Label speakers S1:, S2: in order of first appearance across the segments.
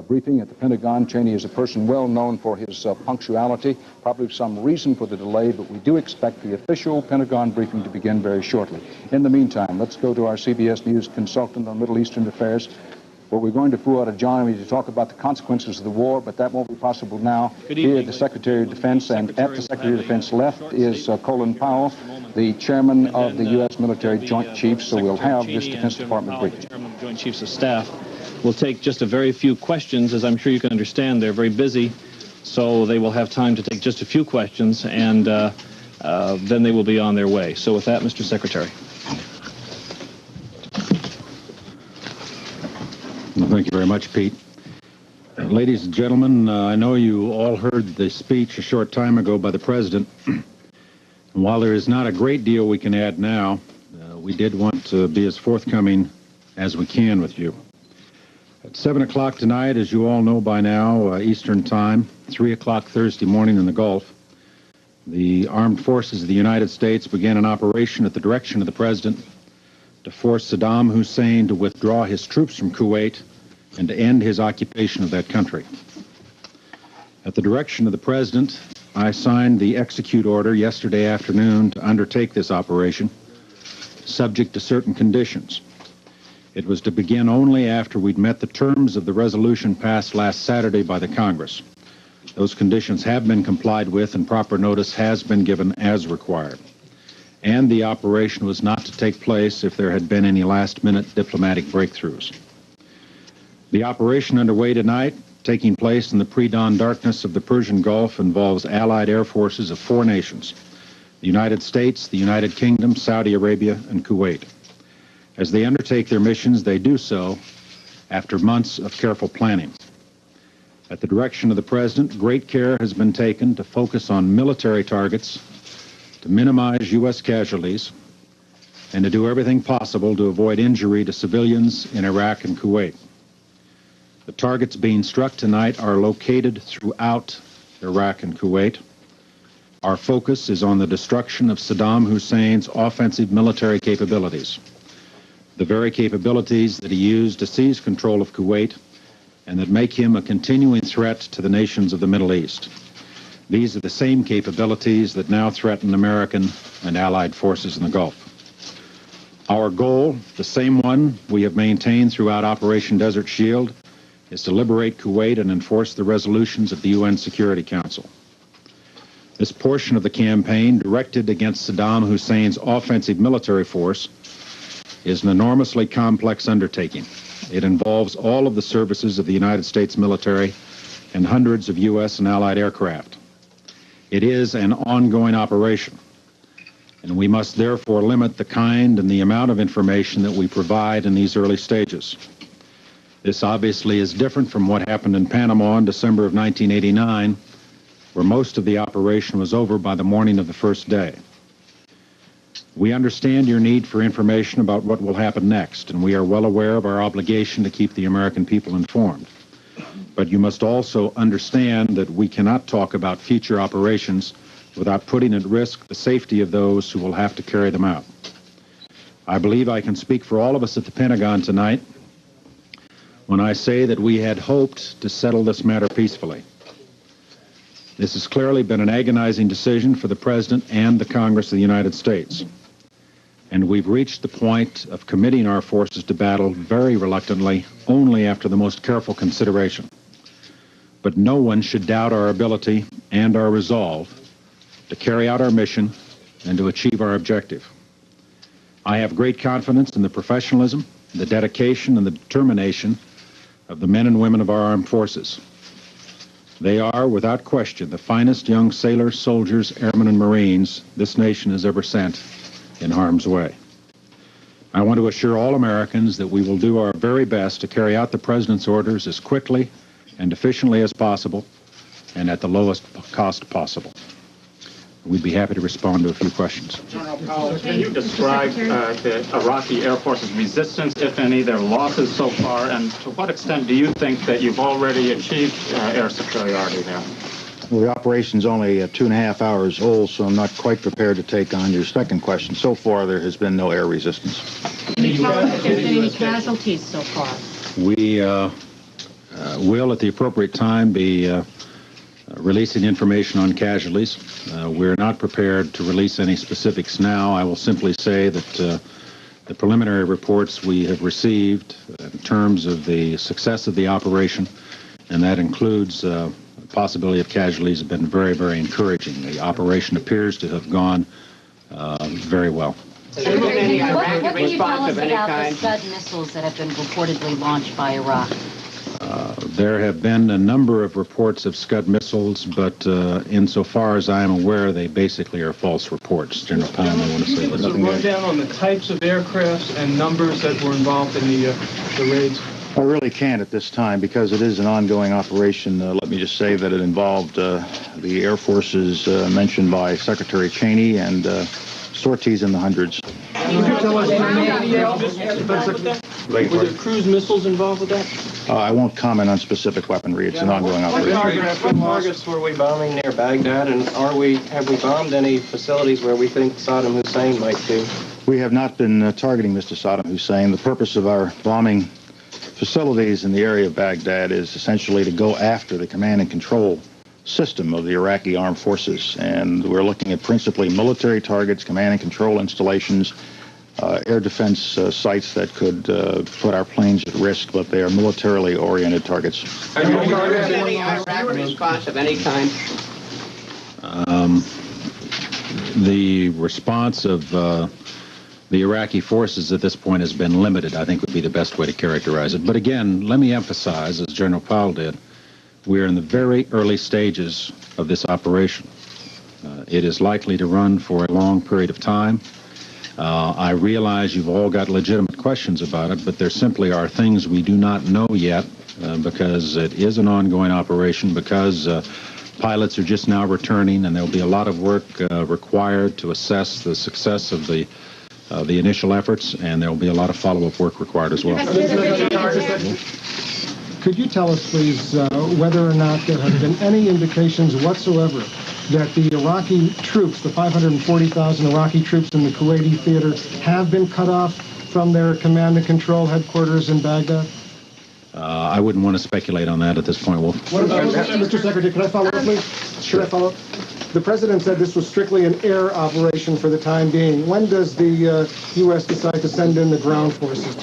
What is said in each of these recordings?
S1: briefing at the Pentagon. Cheney is a person well known for his punctuality, probably some reason for the delay, but we do expect the official Pentagon briefing to begin very shortly. In the meantime, let's go to our CBS News consultant on Middle Eastern affairs, where we're going to Fuad Ajami to talk about the consequences of the war, but that won't be possible now. Here, the Secretary of Defense, and at the Secretary of Defense left is Colin Powell, the chairman of the U.S. Military Joint Chiefs, so we'll have this Defense Department briefing.
S2: Chairman of the Joint Chiefs of Staff will take just a very few questions. As I'm sure you can understand, they're very busy, so they will have time to take just a few questions, and then they will be on their way. So with that, Mr. Secretary.
S3: Thank you very much, Pete. Ladies and gentlemen, I know you all heard the speech a short time ago by the President. And while there is not a great deal we can add now, we did want to be as forthcoming as we can with you. At 7 o'clock tonight, as you all know by now, Eastern Time, 3 o'clock Thursday morning in the Gulf, the armed forces of the United States began an operation at the direction of the President to force Saddam Hussein to withdraw his troops from Kuwait and to end his occupation of that country. At the direction of the President, I signed the execute order yesterday afternoon to undertake this operation, subject to certain conditions. It was to begin only after we'd met the terms of the resolution passed last Saturday by the Congress. Those conditions have been complied with, and proper notice has been given as required. And the operation was not to take place if there had been any last-minute diplomatic breakthroughs. The operation underway tonight, taking place in the pre-dawn darkness of the Persian Gulf, involves allied air forces of 4 nations: the United States, the United Kingdom, Saudi Arabia, and Kuwait. As they undertake their missions, they do so after months of careful planning. At the direction of the President, great care has been taken to focus on military targets, to minimize U.S. casualties, and to do everything possible to avoid injury to civilians in Iraq and Kuwait. The targets being struck tonight are located throughout Iraq and Kuwait. Our focus is on the destruction of Saddam Hussein's offensive military capabilities, the very capabilities that he used to seize control of Kuwait and that make him a continuing threat to the nations of the Middle East. These are the same capabilities that now threaten American and allied forces in the Gulf. Our goal, the same one we have maintained throughout Operation Desert Shield, is to liberate Kuwait and enforce the resolutions of the UN Security Council. This portion of the campaign, directed against Saddam Hussein's offensive military force, is an enormously complex undertaking. It involves all of the services of the United States military and hundreds of U.S. and allied aircraft. It is an ongoing operation, and we must therefore limit the kind and the amount of information that we provide in these early stages. This obviously is different from what happened in Panama in December of 1989, where most of the operation was over by the morning of the first day. We understand your need for information about what will happen next, and we are well aware of our obligation to keep the American people informed. But you must also understand that we cannot talk about future operations without putting at risk the safety of those who will have to carry them out. I believe I can speak for all of us at the Pentagon tonight when I say that we had hoped to settle this matter peacefully. This has clearly been an agonizing decision for the President and the Congress of the United States. And we've reached the point of committing our forces to battle very reluctantly, only after the most careful consideration. But no one should doubt our ability and our resolve to carry out our mission and to achieve our objective. I have great confidence in the professionalism, the dedication, and the determination of the men and women of our armed forces. They are, without question, the finest young sailors, soldiers, airmen, and Marines this nation has ever sent in harm's way. I want to assure all Americans that we will do our very best to carry out the President's orders as quickly and efficiently as possible and at the lowest cost possible. We'd be happy to respond to a few questions.
S4: General Powell, can you describe the Iraqi Air Force's resistance, if any, their losses so far, and to what extent do you think that you've already achieved air superiority there?
S5: Well, the operation's only 2.5 hours old, so I'm not quite prepared to take on your second question. So far, there has been no air resistance.
S6: Can you tell us if there's been any casualties so far?
S3: We will, at the appropriate time, be releasing information on casualties. We're not prepared to release any specifics now. I will simply say that the preliminary reports we have received in terms of the success of the operation, and that includes the possibility of casualties, have been very, very encouraging. The operation appears to have gone very well.
S6: What can you tell us about the Scud missiles that have been reportedly launched by Iraq?
S3: There have been a number of reports of Scud missiles, but insofar as I am aware, they basically are false reports. General Powell may want to say
S7: Give us a rundown on the types of aircrafts and numbers that were involved in the raids.
S5: I really can't at this time because it is an ongoing operation. Let me just say that it involved the Air Forces mentioned by Secretary Cheney and sorties in the hundreds.
S7: Can you tell us were there cruise missiles involved with that?
S5: I won't comment on specific weaponry. It's an ongoing operation.
S8: What targets were we bombing near Baghdad, and have we bombed any facilities where we think Saddam Hussein might be?
S5: We have not been targeting Mr. Saddam Hussein. The purpose of our bombing facilities in the area of Baghdad is essentially to go after the command and control system of the Iraqi armed forces, and we're looking at principally military targets, command and control installations, air defense sites that could put our planes at risk, but they are militarily oriented targets.
S8: Have you targeted any Iraq response of any kind?
S3: The response of the Iraqi forces at this point has been limited, I think would be the best way to characterize it. But again, let me emphasize, as General Powell did, we are in the very early stages of this operation. It is likely to run for a long period of time. I realize you've all got legitimate questions about it, but there simply are things we do not know yet because it is an ongoing operation, because pilots are just now returning, and there will be a lot of work required to assess the success of the initial efforts, and there will be a lot of follow-up work required as well.
S9: Could you tell us, please, whether or not there have been any indications whatsoever that the Iraqi troops, the 540,000 Iraqi troops in the Kuwaiti theater, have been cut off from their command and control headquarters in Baghdad?
S3: I wouldn't want to speculate on that at this point, Wolf.
S9: What about, Mr. Secretary, can I follow up, please? Should I follow up? The President said this was strictly an air operation for the time being. When does the U.S. decide to send in the ground forces?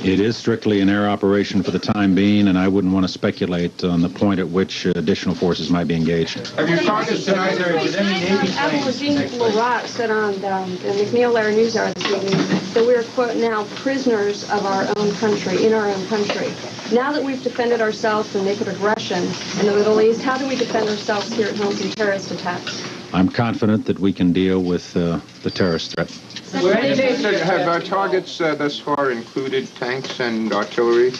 S3: It is strictly an air operation for the time being, and I wouldn't want to speculate on the point at which additional forces might be engaged.
S8: Have you targeted either any Navy
S10: planes? Murat said on the McNeil Air News Hour this evening that we are, quote, now prisoners of our own country, in our own country. Now that we've defended ourselves from naked aggression in the Middle East, how do we defend ourselves here at home from terrorist attacks?
S3: I'm confident that we can deal with the terrorist threat.
S11: Have our targets thus far included tanks and artillery?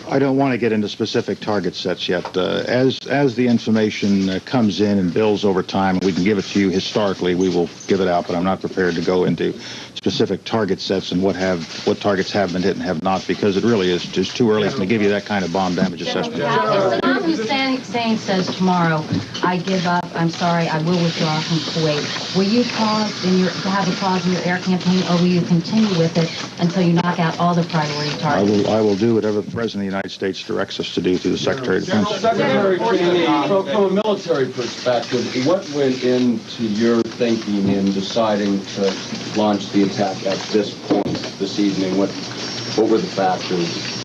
S5: I don't want to get into specific target sets yet. As the information comes in and builds over time, we can give it to you historically. We will give it out, but I'm not prepared to go into specific target sets and what targets have been hit and have not, because it really is just too early to give you that kind of bomb damage assessment.
S6: Saddam Hussein says tomorrow, I give up, I'm sorry, I will withdraw from Kuwait. Will you have a pause in your air campaign, or will you continue with it until you knock out all the priority targets?
S5: I will do whatever the President of the United States directs us to do through the Secretary of Defense.
S12: Secretary, from a military perspective, what went into your thinking in deciding to launch the attack at this point this evening? What were the factors?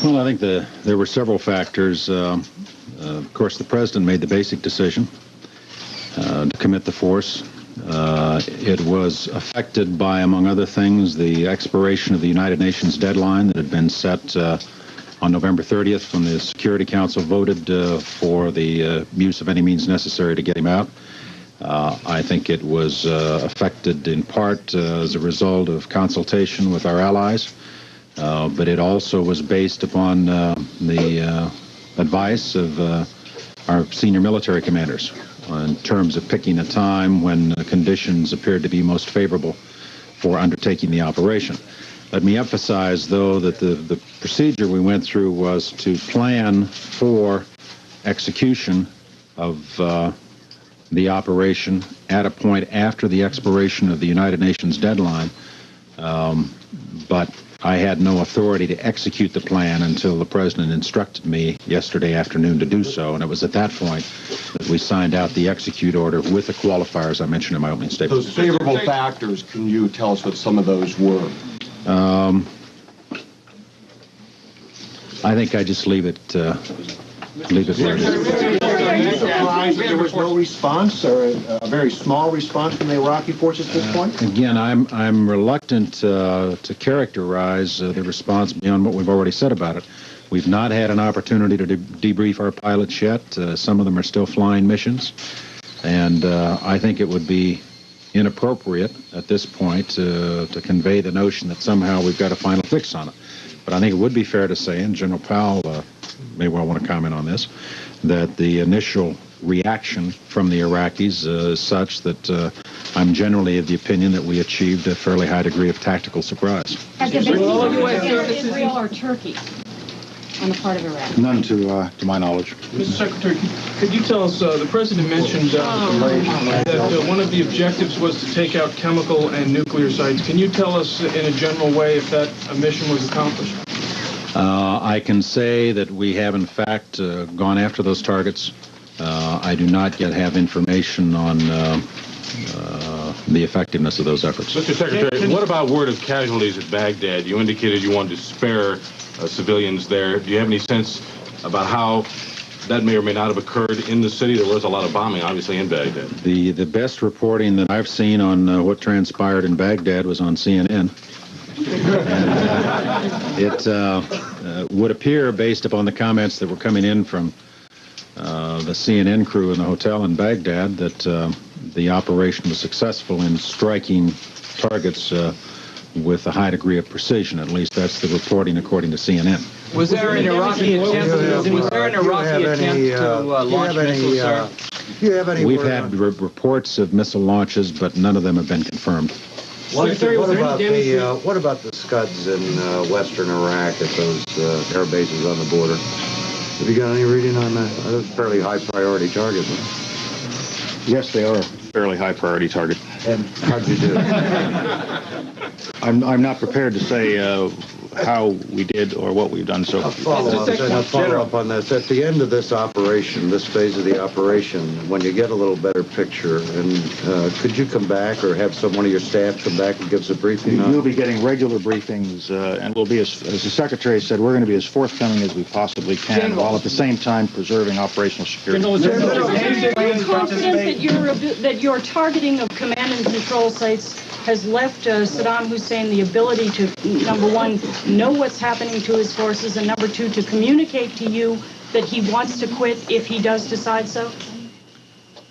S3: Well, I think there were several factors. Of course, the President made the basic decision to commit the force. It was affected by, among other things, the expiration of the United Nations deadline that had been set on November 30th when the Security Council voted for the use of any means necessary to get him out. I think it was affected in part as a result of consultation with our allies, but it also was based upon the advice of our senior military commanders in terms of picking a time when conditions appeared to be most favorable for undertaking the operation. Let me emphasize, though, that the procedure we went through was to plan for execution of the operation at a point after the expiration of the United Nations deadline, but I had no authority to execute the plan until the president instructed me yesterday afternoon to do so, and it was at that point that we signed out the execute order with the qualifiers I mentioned in my opening statement.
S12: Those favorable factors, can you tell us what some of those were?
S3: I think I just leave it where it is.
S13: Are you surprised that there was no response or a very small response from the Iraqi forces at this point?
S3: Again, I'm reluctant to characterize the response beyond what we've already said about it. We've not had an opportunity to debrief our pilots yet. Some of them are still flying missions, and I think it would be inappropriate at this point to convey the notion that somehow we've got a final fix on it. But I think it would be fair to say, and General Powell may well want to comment on this, that the initial reaction from the Iraqis is such that I'm generally of the opinion that we achieved a fairly high degree of tactical surprise.
S6: Has there been any Israel or Turkey on the part of Iraq?
S5: None to my knowledge.
S7: Mr. Secretary, could you tell us, the President mentioned that one of the objectives was to take out chemical and nuclear sites. Can you tell us in a general way if that mission was accomplished?
S3: I can say that we have, in fact, gone after those targets. I do not yet have information on the effectiveness of those efforts.
S14: Mr. Secretary, what about word of casualties at Baghdad? You indicated you wanted to spare civilians there. Do you have any sense about how that may or may not have occurred in the city? There was a lot of bombing, obviously, in Baghdad.
S3: The best reporting that I've seen on what transpired in Baghdad was on CNN. It would appear, based upon the comments that were coming in from the CNN crew in the hotel in Baghdad, that the operation was successful in striking targets with a high degree of precision. At least that's the reporting according to CNN.
S8: Was there an Iraqi attempt to launch missiles, sir?
S13: Do you have any
S3: We've had reports of missile launches, but none of them have been confirmed.
S13: What about the Scuds in western Iraq at those air bases on the border? Have you got any reading on that? Those fairly high priority targets.
S5: Yes, they are a fairly high priority target.
S13: And how'd you do?
S5: I'm not prepared to say how we did or what we've done so far.
S13: A follow-up on this. At the end of this operation, this phase of the operation, when you get a little better picture, and could you come back or have one of your staff come back and give us a briefing on it?
S5: We'll be getting regular briefings, and we'll be, as the Secretary said, we're going to be as forthcoming as we possibly can, while at the same time preserving operational security.
S15: Are you confident that your targeting of command and control sites has left Saddam Hussein the ability to, number one, know what's happening to his forces, and number two, to communicate to you that he wants to quit if he does decide so?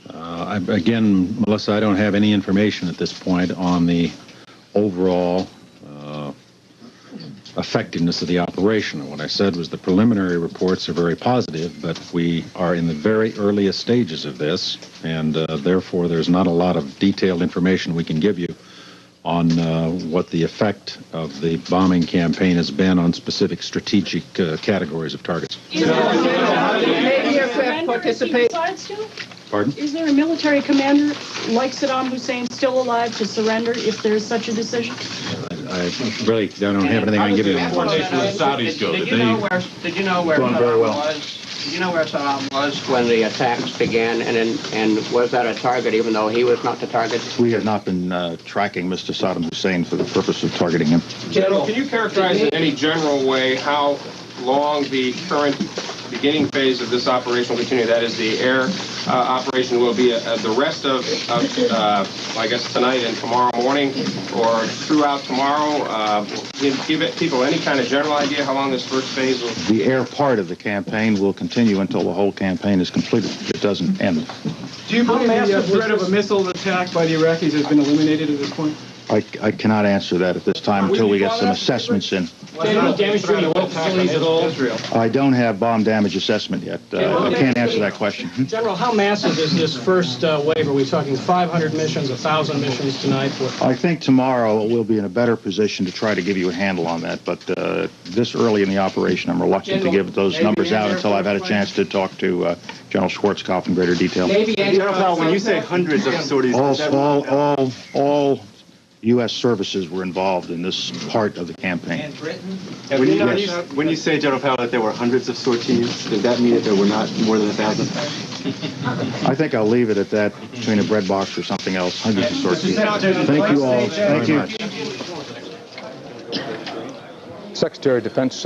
S3: Again, Melissa, I don't have any information at this point on the overall effectiveness of the operation. What I said was the preliminary reports are very positive, but we are in the very earliest stages of this, and therefore there's not a lot of detailed information we can give you on what the effect of the bombing campaign has been on specific strategic categories of targets. Pardon?
S15: Is there a military commander like Saddam Hussein still alive to surrender if there is such a decision?
S3: I really don't have anything I can give you on that.
S8: Did you know where Saddam was when the attacks began, and was that a target even though he was not the target?
S5: We have not been tracking Mr. Saddam Hussein for the purpose of targeting him.
S11: General, can you characterize in any general way how long the current beginning phase of this operation will continue? That is, the air operation will be the rest of I guess, tonight and tomorrow morning, or throughout tomorrow? Give people any kind of general idea how long this first phase will...
S5: The air part of the campaign will continue until the whole campaign is completed. It doesn't end.
S7: Do you believe the threat of a missile attack by the Iraqis has been eliminated at this point?
S5: I cannot answer that at this time until we get some assessments in.
S7: Damage to the oil facilities at all?
S5: I don't have bomb damage assessment yet. I can't answer that question.
S16: General, how massive is this first wave? Are we talking 500 missions, 1,000 missions tonight?
S5: I think tomorrow we'll be in a better position to try to give you a handle on that. But this early in the operation, I'm reluctant to give those numbers out until I've had a chance to talk to General Schwarzkopf in greater detail.
S17: General Powell, when you say hundreds of facilities...
S5: All U.S. services were involved in this part of the campaign.
S17: When you say, General Powell, that there were hundreds of sorties, does that mean that there were not more than 1,000?
S5: I think I'll leave it at that between a bread box or something else. Hundreds of sorties. Thank you all very much.
S1: Secretary of Defense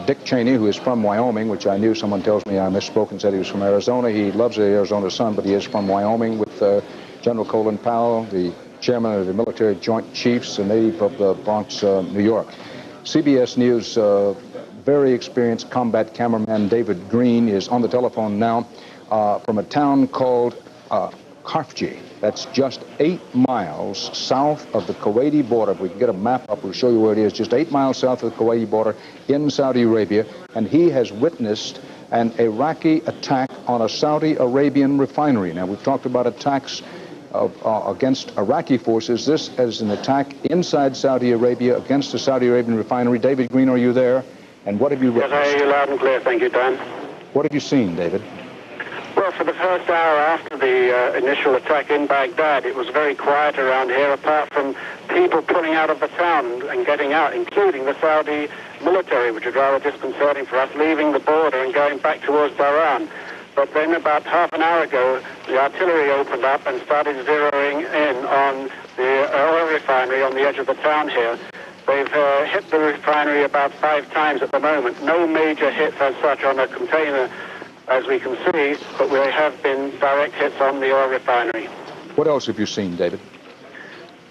S1: Dick Cheney, who is from Wyoming, which I knew, someone tells me I misspoke and said he was from Arizona. He loves the Arizona sun, but he is from Wyoming, with General Colin Powell, the chairman of the Military Joint Chiefs, a native of the Bronx, New York. CBS News very experienced combat cameraman David Green is on the telephone now from a town called Khafji. That's just 8 miles south of the Kuwaiti border. If we can get a map up, we'll show you where it is. Just 8 miles south of the Kuwaiti border in Saudi Arabia. And he has witnessed an Iraqi attack on a Saudi Arabian refinery. Now, we've talked about attacks against Iraqi forces. This is an attack inside Saudi Arabia against a Saudi Arabian refinery. David Green, are you there? And what have you witnessed?
S18: Yes, I hear you loud and clear. Thank you, Dan.
S1: What have you seen, David?
S18: Well, for the first hour after the initial attack in Baghdad, it was very quiet around here, apart from people pulling out of the town and getting out, including the Saudi military, which is rather disconcerting for us, leaving the border and going back towards Bahrain. But then about half an hour ago, the artillery opened up and started zeroing in on the oil refinery on the edge of the town here. They've hit the refinery about 5 times at the moment. No major hits as such on a container, as we can see, but there have been direct hits on the oil refinery.
S1: What else have you seen, David?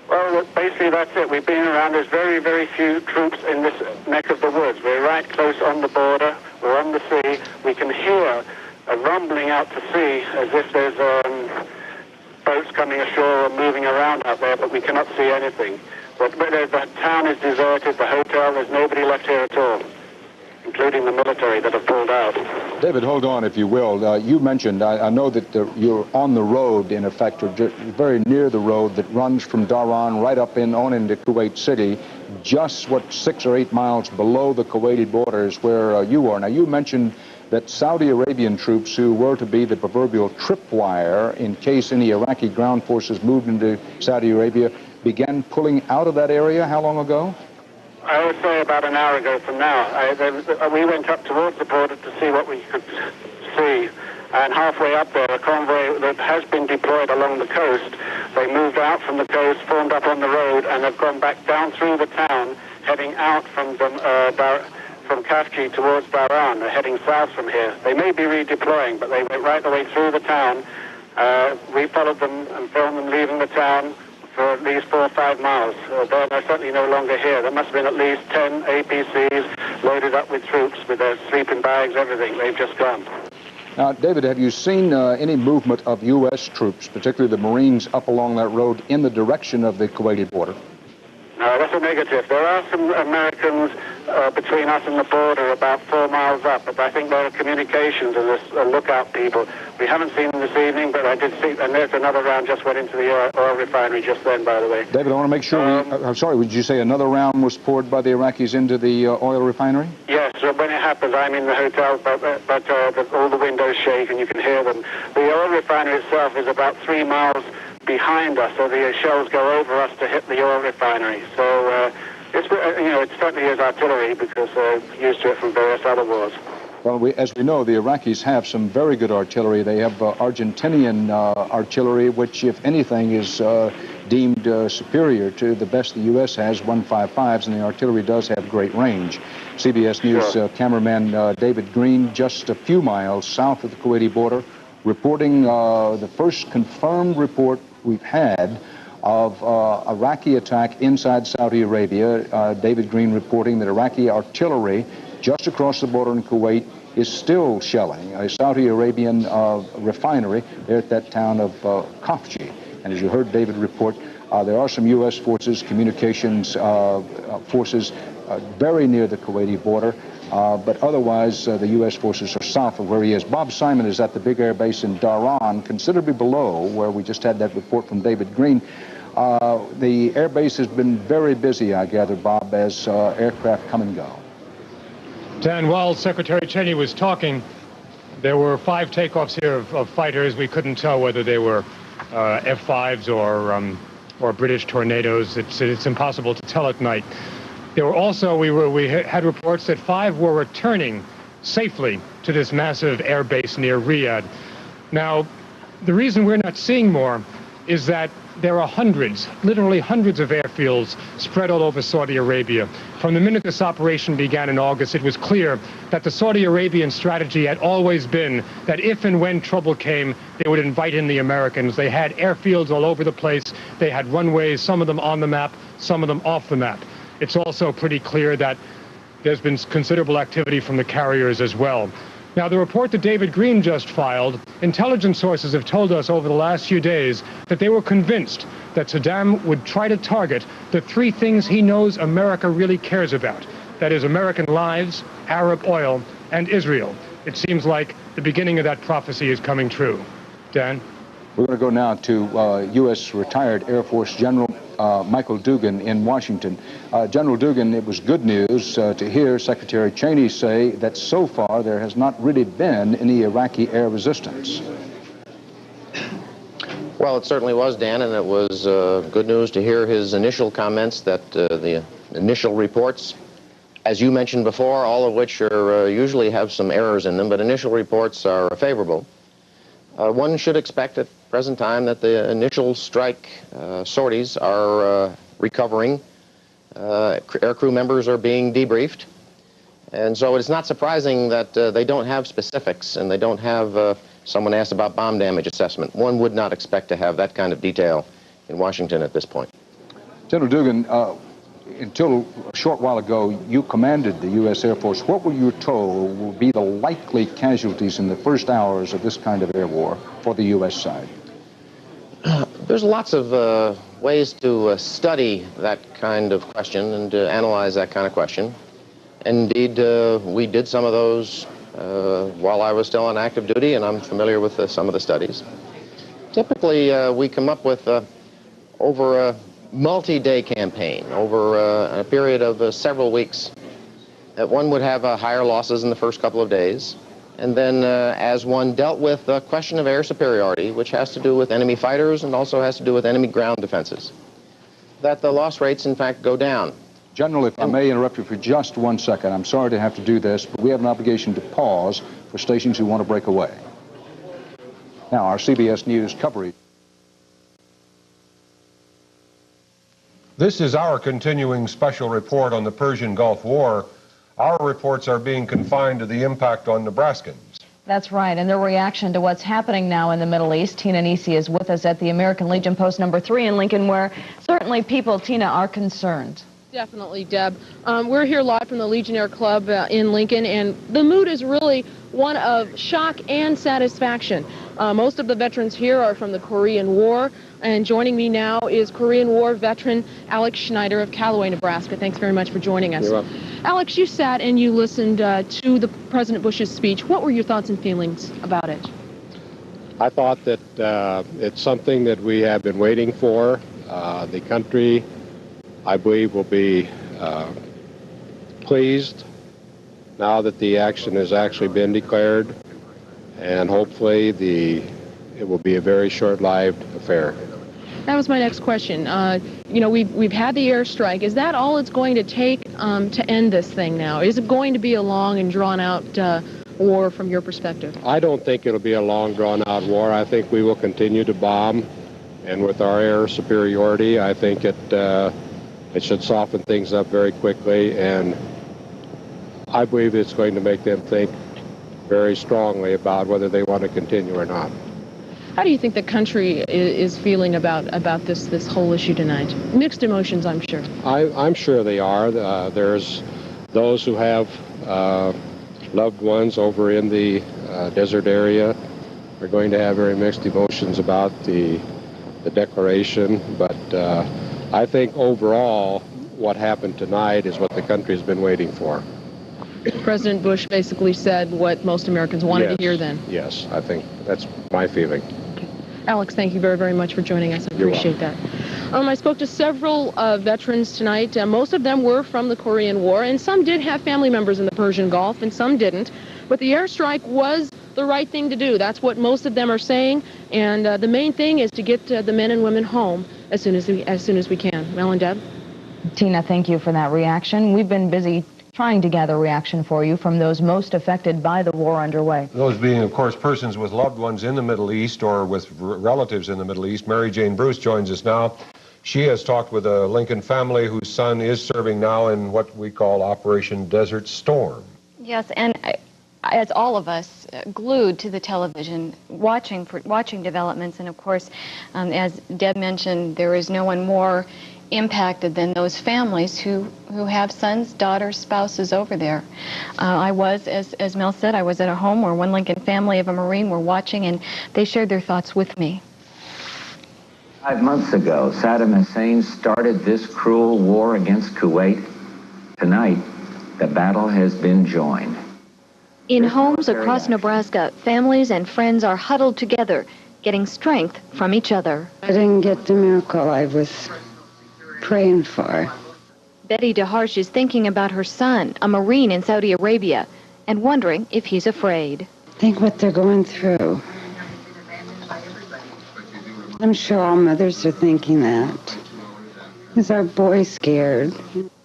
S18: Well, basically that's it. We've been around. There's very, very few troops in this neck of the woods. We're right close on the border. We're on the sea. We can hear a rumbling out to sea as if there's boats coming ashore or moving around out there, but we cannot see anything. But the town is deserted, the hotel, there's nobody left here at all, including the military that have pulled out.
S1: David, hold on, if you will. You mentioned, I know that you're on the road, in effect, or very near the road that runs from Dhahran right up on into Kuwait City. Just, 6 or 8 miles below the Kuwaiti border is where you are. Now, you mentioned that Saudi Arabian troops, who were to be the proverbial tripwire in case any Iraqi ground forces moved into Saudi Arabia, began pulling out of that area how long ago?
S18: I would say about an hour ago from now. We went up towards the border to see what we could see, and halfway up there, a convoy that has been deployed along the coast, they moved out from the coast, formed up on the road, and have gone back down through the town, heading out from Khafji towards Bahrain. They're heading south from here. They may be redeploying, but they went right the way through the town. We followed them and filmed them leaving the town for at least 4 or 5 miles. They're certainly no longer here. There must have been at least 10 APCs loaded up with troops, with their sleeping bags, everything. They've just gone.
S1: Now, David, have you seen any movement of U.S. troops, particularly the Marines, up along that road in the direction of the Kuwaiti border?
S18: No, that's a negative. There are some Americans between us and the border about 4 miles up, but I think there are communications and there's lookout people. We haven't seen them this evening, but I did see, and there's another round just went into the oil refinery just then, by the way.
S1: David, I want to make sure I'm sorry, would you say another round was poured by the Iraqis into the oil refinery?
S18: Yes, when it happens, I'm in the hotel, but all the windows shake and you can hear them. The oil refinery itself is about 3 miles behind us, so the shells go over us to hit the oil refinery. So it certainly is artillery because they're used to it from various other wars.
S1: Well, as we know, the Iraqis have some very good artillery. They have Argentinian artillery, which, if anything, is deemed superior to the best the U.S. has, 155s, and the artillery does have great range. CBS News cameraman David Green, just a few miles south of the Kuwaiti border, reporting the first confirmed report we've had of Iraqi attack inside Saudi Arabia. David Green reporting that Iraqi artillery just across the border in Kuwait is still shelling a Saudi Arabian refinery there at that town of Khafji. And as you heard David report, there are some U.S. forces, communications forces very near the Kuwaiti border. But otherwise, the U.S. forces are south of where he is. Bob Simon is at the big air base in Dhahran, considerably below where we just had that report from David Green. The air base has been very busy, I gather, Bob, as aircraft come and go.
S19: Dan, while Secretary Cheney was talking, there were 5 takeoffs here of fighters. We couldn't tell whether they were F-5s or or British tornadoes. It's impossible to tell at night. There were also, we had reports that 5 were returning safely to this massive air base near Riyadh. Now, the reason we're not seeing more is that there are hundreds, literally hundreds of airfields spread all over Saudi Arabia. From the minute this operation began in August, it was clear that the Saudi Arabian strategy had always been that if and when trouble came, they would invite in the Americans. They had airfields all over the place. They had runways, some of them on the map, some of them off the map. It's also pretty clear that there's been considerable activity from the carriers as well. Now, the report that David Green just filed, intelligence sources have told us over the last few days that they were convinced that Saddam would try to target the 3 things he knows America really cares about. That is American lives, Arab oil, and Israel. It seems like the beginning of that prophecy is coming true. Dan?
S1: We're going to go now to U.S. retired Air Force General Michael Dugan in Washington. General Dugan, it was good news to hear Secretary Cheney say that so far there has not really been any Iraqi air resistance.
S20: Well, it certainly was, Dan, and it was good news to hear his initial comments that the initial reports, as you mentioned before, all of which are usually have some errors in them, but initial reports are favorable. One should expect at present time that the initial strike sorties are recovering. Aircrew members are being debriefed. And so it's not surprising that they don't have specifics and they don't have, someone asked about bomb damage assessment. One would not expect to have that kind of detail in Washington at this point.
S1: General Dugan, until a short while ago, you commanded the U.S. Air Force. What were you told will be the likely casualties in the first hours of this kind of air war for the U.S. side?
S20: There's lots of ways to study that kind of question and to analyze that kind of question. Indeed, we did some of those while I was still on active duty, and I'm familiar with some of the studies. Typically, we come up with over a multi-day campaign, over a period of several weeks, that one would have higher losses in the first couple of days. And then as one dealt with the question of air superiority, which has to do with enemy fighters and also has to do with enemy ground defenses, that the loss rates, in fact, go down.
S1: General, if I may interrupt you for just 1 second, I'm sorry to have to do this, but we have an obligation to pause for stations who want to break away. Now, our CBS News coverage.
S21: This is our continuing special report on the Persian Gulf War. Our reports are being confined to the impact on Nebraskans.
S22: That's right, and their reaction to what's happening now in the Middle East. Tina Nisi is with us at the American Legion Post number 3 in Lincoln, where certainly people, Tina, are concerned.
S23: Definitely, Deb. We're here live from the Legionnaire Club in Lincoln, and the mood is really one of shock and satisfaction. Most of the veterans here are from the Korean War, and joining me now is Korean War veteran Alex Schneider of Callaway, Nebraska. Thanks very much for joining us.
S24: You're welcome.
S23: Alex, you sat and you listened to the President Bush's speech. What were your thoughts and feelings about it?
S24: I thought that it's something that we have been waiting for. The country, I believe, will be pleased now that the action has actually been declared, and hopefully it will be a very short-lived affair.
S23: That was my next question. You know, we've had the airstrike. Is that all it's going to take to end this thing now? Is it going to be a long and drawn-out war from your perspective?
S24: I don't think it'll be a long, drawn-out war. I think we will continue to bomb, and with our air superiority, I think it should soften things up very quickly, and I believe it's going to make them think very strongly about whether they want to continue or not.
S23: How do you think the country is feeling about this whole issue tonight? Mixed emotions, I'm sure.
S24: I'm sure they are. There's those who have loved ones over in the desert area are going to have very mixed emotions about the declaration, but I think overall what happened tonight is what the country's been waiting for.
S23: President Bush basically said what most Americans wanted to hear then.
S24: Yes, I think that's my feeling.
S23: Okay. Alex, thank you very, very much for joining us. I appreciate that. I spoke to several veterans tonight. Most of them were from the Korean War, and some did have family members in the Persian Gulf, and some didn't. But the airstrike was the right thing to do. That's what most of them are saying, and the main thing is to get the men and women home as soon as we can. Mel and Deb?
S22: Tina, thank you for that reaction. We've been busy trying to gather reaction for you from those most affected by the war underway.
S21: Those being, of course, persons with loved ones in the Middle East or with relatives in the Middle East. Mary Jane Bruce joins us now. She has talked with a Lincoln family whose son is serving now in what we call Operation Desert Storm.
S2: Yes, and as all of us, glued to the television, watching developments, and of course, as Deb mentioned, there is no one more impacted than those families who have sons, daughters, spouses over there. I was, as Mel said, I was at a home where one Lincoln family of a Marine were watching, and they shared their thoughts with me.
S4: 5 months ago, Saddam Hussein started this cruel war against Kuwait. Tonight, the battle has been joined.
S9: In homes across Nebraska, families and friends are huddled together, getting strength from each other.
S10: I didn't get the miracle I was praying for.
S9: Betty DeHarsh is thinking about her son, a Marine in Saudi Arabia, and wondering if he's afraid.
S10: Think what they're going through. I'm sure all mothers are thinking that. Is our boy scared?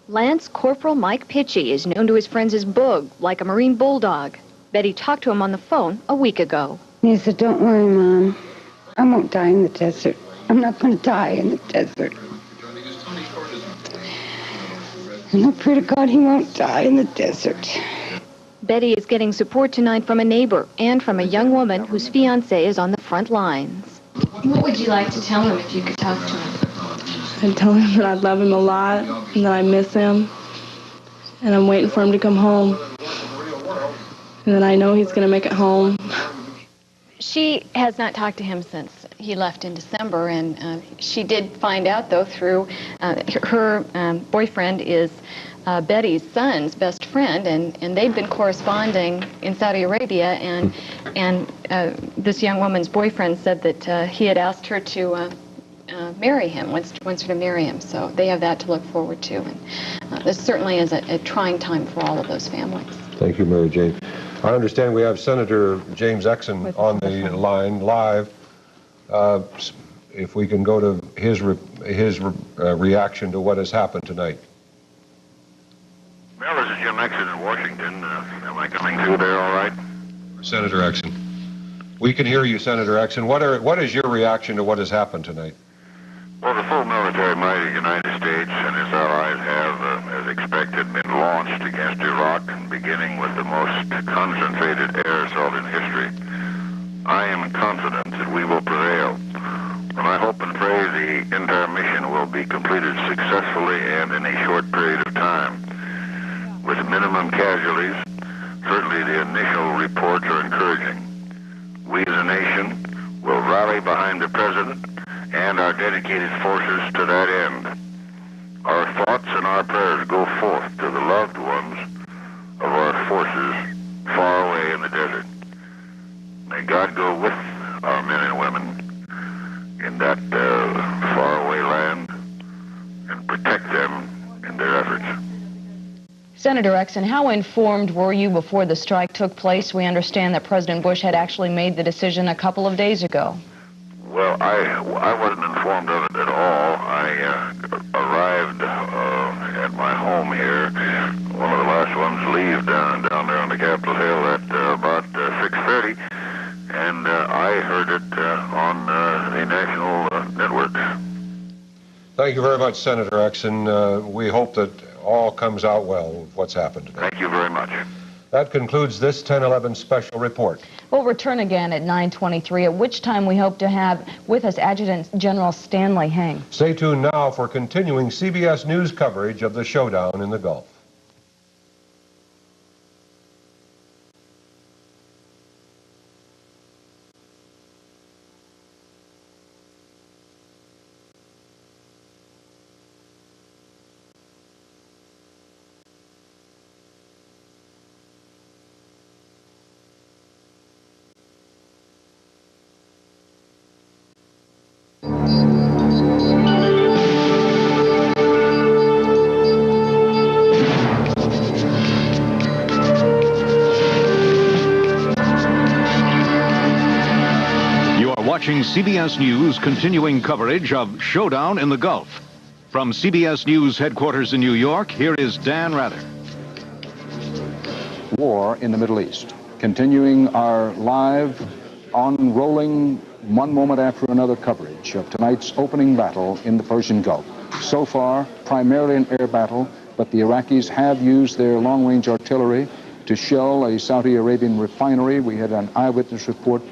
S9: Lance Corporal Mike Pitchy is known to his friends as Boog, like a Marine bulldog. Betty talked to him on the phone a week ago.
S10: He said, "Don't worry, Mom. I won't die in the desert. I'm not going to die in the desert. And I pray to God he won't die in the desert."
S9: Betty is getting support tonight from a neighbor and from a young woman whose fiancé is on the front lines.
S2: What would you like to tell him if you could talk to him?
S25: I'd tell him that I love him a lot and that I miss him. And I'm waiting for him to come home. And that I know he's going to make it home.
S2: She has not talked to him since he left in December, and she did find out, though, through her boyfriend is Betty's son's best friend, and they've been corresponding in Saudi Arabia, and this young woman's boyfriend said that he had asked her to marry him, wants her to marry him, so they have that to look forward to, and this certainly is a trying time for all of those families.
S21: Thank you, Mary Jane. I understand we have Senator James Exon on the line live. If we can go to his reaction to what has happened tonight.
S26: Well, this is Jim Exon in Washington. Am I coming through there all right?
S21: Senator Exon. We can hear you, Senator Exon. What is your reaction to what has happened tonight?
S26: Well, the full military might of the United States and its allies have, as expected, been launched against Iraq, beginning with the most concentrated air assault in history. I am confident that we will prevail, and I hope and pray the entire mission will be completed successfully and in a short period of time. With minimum casualties, certainly the initial reports are encouraging. We as a nation will rally behind the President and our dedicated forces to that end. Our thoughts and our prayers go forth to the loved ones of our forces far away in the desert. May God go with our men and women in that faraway land and protect them in their efforts.
S22: Senator Exon, how informed were you before the strike took place? We understand that President Bush had actually made the decision a couple of days ago.
S26: Well, I wasn't informed of it at all. I arrived at my home here, one of the last ones to leave down there on the Capitol Hill at about 6:30, and I heard it on the national network.
S21: Thank you very much, Senator Exon. We hope that all comes out well with what's happened today.
S26: Thank you very much.
S21: That concludes this 10/11 special report.
S22: We'll return again at 9:23, at which time we hope to have with us Adjutant General Stanley Heng.
S21: Stay tuned now for continuing CBS News coverage of the showdown in the Gulf.
S3: watching CBS News continuing coverage of Showdown in the Gulf. From CBS News headquarters in New York, here is Dan Rather.
S1: War in the Middle East. Continuing our live, on-rolling, one moment after another coverage of tonight's opening battle in the Persian Gulf. So far, primarily an air battle, but the Iraqis have used their long-range artillery to shell a Saudi Arabian refinery. We had an eyewitness report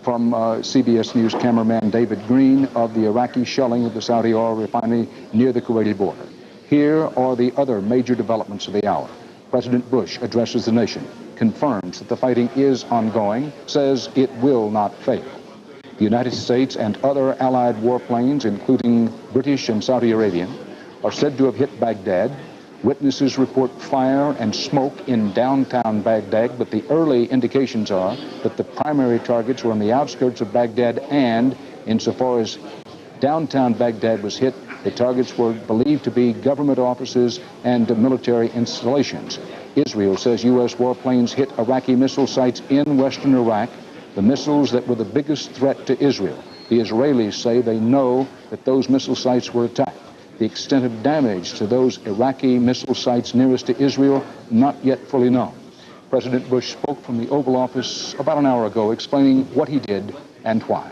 S1: from CBS News cameraman David Green of the Iraqi shelling of the Saudi oil refinery near the Kuwaiti border. Here are the other major developments of the hour. President Bush addresses the nation, confirms that the fighting is ongoing, says it will not fail. The United States and other allied warplanes, including British and Saudi Arabian, are said to have hit Baghdad. Witnesses report fire and smoke in downtown Baghdad, but the early indications are that the primary targets were on the outskirts of Baghdad, and insofar as downtown Baghdad was hit, the targets were believed to be government offices and military installations. Israel says U.S. warplanes hit Iraqi missile sites in western Iraq, the missiles that were the biggest threat to Israel. The Israelis say they know that those missile sites were attacked. The extent of damage to those Iraqi missile sites nearest to Israel, not yet fully known. President Bush spoke from the Oval Office about an hour ago, explaining what he did and why.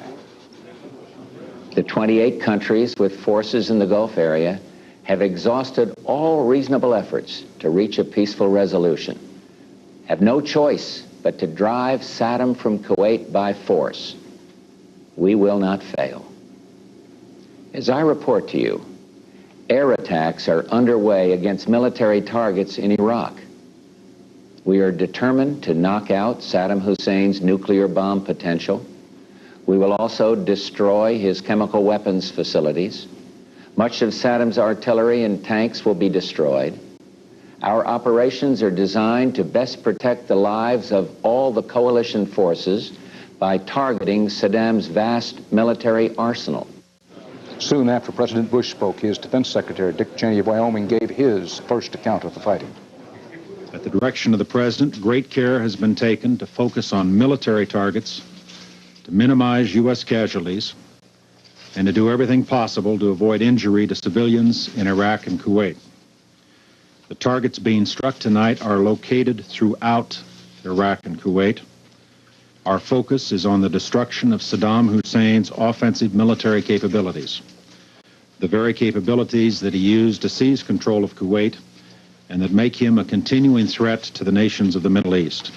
S4: The 28 countries with forces in the Gulf area have exhausted all reasonable efforts to reach a peaceful resolution, have no choice but to drive Saddam from Kuwait by force. We will not fail. As I report to you, air attacks are underway against military targets in Iraq. We are determined to knock out Saddam Hussein's nuclear bomb potential. We will also destroy his chemical weapons facilities. Much of Saddam's artillery and tanks will be destroyed. Our operations are designed to best protect the lives of all the coalition forces by targeting Saddam's vast military arsenal.
S1: Soon after President Bush spoke, his Defense Secretary, Dick Cheney of Wyoming, gave his first account of the fighting.
S5: At the direction of the President, great care has been taken to focus on military targets, to minimize U.S. casualties, and to do everything possible to avoid injury to civilians in Iraq and Kuwait. The targets being struck tonight are located throughout Iraq and Kuwait. Our focus is on the destruction of Saddam Hussein's offensive military capabilities, the very capabilities that he used to seize control of Kuwait and that make him a continuing threat to the nations of the Middle East.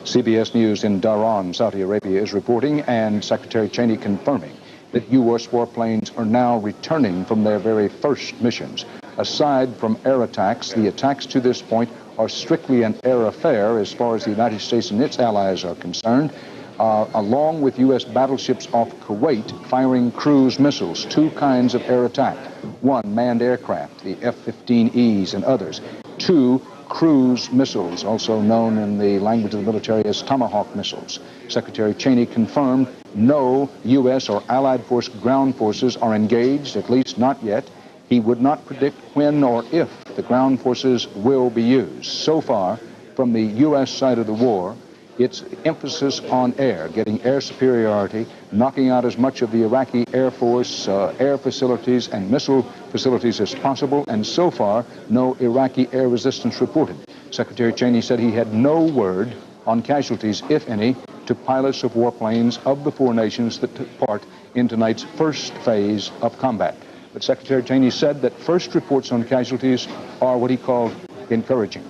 S1: CBS News in Dhahran, Saudi Arabia, is reporting, and Secretary Cheney confirming that U.S. warplanes are now returning from their very first missions. Aside from air attacks, the attacks to this point are strictly an air affair as far as the United States and its allies are concerned, along with U.S. battleships off Kuwait firing cruise missiles, two kinds of air attack. One, manned aircraft, the F-15Es and others. Two, cruise missiles, also known in the language of the military as Tomahawk missiles. Secretary Cheney confirmed no U.S. or Allied force ground forces are engaged, at least not yet. He would not predict when or if the ground forces will be used. So far, from the U.S. side of the war, it's emphasis on air, getting air superiority, knocking out as much of the Iraqi Air Force air facilities and missile facilities as possible, and so far, no Iraqi air resistance reported. Secretary Cheney said he had no word on casualties, if any, to pilots of warplanes of the four nations that took part in tonight's first phase of combat. But Secretary Cheney said that first reports on casualties are what he called encouraging.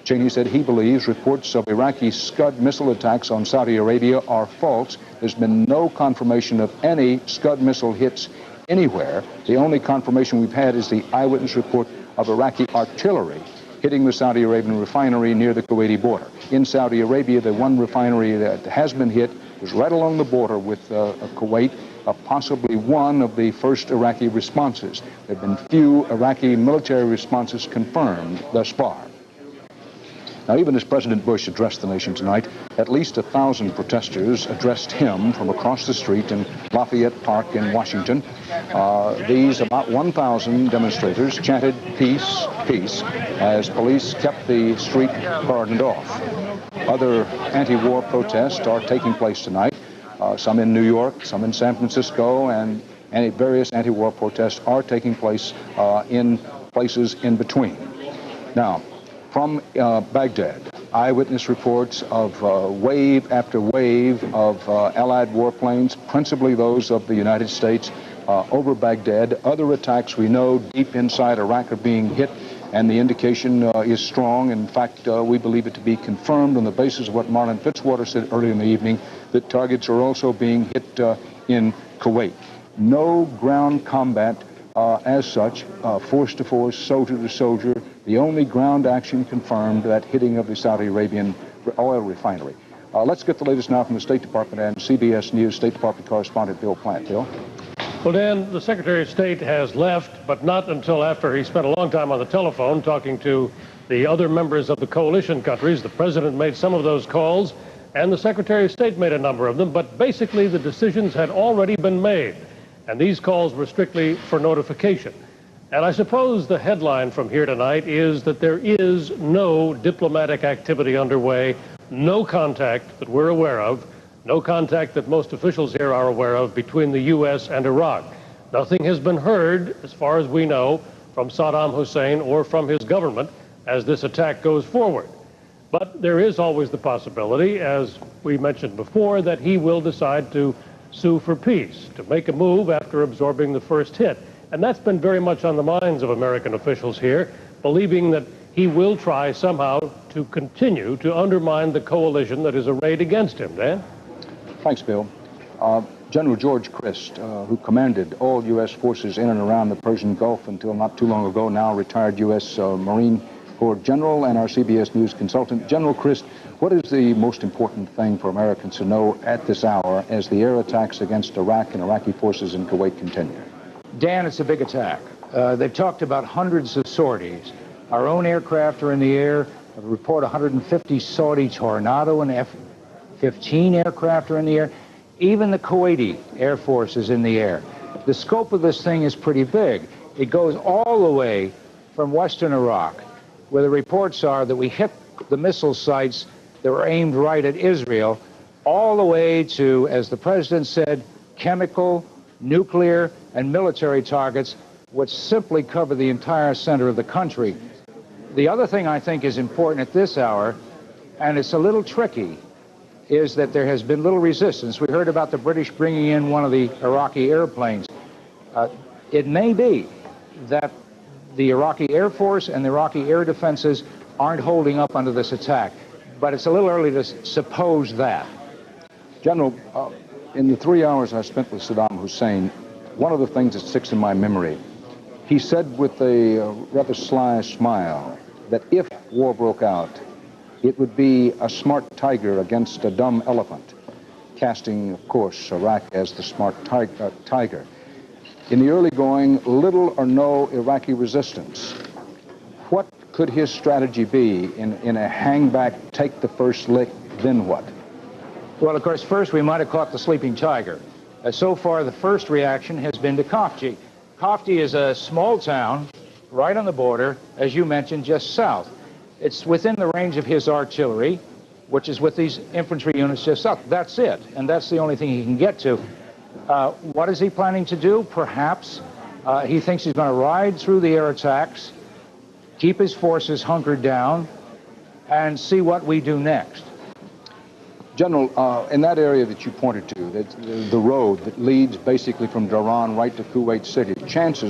S1: Cheney said he believes reports of Iraqi Scud missile attacks on Saudi Arabia are false. There's been no confirmation of any Scud missile hits anywhere. The only confirmation we've had is the eyewitness report of Iraqi artillery hitting the Saudi Arabian refinery near the Kuwaiti border. In Saudi Arabia, the one refinery that has been hit is right along the border with Kuwait, possibly one of the first Iraqi responses. There have been few Iraqi military responses confirmed thus far. Now, even as President Bush addressed the nation tonight, at least 1,000 protesters addressed him from across the street in Lafayette Park in Washington. These about 1,000 demonstrators chanted "Peace, peace," as police kept the street cordoned off. Other anti-war protests are taking place tonight. Some in New York, some in San Francisco, and various anti-war protests are taking place in places in between. Now, from Baghdad, eyewitness reports of wave after wave of Allied warplanes, principally those of the United States, over Baghdad. Other attacks we know deep inside Iraq are being hit, and the indication is strong. In fact, we believe it to be confirmed on the basis of what Marlon Fitzwater said earlier in the evening, that targets are also being hit in Kuwait. No ground combat as such, force to force, soldier to soldier. The only ground action confirmed, that hitting of the Saudi Arabian oil refinery. Let's get the latest now from the State Department and CBS News State Department correspondent Bill Plant. Bill?
S6: Well, Dan, the Secretary of State has left, but not until after he spent a long time on the telephone talking to the other members of the coalition countries. The President made some of those calls, and the Secretary of State made a number of them, but basically the decisions had already been made, and these calls were strictly for notification. And I suppose the headline from here tonight is that there is no diplomatic activity underway, no contact that we're aware of, no contact that most officials here are aware of between the U.S. and Iraq. Nothing has been heard, as far as we know, from Saddam Hussein or from his government as this attack goes forward. But there is always the possibility, as we mentioned before, that he will decide to sue for peace, to make a move after absorbing the first hit. And that's been very much on the minds of American officials here, believing that he will try somehow to continue to undermine the coalition that is arrayed against him. Dan?
S1: Thanks, Bill. General George Christ, who commanded all U.S. forces in and around the Persian Gulf until not too long ago, now retired U.S. Marine Corps General and our CBS News consultant. General Christ, what is the most important thing for Americans to know at this hour as the air attacks against Iraq and Iraqi forces in Kuwait continue?
S8: Dan, it's a big attack. They've talked about hundreds of sorties. Our own aircraft are in the air. A report 150 Saudi Tornado and F-15 aircraft are in the air. Even the Kuwaiti Air Force is in the air. The scope of this thing is pretty big. It goes all the way from western Iraq, where the reports are that we hit the missile sites that were aimed right at Israel, all the way to, as the president said, chemical, nuclear, and military targets, which simply cover the entire center of the country. The other thing I think is important at this hour, and it's a little tricky, is that there has been little resistance. We heard about the British bringing in one of the Iraqi airplanes. It may be that the Iraqi Air Force and the Iraqi air defenses aren't holding up under this attack, but it's a little early to suppose that.
S1: General, in the 3 hours I spent with Saddam Hussein, one of the things that sticks in my memory, he said with a rather sly smile that if war broke out, it would be a smart tiger against a dumb elephant, casting, of course, Iraq as the smart tiger. In the early going, little or no Iraqi resistance. What could his strategy be in a hang-back, take the first lick, then what?
S8: Well, of course, first we might have caught the sleeping tiger. So far, the first reaction has been to Khafji. Khafji is a small town right on the border, as you mentioned, just south. It's within the range of his artillery, which is with these infantry units just south. That's it, and that's the only thing he can get to. What is he planning to do? Perhaps he thinks he's going to ride through the air attacks, keep his forces hunkered down, and see what we do next.
S1: General, in that area that you pointed to, the road that leads basically from Dhahran right to Kuwait City,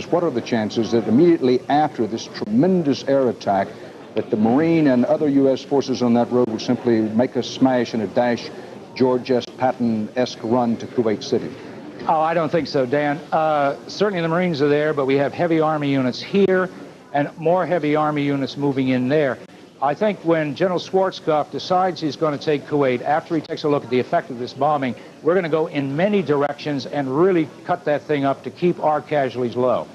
S1: what are the chances that immediately after this tremendous air attack that the Marine and other U.S. forces on that road will simply make a smash and a dash, George S. Patton-esque run to Kuwait City?
S8: Oh, I don't think so, Dan. Certainly the Marines are there, but we have heavy Army units here and more heavy Army units moving in there. I think when General Schwarzkopf decides he's going to take Kuwait, after he takes a look at the effect of this bombing, we're going to go in many directions and really cut that thing up to keep our casualties low.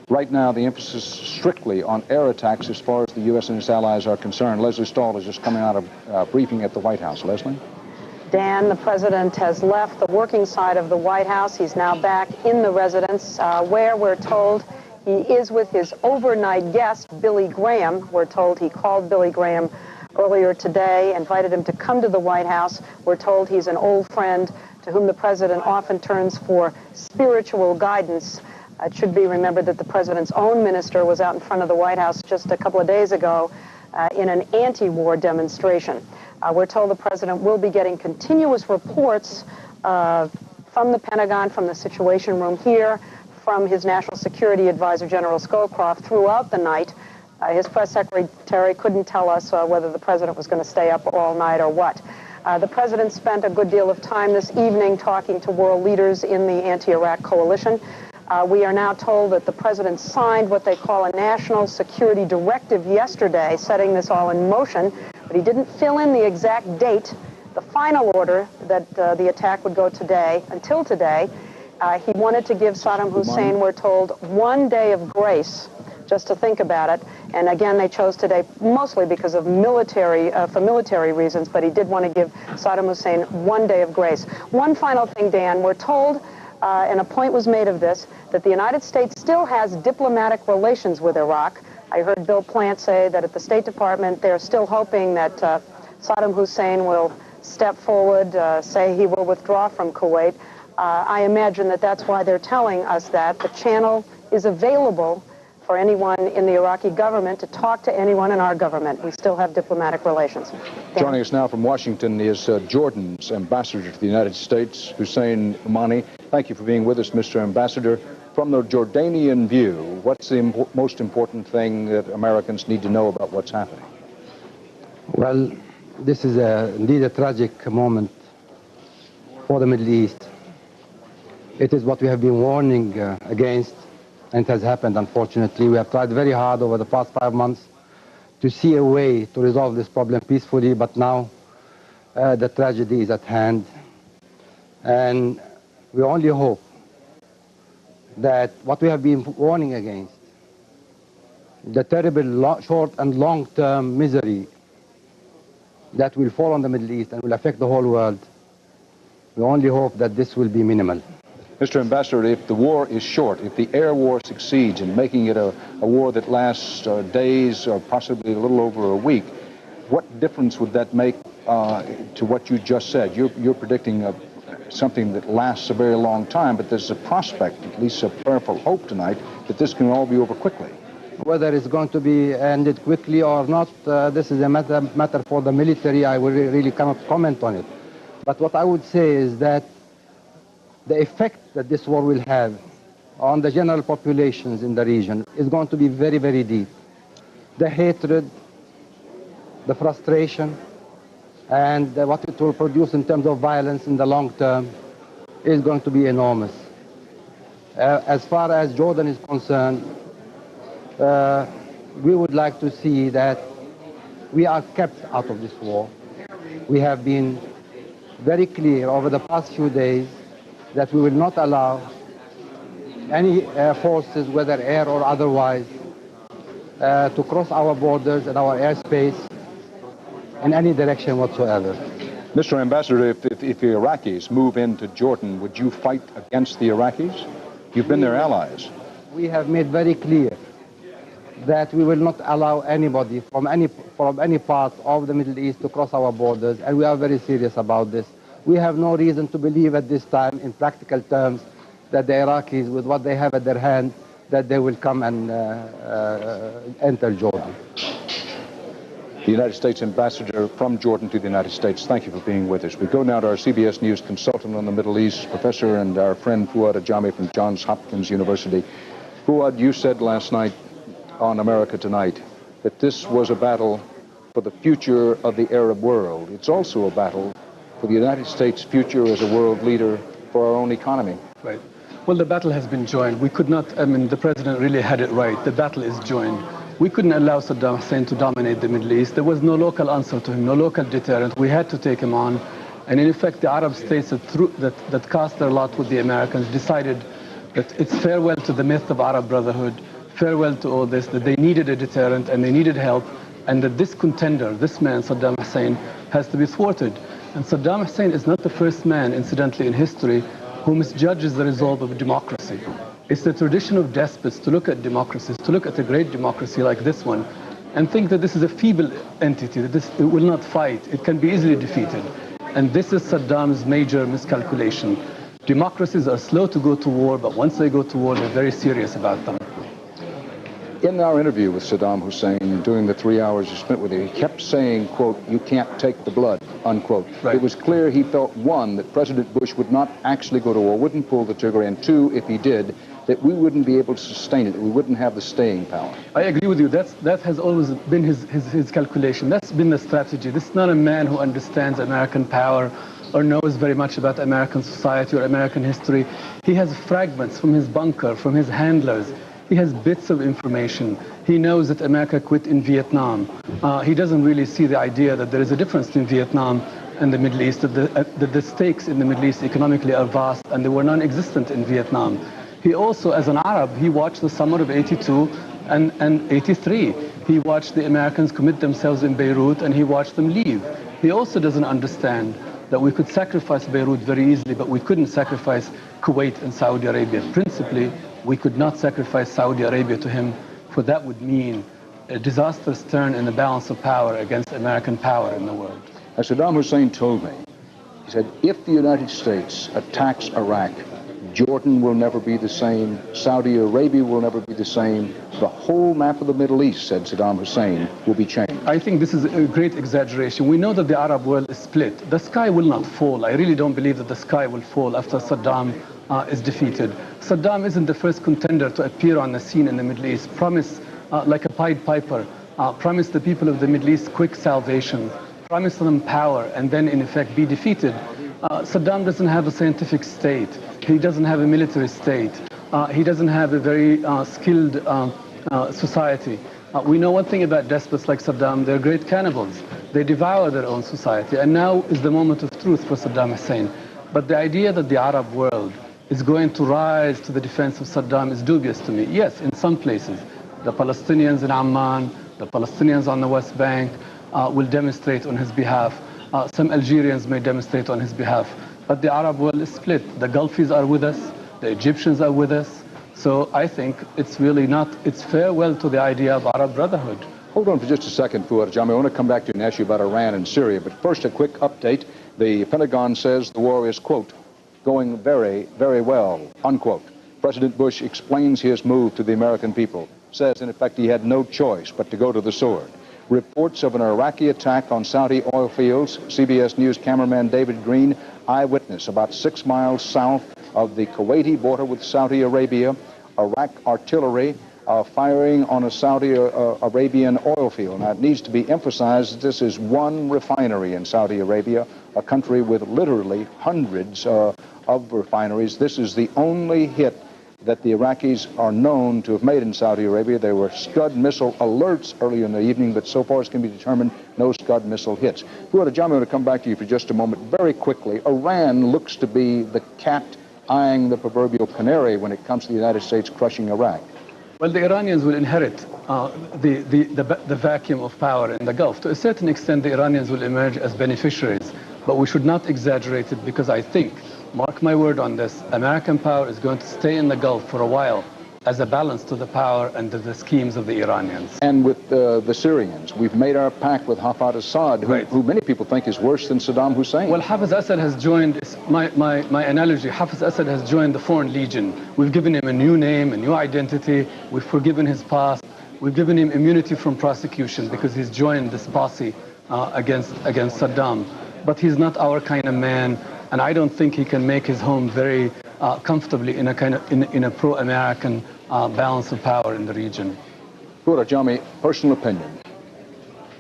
S1: Right now, the emphasis strictly on air attacks as far as the U.S. and its allies are concerned. Leslie Stahl is just coming out of a briefing at the White House. Leslie?
S12: Dan, the president has left the working side of the White House. He's now back in the residence where we're told he is with his overnight guest, Billy Graham. We're told he called Billy Graham earlier today, invited him to come to the White House. We're told he's an old friend to whom the president often turns for spiritual guidance. It should be remembered that the president's own minister was out in front of the White House just a couple of days ago in an anti-war demonstration. We're told the president will be getting continuous reports from the Pentagon, from the Situation Room here, from his National Security Advisor, General Scowcroft, throughout the night. His press secretary couldn't tell us whether the president was going to stay up all night or what. The president spent a good deal of time this evening talking to world leaders in the anti-Iraq coalition. We are now told that the president signed what they call a national security directive yesterday, setting this all in motion, but he didn't fill in the exact date, the final order that the attack would go today, until today. He wanted to give Saddam Hussein, we're told, 1 day of grace just to think about it. And again, they chose today mostly because of for military reasons, but he did want to give Saddam Hussein 1 day of grace. One final thing, Dan, we're told, and a point was made of this, that the United States still has diplomatic relations with Iraq. I heard Bill Plant say that at the State Department, they're still hoping that Saddam Hussein will step forward, say he will withdraw from Kuwait. I imagine that that's why they're telling us that. The channel is available for anyone in the Iraqi government to talk to anyone in our government. We still have diplomatic relations. Dan?
S1: Joining us now from Washington is Jordan's ambassador to the United States, Hussein Umani. Thank you for being with us, Mr. Ambassador. From the Jordanian view, what's the most important thing that Americans need to know about what's happening?
S7: Well, this is indeed a tragic moment for the Middle East. It is what we have been warning against, and it has happened, unfortunately. We have tried very hard over the past 5 months to see a way to resolve this problem peacefully, but now the tragedy is at hand. And we only hope that what we have been warning against, the terrible short and long-term misery that will fall on the Middle East and will affect the whole world, we only hope that this will be minimal.
S1: Mr. Ambassador, if the war is short, if the air war succeeds in making it a war that lasts days or possibly a little over a week, what difference would that make to what you just said? You're predicting something that lasts a very long time, but there's a prospect, at least a prayerful hope tonight, that this can all be over quickly.
S7: Whether it's going to be ended quickly or not, this is a matter for the military. I will really cannot comment on it. But what I would say is that the effect that this war will have on the general populations in the region is going to be very, very deep. The hatred, the frustration, and what it will produce in terms of violence in the long term is going to be enormous. As far as Jordan is concerned, we would like to see that we are kept out of this war. We have been very clear over the past few days that we will not allow any forces, whether air or otherwise, to cross our borders and our airspace in any direction whatsoever.
S1: Mr. Ambassador, if the Iraqis move into Jordan, would you fight against the Iraqis? You've been their allies.
S7: We have made very clear that we will not allow anybody from any part of the Middle East to cross our borders, and we are very serious about this. We have no reason to believe at this time, in practical terms, that the Iraqis, with what they have at their hand, that they will come and enter Jordan.
S1: The United States Ambassador from Jordan to the United States, thank you for being with us. We go now to our CBS News consultant on the Middle East, Professor and our friend Fuad Ajami from Johns Hopkins University. Fuad, you said last night on America Tonight that this was a battle for the future of the Arab world. It's also a battle for the United States' future as a world leader for our own economy.
S11: Right. Well, the battle has been joined. We could not, the president really had it right. The battle is joined. We couldn't allow Saddam Hussein to dominate the Middle East. There was no local answer to him, no local deterrent. We had to take him on. And in effect, the Arab states that cast their lot with the Americans decided that it's farewell to the myth of Arab brotherhood, farewell to all this, that they needed a deterrent and they needed help, and that this contender, this man, Saddam Hussein, has to be thwarted. And Saddam Hussein is not the first man, incidentally, in history who misjudges the resolve of democracy. It's the tradition of despots to look at democracies, to look at a great democracy like this one, and think that this is a feeble entity, that it will not fight, it can be easily defeated. And this is Saddam's major miscalculation. Democracies are slow to go to war, but once they go to war, they're very serious about them.
S1: In our interview with Saddam Hussein, during the 3 hours you spent with him, he kept saying, quote, "You can't take the blood," unquote.
S11: Right.
S1: It was clear he felt, one, that President Bush would not actually go to war, wouldn't pull the trigger, and two, if he did, that we wouldn't be able to sustain it, that we wouldn't have the staying power.
S11: I agree with you. That has always been his calculation. That's been the strategy. This is not a man who understands American power or knows very much about American society or American history. He has fragments from his bunker, from his handlers. He has bits of information. He knows that America quit in Vietnam. He doesn't really see the idea that there is a difference between Vietnam and the Middle East, that the stakes in the Middle East economically are vast, and they were non-existent in Vietnam. He also, as an Arab, he watched the summer of '82 and '83. He watched the Americans commit themselves in Beirut, and he watched them leave. He also doesn't understand that we could sacrifice Beirut very easily, but we couldn't sacrifice Kuwait and Saudi Arabia. Principally, we could not sacrifice Saudi Arabia to him, for that would mean a disastrous turn in the balance of power against American power in the world.
S1: As Saddam Hussein told me, he said, if the United States attacks Iraq, Jordan will never be the same, Saudi Arabia will never be the same, the whole map of the Middle East, said Saddam Hussein, will be changed.
S11: I think this is a great exaggeration. We know that the Arab world is split. The sky will not fall. I really don't believe that the sky will fall after Saddam is defeated. Saddam isn't the first contender to appear on the scene in the Middle East, promise like a Pied Piper, promise the people of the Middle East quick salvation, promise them power, and then in effect be defeated. Saddam doesn't have a scientific state. He doesn't have a military state. He doesn't have a very skilled society. We know one thing about despots like Saddam, they're great cannibals. They devour their own society, and now is the moment of truth for Saddam Hussein. But the idea that the Arab world is going to rise to the defense of Saddam is dubious to me. Yes, in some places, the Palestinians in Amman, the Palestinians on the West Bank will demonstrate on his behalf. Some Algerians may demonstrate on his behalf. But the Arab world is split. The Gulfis are with us, the Egyptians are with us. So I think it's really not, it's farewell to the idea of Arab brotherhood.
S1: Hold on for just a second, Fuad Jami. I want to come back to you and ask you about Iran and Syria. But first, a quick update. The Pentagon says the war is, quote, going very, very well, unquote. President Bush explains his move to the American people, says, in effect, he had no choice but to go to the sword. Reports of an Iraqi attack on Saudi oil fields. CBS News cameraman David Green, eyewitness, about 6 miles south of the Kuwaiti border with Saudi Arabia. Iraq artillery firing on a Saudi Arabian oil field. Now, it needs to be emphasized that this is one refinery in Saudi Arabia, a country with literally hundreds of refineries. This is the only hit that the Iraqis are known to have made in Saudi Arabia. There were Scud missile alerts earlier in the evening, but so far as can be determined, no Scud missile hits. Fuad Jami, I want to come back to you for just a moment. Very quickly, Iran looks to be the cat eyeing the proverbial canary when it comes to the United States crushing Iraq.
S11: Well, the Iranians will inherit the vacuum of power in the Gulf. To a certain extent, the Iranians will emerge as beneficiaries, but we should not exaggerate it, because I think, mark my word on this, American power is going to stay in the Gulf for a while as a balance to the power and to the schemes of the Iranians.
S1: And with the Syrians, we've made our pact with Hafez Assad, who many people think is worse than Saddam Hussein.
S11: Well, Hafez Assad has joined, my analogy, Hafez Assad has joined the Foreign Legion. We've given him a new name, a new identity. We've forgiven his past. We've given him immunity from prosecution because he's joined this posse against Saddam. But he's not our kind of man, and I don't think he can make his home very comfortably in a kind of in a pro-American balance of power in the region.
S1: Fuad Jami, personal opinion.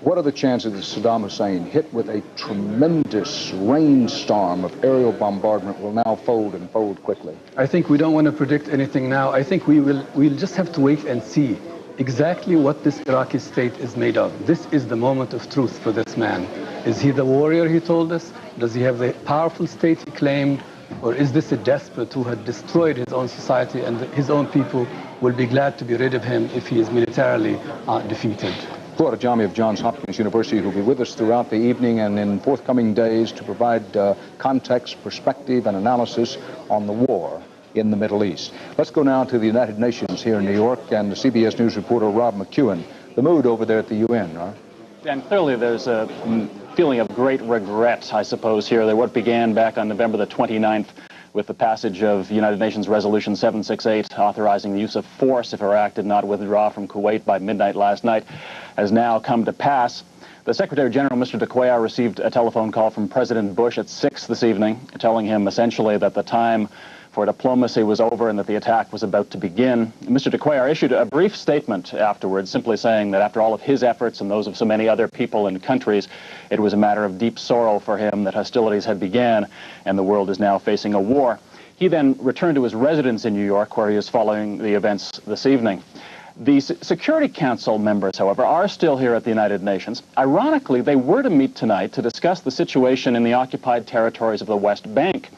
S1: What are the chances that Saddam Hussein, hit with a tremendous rainstorm of aerial bombardment, will now fold and fold quickly?
S11: I think we don't want to predict anything now. I think we'll just have to wait and see exactly what this Iraqi state is made of. This is the moment of truth for this man. Is he the warrior he told us? Does he have the powerful state he claimed? Or is this a despot who had destroyed his own society, and his own people will be glad to be rid of him if he is militarily defeated?
S1: Fuad Jami of Johns Hopkins University, who will be with us throughout the evening and in forthcoming days to provide context, perspective, and analysis on the war in the Middle East. Let's go now to the United Nations here in New York and the CBS News reporter Rob McEwen. The mood over there at the UN, right?
S13: And clearly there's a feeling of great regret, I suppose, here. That what began back on November the 29th with the passage of United Nations Resolution 768 authorizing the use of force if Iraq did not withdraw from Kuwait by midnight last night has now come to pass. The Secretary General, Mr. de Cuellar, received a telephone call from President Bush at 6 this evening, telling him essentially that the time for diplomacy was over and that the attack was about to begin. Mr. de Cuellar issued a brief statement afterwards, simply saying that after all of his efforts and those of so many other people and countries, it was a matter of deep sorrow for him that hostilities had began and the world is now facing a war. He then returned to his residence in New York, where he is following the events this evening. The Security Council members, however, are still here at the United Nations. Ironically, they were to meet tonight to discuss the situation in the occupied territories of the West Bank.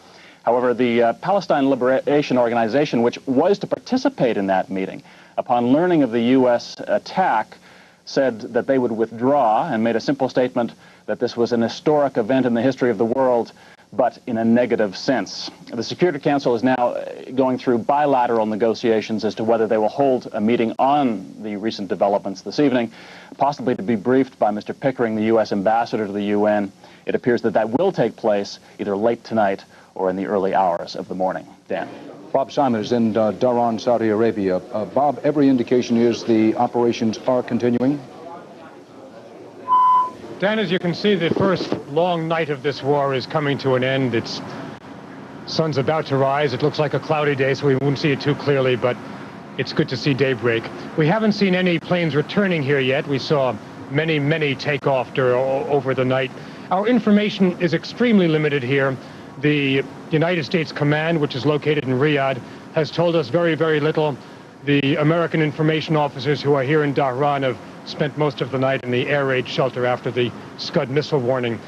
S13: However, the Palestine Liberation Organization, which was to participate in that meeting, upon learning of the U.S. attack, said that they would withdraw and made a simple statement that this was an historic event in the history of the world, but in a negative sense. The Security Council is now going through bilateral negotiations as to whether they will hold a meeting on the recent developments this evening, possibly to be briefed by Mr. Pickering, the U.S. ambassador to the UN. It appears that that will take place either late tonight or in the early hours of the morning. Dan.
S1: Bob Simon is in Dhahran, Saudi Arabia. Bob, every indication is the operations are continuing.
S19: Dan, as you can see, the first long night of this war is coming to an end. It's sun's about to rise. It looks like a cloudy day, so we won't see it too clearly, but it's good to see daybreak. We haven't seen any planes returning here yet. We saw many take off over the night. Our information is extremely limited here. The United States Command, which is located in Riyadh, has told us very little. The American information officers who are here in Dhahran have spent most of the night in the air raid shelter after the Scud missile warning.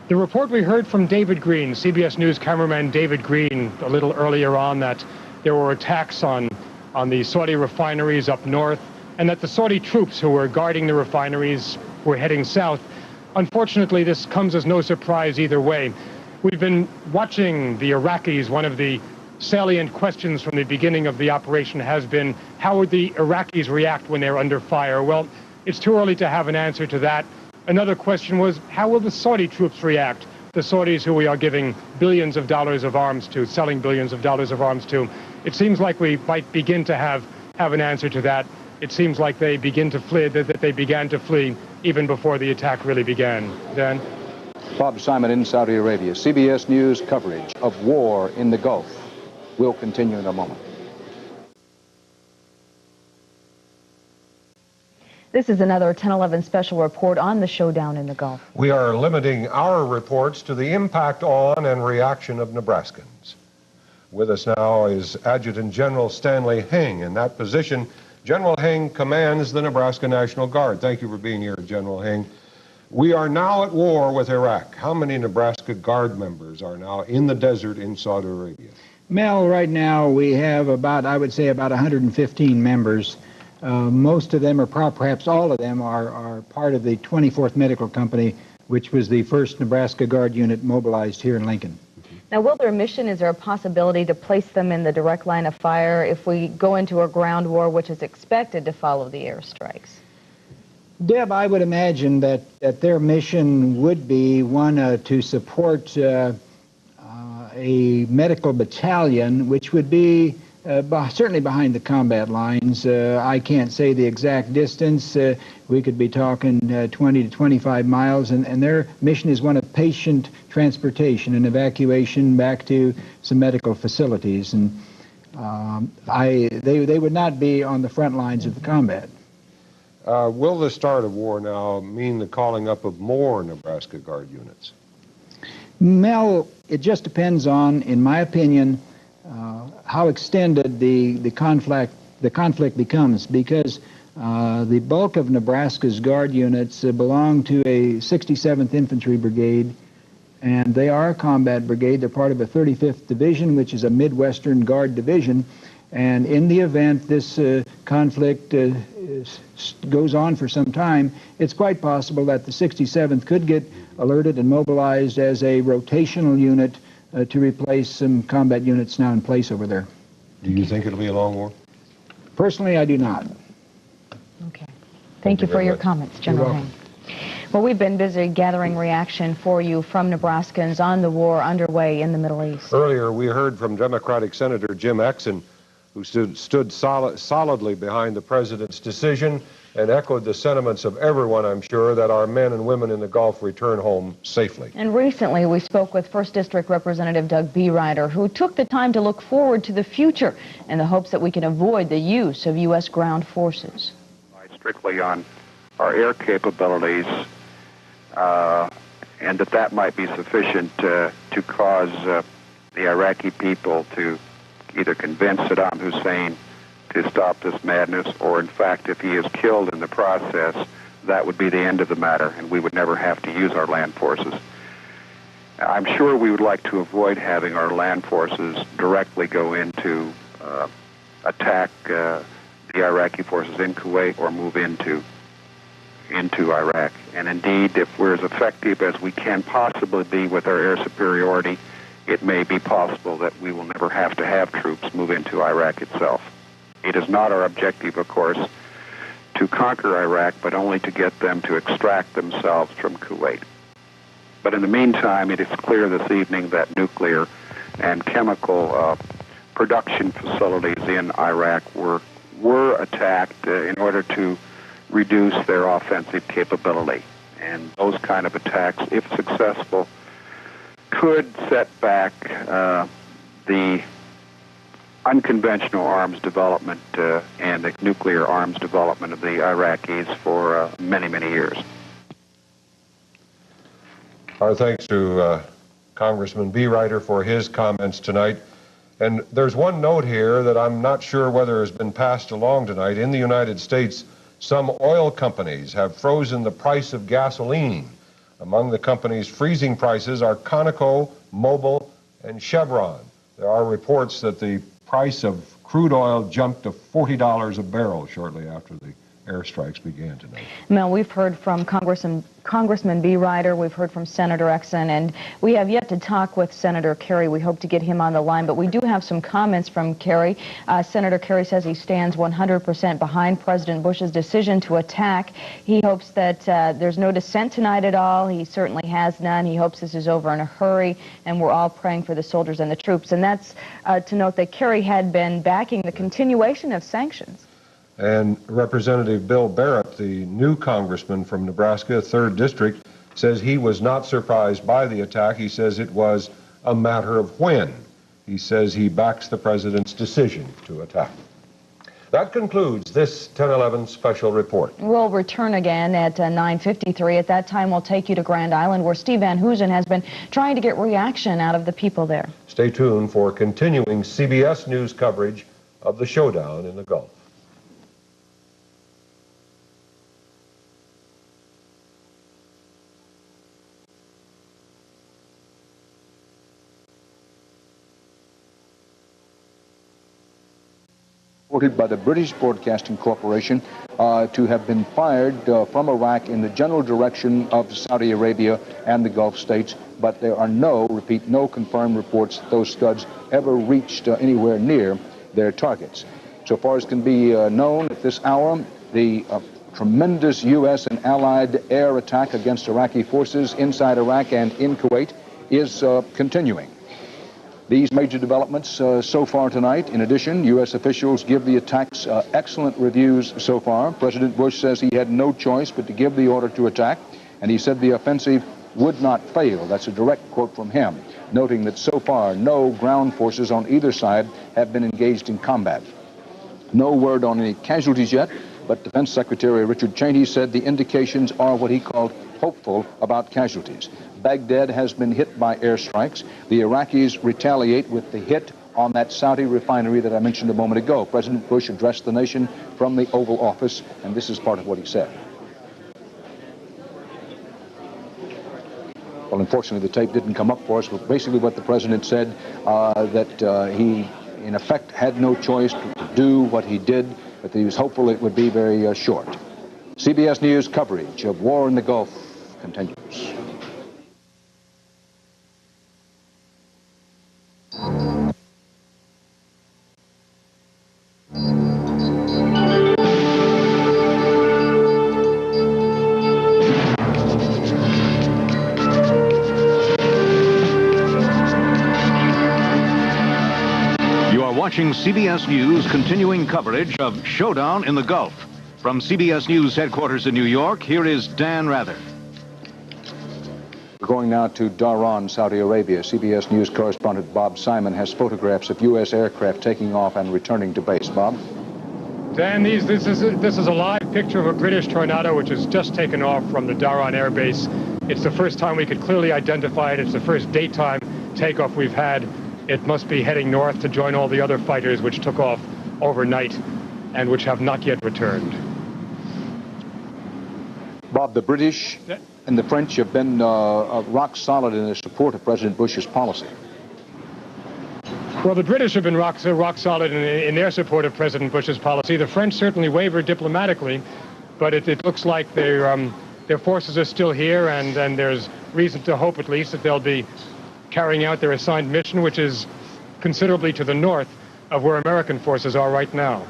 S19: The report we heard from David Green, CBS News cameraman David Green, a little earlier on, that there were attacks on the Saudi refineries up north, and that the Saudi troops who were guarding the refineries were heading south. Unfortunately, this comes as no surprise either way. We've been watching the Iraqis. One of the salient questions from the beginning of the operation has been, how would the Iraqis react when they're under fire? Well, it's too early to have an answer to that. Another question was, how will the Saudi troops react? The Saudis who we are giving billions of dollars of arms to, selling billions of dollars of arms to. It seems like we might begin to have an answer to that. It seems like they begin to flee, that they began to flee even before the attack really began. Dan?
S1: Bob Simon in Saudi Arabia. CBS News coverage of war in the Gulf will continue in a moment.
S22: This is another 10/11 special report on the showdown in the Gulf.
S21: We are limiting our reports to the impact on and reaction of Nebraskans. With us now is Adjutant General Stanley Heng. In that position, General Heng commands the Nebraska National Guard. Thank you for being here, General Heng. We are now at war with Iraq. How many Nebraska Guard members are now in the desert in Saudi Arabia?
S14: Mel, right now we have about, I would say, about 115 members. Most of them, or perhaps all of them, are part of the 24th Medical Company, which was the first Nebraska Guard unit mobilized here in Lincoln.
S22: Now, will their mission, is there a possibility to place them in the direct line of fire if we go into a ground war, which is expected to follow the airstrikes?
S14: Deb, I would imagine that their mission would be one to support a medical battalion, which would be certainly behind the combat lines. I can't say the exact distance. We could be talking 20 to 25 miles, and their mission is one of patient transportation and evacuation back to some medical facilities. And they would not be on the front lines of the combat.
S21: Will the start of war now mean the calling up of more Nebraska Guard units?
S14: Mel, it just depends on, in my opinion, how extended the conflict becomes, because the bulk of Nebraska's Guard units belong to a 67th Infantry Brigade, and they are a combat brigade. They're part of a 35th Division, which is a Midwestern Guard division. And in the event this conflict goes on for some time, it's quite possible that the 67th could get alerted and mobilized as a rotational unit to replace some combat units now in place over there.
S21: Do you think it'll be a long war?
S14: Personally, I do not.
S22: Okay. Thank you for your comments, General Heng. Well, we've been busy gathering reaction for you from Nebraskans on the war underway in the Middle East.
S21: Earlier, we heard from Democratic Senator Jim Exon, who stood solidly behind the president's decision and echoed the sentiments of everyone, I'm sure, that our men and women in the Gulf return home safely.
S22: And recently, we spoke with 1st District Representative Doug Ryder, who took the time to look forward to the future in the hopes that we can avoid the use of U.S. ground forces.
S15: Strictly on our air capabilities, and that might be sufficient to cause the Iraqi people to either convince Saddam Hussein to stop this madness, or in fact, if he is killed in the process, that would be the end of the matter, and we would never have to use our land forces. I'm sure we would like to avoid having our land forces directly go into attack the Iraqi forces in Kuwait or move into Iraq. And indeed, if we're as effective as we can possibly be with our air superiority, it may be possible that we will never have to have troops move into Iraq itself. It is not our objective, of course, to conquer Iraq, but only to get them to extract themselves from Kuwait. But in the meantime, it is clear this evening that nuclear and chemical production facilities in Iraq were attacked in order to reduce their offensive capability. And those kind of attacks, if successful, could set back the unconventional arms development and the nuclear arms development of the Iraqis for many, many years.
S21: Our thanks to Congressman Ryder for his comments tonight. And there's one note here that I'm not sure whether has been passed along tonight. In the United States, some oil companies have frozen the price of gasoline. Among the companies freezing prices are Conoco, Mobil, and Chevron. There are reports that the price of crude oil jumped to $40 a barrel shortly after the airstrikes began tonight.
S22: Mel, we've heard from Congressman Ryder, we've heard from Senator Exon, and we have yet to talk with Senator Kerry. We hope to get him on the line, but we do have some comments from Kerry. Senator Kerry says he stands 100% behind President Bush's decision to attack. He hopes that there's no dissent tonight at all. He certainly has none. He hopes this is over in a hurry, and we're all praying for the soldiers and the troops. And that's to note that Kerry had been backing the continuation of sanctions.
S21: And Representative Bill Barrett, the new congressman from Nebraska, 3rd District, says he was not surprised by the attack. He says it was a matter of when. He says he backs the president's decision to attack. That concludes this 10/11 special report.
S22: We'll return again at 9:53. At that time, we'll take you to Grand Island, where Steve Van Hoosen has been trying to get reaction out of the people there.
S21: Stay tuned for continuing CBS News coverage of the showdown in the Gulf.
S1: Reported by the British Broadcasting Corporation to have been fired from Iraq in the general direction of Saudi Arabia and the Gulf states, but there are no confirmed reports that those studs ever reached anywhere near their targets. So far as can be known at this hour, the tremendous U.S. and Allied air attack against Iraqi forces inside Iraq and in Kuwait is continuing. These major developments so far tonight. In addition, U.S. officials give the attacks excellent reviews so far. President Bush says he had no choice but to give the order to attack, and he said the offensive would not fail. That's a direct quote from him, noting that so far no ground forces on either side have been engaged in combat. No word on any casualties yet, but Defense Secretary Richard Cheney said the indications are what he called hopeful about casualties. Baghdad has been hit by airstrikes. The Iraqis retaliate with the hit on that Saudi refinery that I mentioned a moment ago. President Bush addressed the nation from the Oval Office, and this is part of what he said. Well, unfortunately, the tape didn't come up for us, but basically what the president said, that he, in effect, had no choice but to do what he did, but he was hopeful it would be very short. CBS News coverage of war in the Gulf continues.
S3: watching CBS News continuing coverage of Showdown in the Gulf. From CBS News headquarters in New York, here is Dan Rather.
S1: We're going now to Dhahran, Saudi Arabia. CBS News correspondent Bob Simon has photographs of U.S. aircraft taking off and returning to base. Bob?
S19: Dan, this is a live picture of a British Tornado which has just taken off from the Dhahran Air Base. It's the first time we could clearly identify it. It's the first daytime takeoff we've had. It must be heading north to join all the other fighters which took off overnight and which have not yet returned.
S1: Bob, the British and the French have been rock solid in their support of President Bush's policy.
S19: Well, the British have been rock solid in their support of President Bush's policy. The French certainly wavered diplomatically, but it looks like their forces are still here, and there's reason to hope, at least, that they'll be carrying out their assigned mission, which is considerably to the north of where American forces are right now.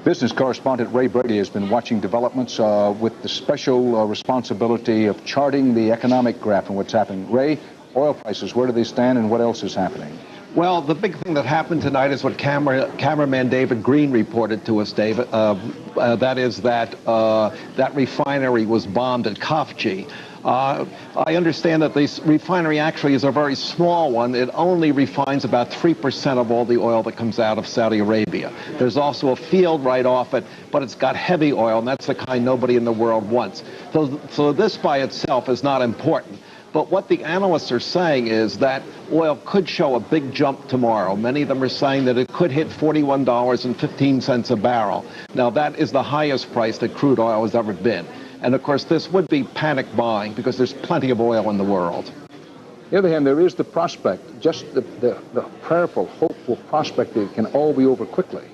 S1: Business correspondent Ray Brady has been watching developments with the special responsibility of charting the economic graph and what's happening. Ray, oil prices, where do they stand and what else is happening?
S16: Well, the big thing that happened tonight is what cameraman David Green reported to us, David. That is that that refinery was bombed at Khafji. I understand that this refinery actually is a very small one. It only refines about 3% of all the oil that comes out of Saudi Arabia. There's also a field right off it, but it's got heavy oil, and that's the kind nobody in the world wants. So this by itself is not important. But what the analysts are saying is that oil could show a big jump tomorrow. Many of them are saying that it could hit $41.15 a barrel. Now, that is the highest price that crude oil has ever been. And, of course, this would be panic buying because there's plenty of oil in the world.
S1: On the other hand, there is the prospect, just the prayerful, hopeful prospect that it can all be over quickly.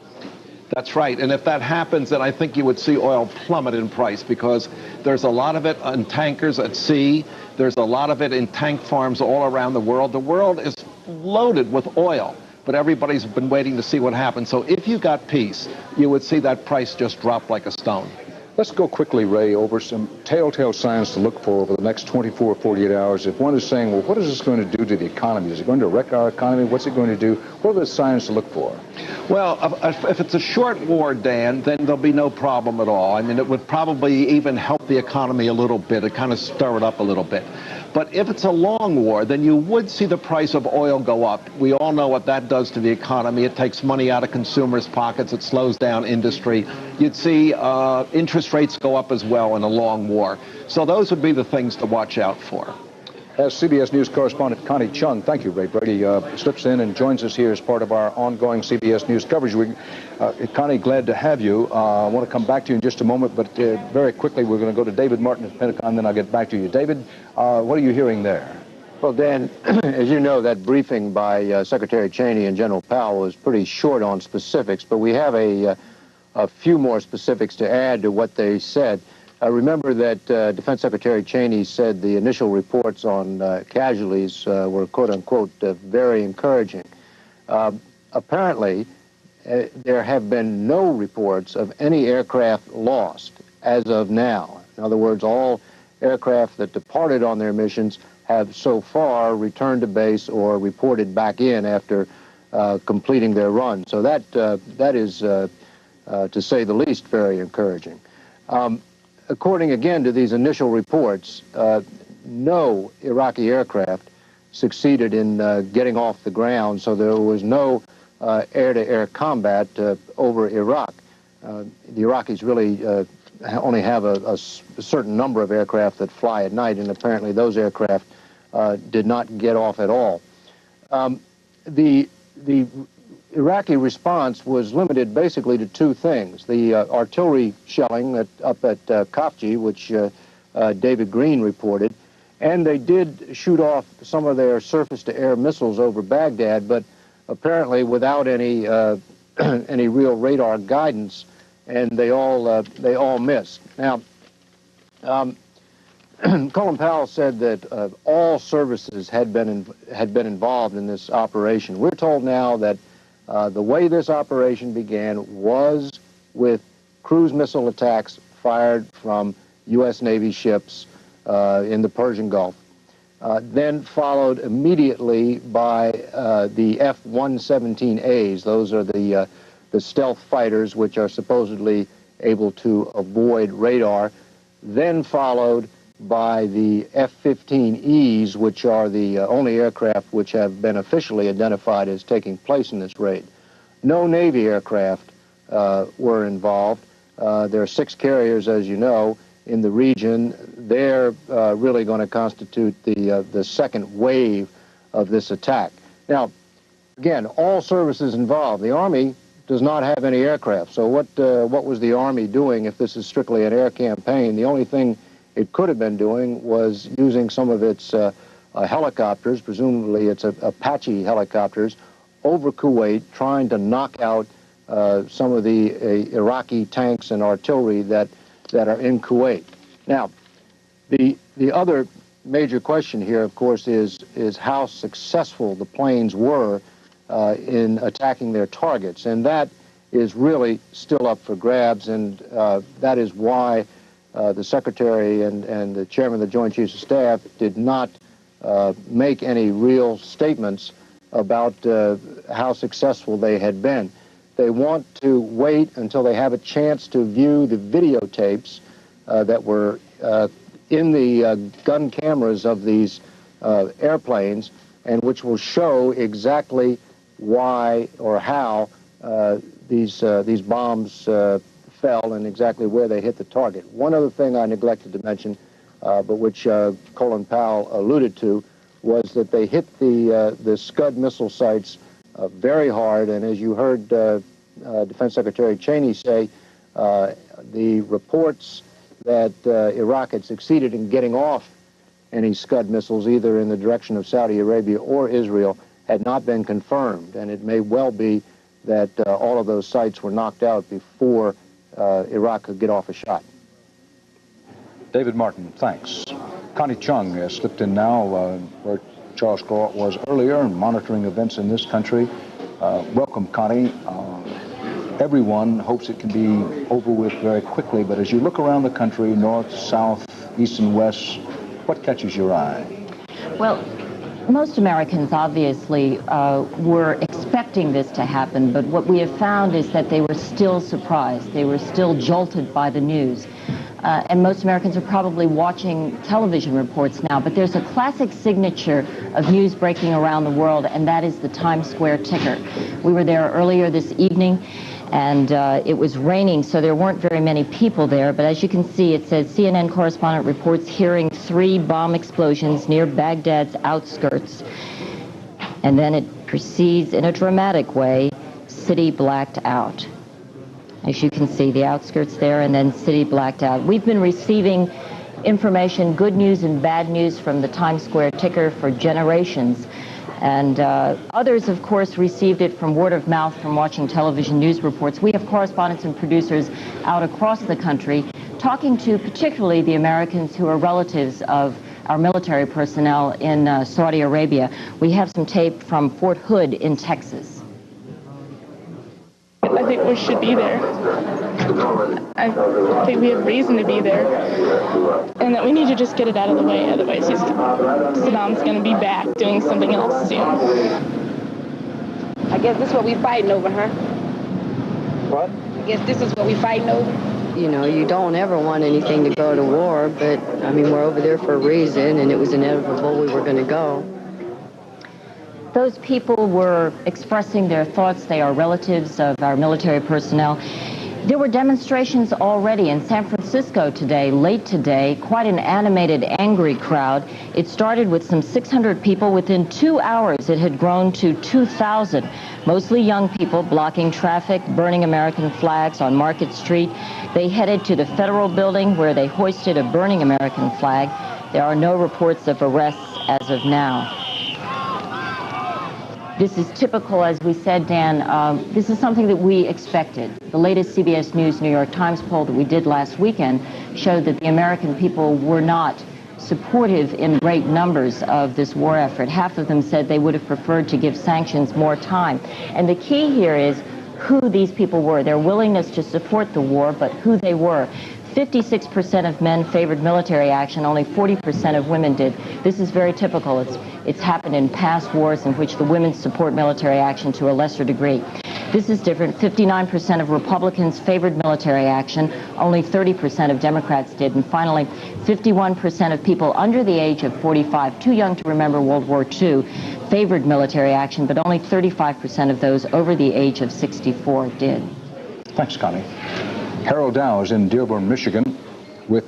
S16: That's right. And if that happens, then I think you would see oil plummet in price because there's a lot of it on tankers at sea. There's a lot of it in tank farms all around the world. The world is loaded with oil, but everybody's been waiting to see what happens. So if you got peace, you would see that price just drop like a stone.
S1: Let's go quickly, Ray, over some telltale signs to look for over the next 24 or 48 hours. If one is saying, well, what is this going to do to the economy? Is it going to wreck our economy? What's it going to do? What are the signs to look for?
S16: Well, if it's a short war, Dan, then there'll be no problem at all. I mean, it would probably even help the economy a little bit. It kind of stir it up a little bit. But if it's a long war, then you would see the price of oil go up. We all know what that does to the economy. It takes money out of consumers' pockets. It slows down industry. You'd see interest rates go up as well in a long war. So those would be the things to watch out for.
S1: As CBS News correspondent Connie Chung, thank you, Ray Brady, slips in and joins us here as part of our ongoing CBS News coverage. Connie, glad to have you. I want to come back to you in just a moment, but very quickly we're going to go to David Martin at the Pentagon, then I'll get back to you. David, what are you hearing there?
S17: Well, Dan, as you know, that briefing by Secretary Cheney and General Powell was pretty short on specifics, but we have a few more specifics to add to what they said. Remember that Defense Secretary Cheney said the initial reports on casualties were, quote-unquote, very encouraging. Apparently, there have been no reports of any aircraft lost as of now. In other words, all aircraft that departed on their missions have so far returned to base or reported back in after completing their run. So that is, to say the least, very encouraging. According, again, to these initial reports, no Iraqi aircraft succeeded in getting off the ground, so there was no air-to-air combat over Iraq. The Iraqis really only have a certain number of aircraft that fly at night, and apparently those aircraft did not get off at all. The Iraqi response was limited basically to two things. The artillery shelling up at Khafji, which David Green reported, and they did shoot off some of their surface-to-air missiles over Baghdad, but apparently without any any real radar guidance, and they all missed. Now, Colin Powell said that all services had been involved in this operation. We're told now that the way this operation began was with cruise missile attacks fired from U.S. Navy ships in the Persian Gulf. then followed immediately by the F-117As. Those are the stealth fighters which are supposedly able to avoid radar, then followed by the F-15Es, which are the only aircraft which have been officially identified as taking place in this raid. No Navy aircraft were involved. There are 6 carriers, as you know, in the region. They're really going to constitute the second wave of this attack. Now, again, all services involved. The Army does not have any aircraft. So what was the Army doing if this is strictly an air campaign? The only thing it could have been doing was using some of its helicopters, presumably it's Apache helicopters, over Kuwait, trying to knock out some of the Iraqi tanks and artillery that are in Kuwait. Now, the other major question here, of course, is how successful the planes were in attacking their targets, and that is really still up for grabs, and that is why the Secretary and the Chairman of the Joint Chiefs of Staff did not make any real statements about how successful they had been. They want to wait until they have a chance to view the videotapes that were in the gun cameras of these airplanes, and which will show exactly why or how these bombs fell and exactly where they hit the target. One other thing I neglected to mention, but which Colin Powell alluded to, was that they hit the Scud missile sites very hard, and as you heard Defense Secretary Cheney say, the reports that Iraq had succeeded in getting off any Scud missiles either in the direction of Saudi Arabia or Israel had not been confirmed, and it may well be that all of those sites were knocked out before Iraq could get off a shot.
S1: David Martin, thanks. Connie Chung has slipped in now where Charles Gort was earlier, monitoring events in this country. Welcome, Connie. Everyone hopes it can be over with very quickly, but as you look around the country, north, south, east, and west, what catches your eye?
S22: Well, most Americans obviously were expecting this to happen, but what we have found is that they were still surprised. They were still jolted by the news. And most Americans are probably watching television reports now, but there's a classic signature of news breaking around the world, and that is the Times Square ticker. We were there earlier this evening, and it was raining, so there weren't very many people there, but as you can see, it says CNN correspondent reports hearing 3 bomb explosions near Baghdad's outskirts, and then it proceeds in a dramatic way, city blacked out. As you can see, the outskirts there, and then city blacked out. We've been receiving information, good news and bad news, from the Times Square ticker for generations. And others, of course, received it from word of mouth from watching television news reports. We have correspondents and producers out across the country talking to particularly the Americans who are relatives of our military personnel in Saudi Arabia. We have some tape from Fort Hood in Texas.
S9: I think we should be there. I think we have reason to be there. And that we need to just get it out of the way, otherwise Saddam's going to be back doing something else soon.
S10: I guess this is what we're fighting over, huh?
S17: What?
S10: I guess this is what we're fighting over.
S18: You know, you don't ever want anything to go to war, but, I mean, we're over there for a reason, and it was inevitable we were going to go.
S22: Those people were expressing their thoughts. They are relatives of our military personnel. There were demonstrations already in San Francisco today, late today, quite an animated, angry crowd. It started with some 600 people. Within 2 hours, it had grown to 2,000, mostly young people blocking traffic, burning American flags on Market Street. They headed to the federal building where they hoisted a burning American flag. There are no reports of arrests as of now. This is typical, as we said, Dan. This is something that we expected. The latest CBS News New York Times poll that we did last weekend showed that the American people were not supportive in great numbers of this war effort. Half of them said they would have preferred to give sanctions more time. And the key here is who these people were, their willingness to support the war, but who they were. 56% of men favored military action, only 40% of women did. This is very typical. It's happened in past wars in which the women support military action to a lesser degree. This is different. 59% of Republicans favored military action, only 30% of Democrats did. And finally, 51% of people under the age of 45, too young to remember World War II, favored military action, but only 35% of those over the age of 64 did.
S1: Thanks, Connie. Harold Dow is in Dearborn, Michigan, with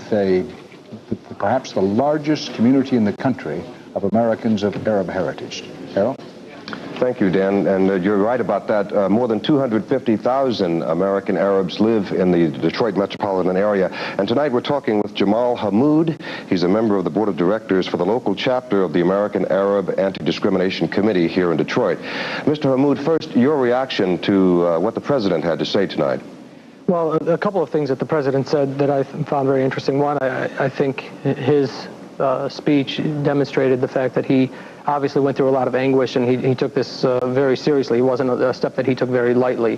S1: perhaps the largest community in the country of Americans of Arab heritage. Harold?
S2: Thank you, Dan, and you're right about that. More than 250,000 American Arabs live in the Detroit metropolitan area, and tonight we're talking with Jamal Hamoud. He's a member of the board of directors for the local chapter of the American Arab Anti-Discrimination Committee here in Detroit. Mr. Hamoud, first, your reaction to what the president had to say tonight.
S20: Well, a couple of things that the president said that I found very interesting. One, I think his speech demonstrated the fact that he obviously went through a lot of anguish, and he took this very seriously. It wasn't a step that he took very lightly.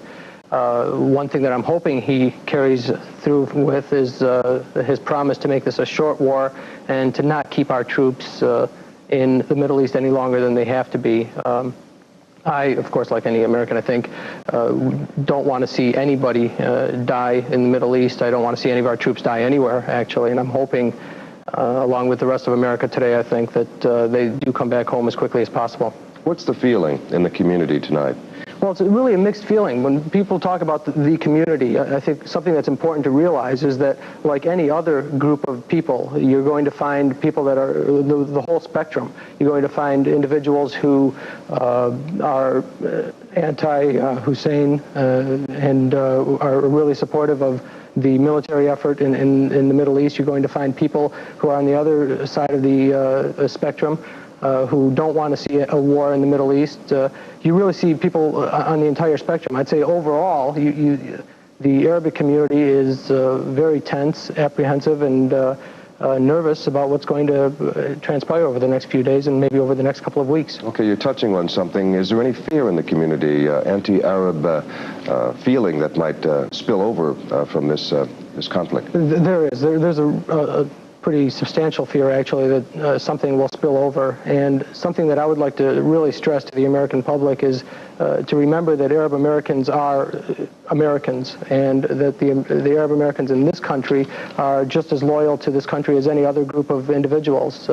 S20: One thing that I'm hoping he carries through with is his promise to make this a short war and to not keep our troops in the Middle East any longer than they have to be. I, of course, like any American, I think, don't want to see anybody die in the Middle East. I don't want to see any of our troops die anywhere, actually, and I'm hoping along with the rest of America today, I think that they do come back home as quickly as possible.
S2: What's the feeling in the community tonight?
S20: Well, it's really a mixed feeling. When people talk about the community, I think something that's important to realize is that, like any other group of people, you're going to find people that are the whole spectrum. You're going to find individuals who are anti-Hussein and are really supportive of the military effort in the Middle East. You're going to find people who are on the other side of the spectrum who don't want to see a war in the Middle East. You really see people on the entire spectrum. I'd say overall, the Arabic community is very tense, apprehensive, and nervous about what's going to transpire over the next few days and maybe over the next couple of weeks.
S2: Okay, you're touching on something. Is there any fear in the community, anti-Arab feeling that might spill over from this conflict?
S20: There is. There's a pretty substantial fear, actually, that something will spill over. And something that I would like to really stress to the American public is to remember that Arab Americans are Americans, and that the Arab Americans in this country are just as loyal to this country as any other group of individuals.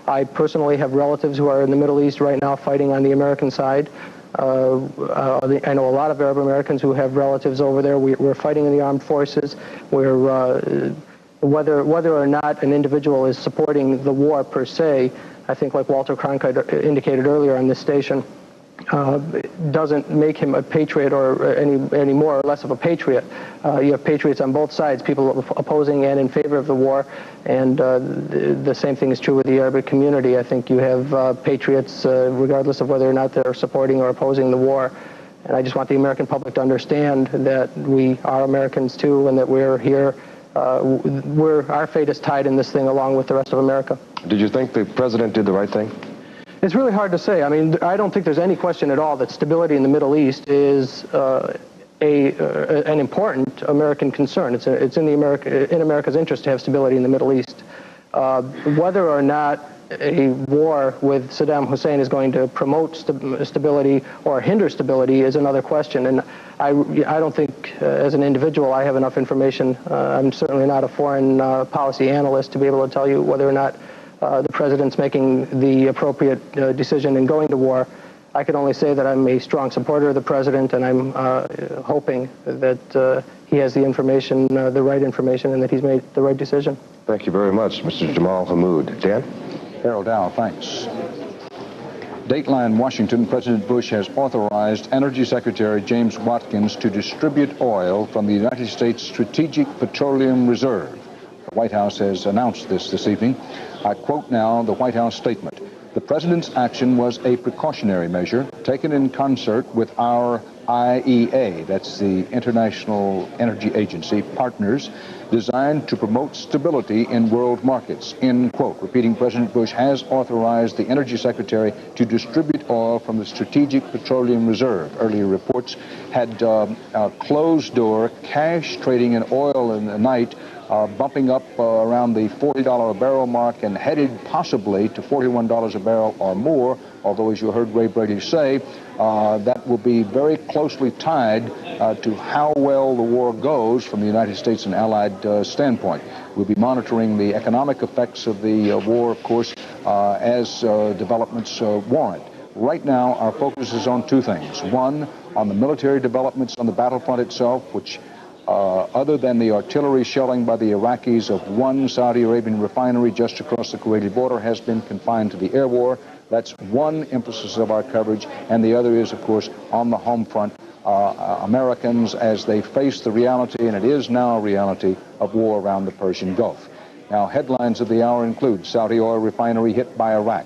S20: I personally have relatives who are in the Middle East right now fighting on the American side. I know a lot of Arab Americans who have relatives over there. We're fighting in the armed forces. Whether or not an individual is supporting the war per se, I think, like Walter Cronkite indicated earlier on this station, doesn't make him a patriot or any more or less of a patriot. You have patriots on both sides, people opposing and in favor of the war, and the same thing is true with the Arabic community. I think you have patriots regardless of whether or not they're supporting or opposing the war. And I just want the American public to understand that we are Americans too, and that we're here. Our fate is tied in this thing along with the rest of America.
S2: Did you think the president did the right thing?
S20: It's really hard to say. I mean, I don't think there's any question at all that stability in the Middle East is an important American concern. It's in America's interest to have stability in the Middle East. Whether or not a war with Saddam Hussein is going to promote stability or hinder stability is another question. And I don't think, as an individual, I have enough information. I'm certainly not a foreign policy analyst to be able to tell you whether or not the president's making the appropriate decision in going to war. I can only say that I'm a strong supporter of the president, and I'm hoping that he has the information, the right information, and that he's made the right decision.
S2: Thank you very much, Mr. Jamal Hamoud. Dan?
S1: Harold Dow, thanks. Dateline, Washington, President Bush has authorized Energy Secretary James Watkins to distribute oil from the United States Strategic Petroleum Reserve. The White House has announced this evening. I quote now the White House statement. The president's action was a precautionary measure taken in concert with our IEA, that's the International Energy Agency, partners, designed to promote stability in world markets, end quote. Repeating, President Bush has authorized the Energy Secretary to distribute oil from the Strategic Petroleum Reserve. Earlier reports had closed-door cash trading in oil in the night bumping up around the $40 a barrel mark and headed possibly to $41 a barrel or more, although as you heard Ray Brady say, that will be very closely tied to how well the war goes from the United States and Allied standpoint. We'll be monitoring the economic effects of the war, of course, as developments warrant. Right now, our focus is on two things. One, on the military developments on the battlefront itself, which other than the artillery shelling by the Iraqis of one Saudi Arabian refinery just across the Kuwaiti border, has been confined to the air war. That's one emphasis of our coverage, and the other is, of course, on the home front, Americans as they face the reality, and it is now a reality, of war around the Persian Gulf. Now, headlines of the hour include Saudi oil refinery hit by Iraq.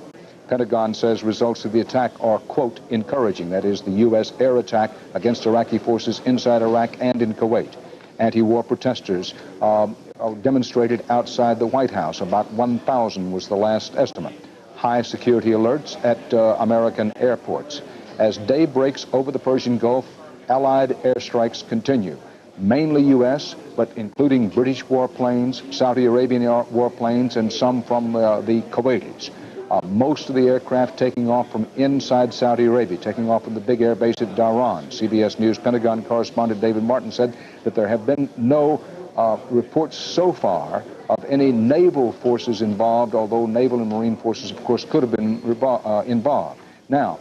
S1: Pentagon says results of the attack are, quote, encouraging. That is the U.S. air attack against Iraqi forces inside Iraq and in Kuwait. Anti-war protesters demonstrated outside the White House. About 1,000 was the last estimate. High security alerts at American airports. As day breaks over the Persian Gulf, Allied airstrikes continue. Mainly U.S., but including British warplanes, Saudi Arabian warplanes, and some from the Kuwaitis. Most of the aircraft taking off from inside Saudi Arabia, taking off from the big air base at Dhahran. CBS News Pentagon correspondent David Martin said that there have been no reports so far of any naval forces involved, although naval and marine forces, of course, could have been involved. Now,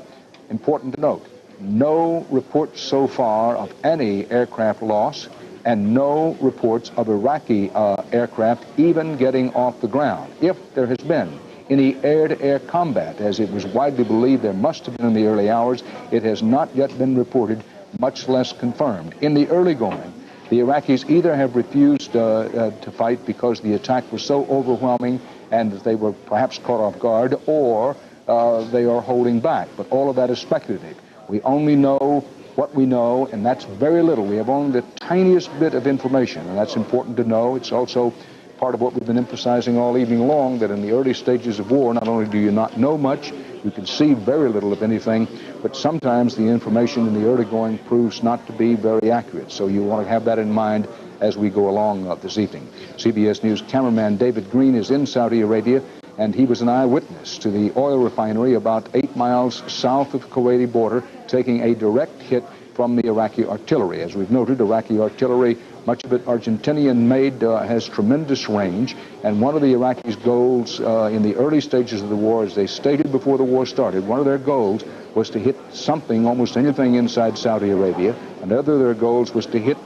S1: important to note, no reports so far of any aircraft loss, and no reports of Iraqi aircraft even getting off the ground. If there has been any air-to-air combat, as it was widely believed there must have been in the early hours, it has not yet been reported, much less confirmed. In the early going, the Iraqis either have refused to fight because the attack was so overwhelming and that they were perhaps caught off guard, or they are holding back. But all of that is speculative. We only know what we know, and that's very little. We have only the tiniest bit of information, and that's important to know. It's also part of what we've been emphasizing all evening long, that in the early stages of war, not only do you not know much, you can see very little, if anything, but sometimes the information in the early going proves not to be very accurate. So you want to have that in mind as we go along this evening. CBS News cameraman David Green is in Saudi Arabia, and he was an eyewitness to the oil refinery about 8 miles south of the Kuwaiti border, taking a direct hit from the Iraqi artillery. As we've noted, Iraqi artillery, much of it Argentinian-made, has tremendous range, and one of the Iraqis' goals in the early stages of the war, as they stated before the war started, one of their goals was to hit something, almost anything inside Saudi Arabia. Another of their goals was to hit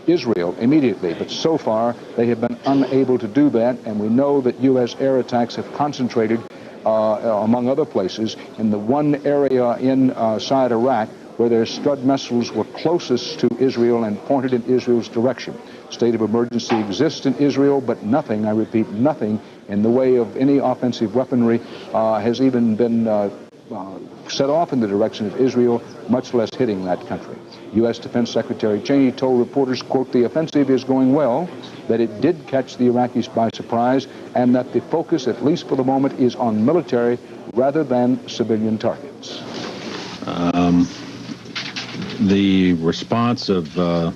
S1: Israel immediately, but so far they have been unable to do that, and we know that U.S. air attacks have concentrated, among other places, in the one area inside Iraq where their Scud missiles were closest to Israel and pointed in Israel's direction. State of emergency exists in Israel, but nothing, I repeat, nothing in the way of any offensive weaponry has even been set off in the direction of Israel, much less hitting that country. U.S. Defense Secretary Cheney told reporters, quote, the offensive is going well, that it did catch the Iraqis by surprise, and that the focus, at least for the moment, is on military rather than civilian targets.
S4: The response of the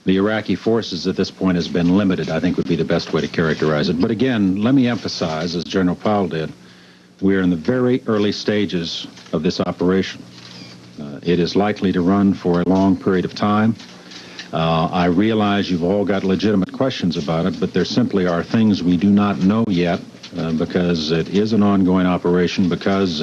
S4: Iraqi forces at this point has been limited, I think would be the best way to characterize it. But again, let me emphasize, as General Powell did, we're in the very early stages of this operation. It is likely to run for a long period of time. I realize you've all got legitimate questions about it, but there simply are things we do not know yet because it is an ongoing operation, because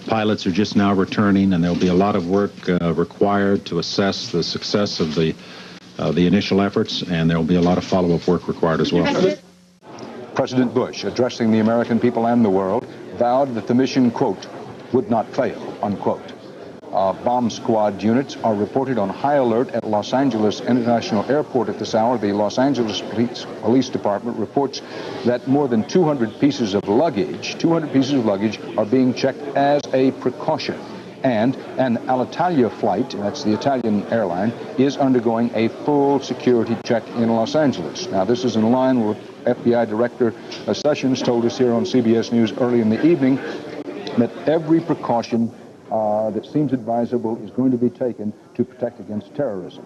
S4: pilots are just now returning, and there'll be a lot of work required to assess the success of the initial efforts, and there'll be a lot of follow-up work required as well.
S1: President Bush, addressing the American people and the world, vowed that the mission, quote, would not fail, unquote. Bomb squad units are reported on high alert at Los Angeles International Airport at this hour. The Los Angeles Police Department reports that more than 200 pieces of luggage are being checked as a precaution. And an Alitalia flight, that's the Italian airline, is undergoing a full security check in Los Angeles. Now, this is in line with FBI Director Sessions told us here on CBS News early in the evening that every precaution that seems advisable is going to be taken to protect against terrorism.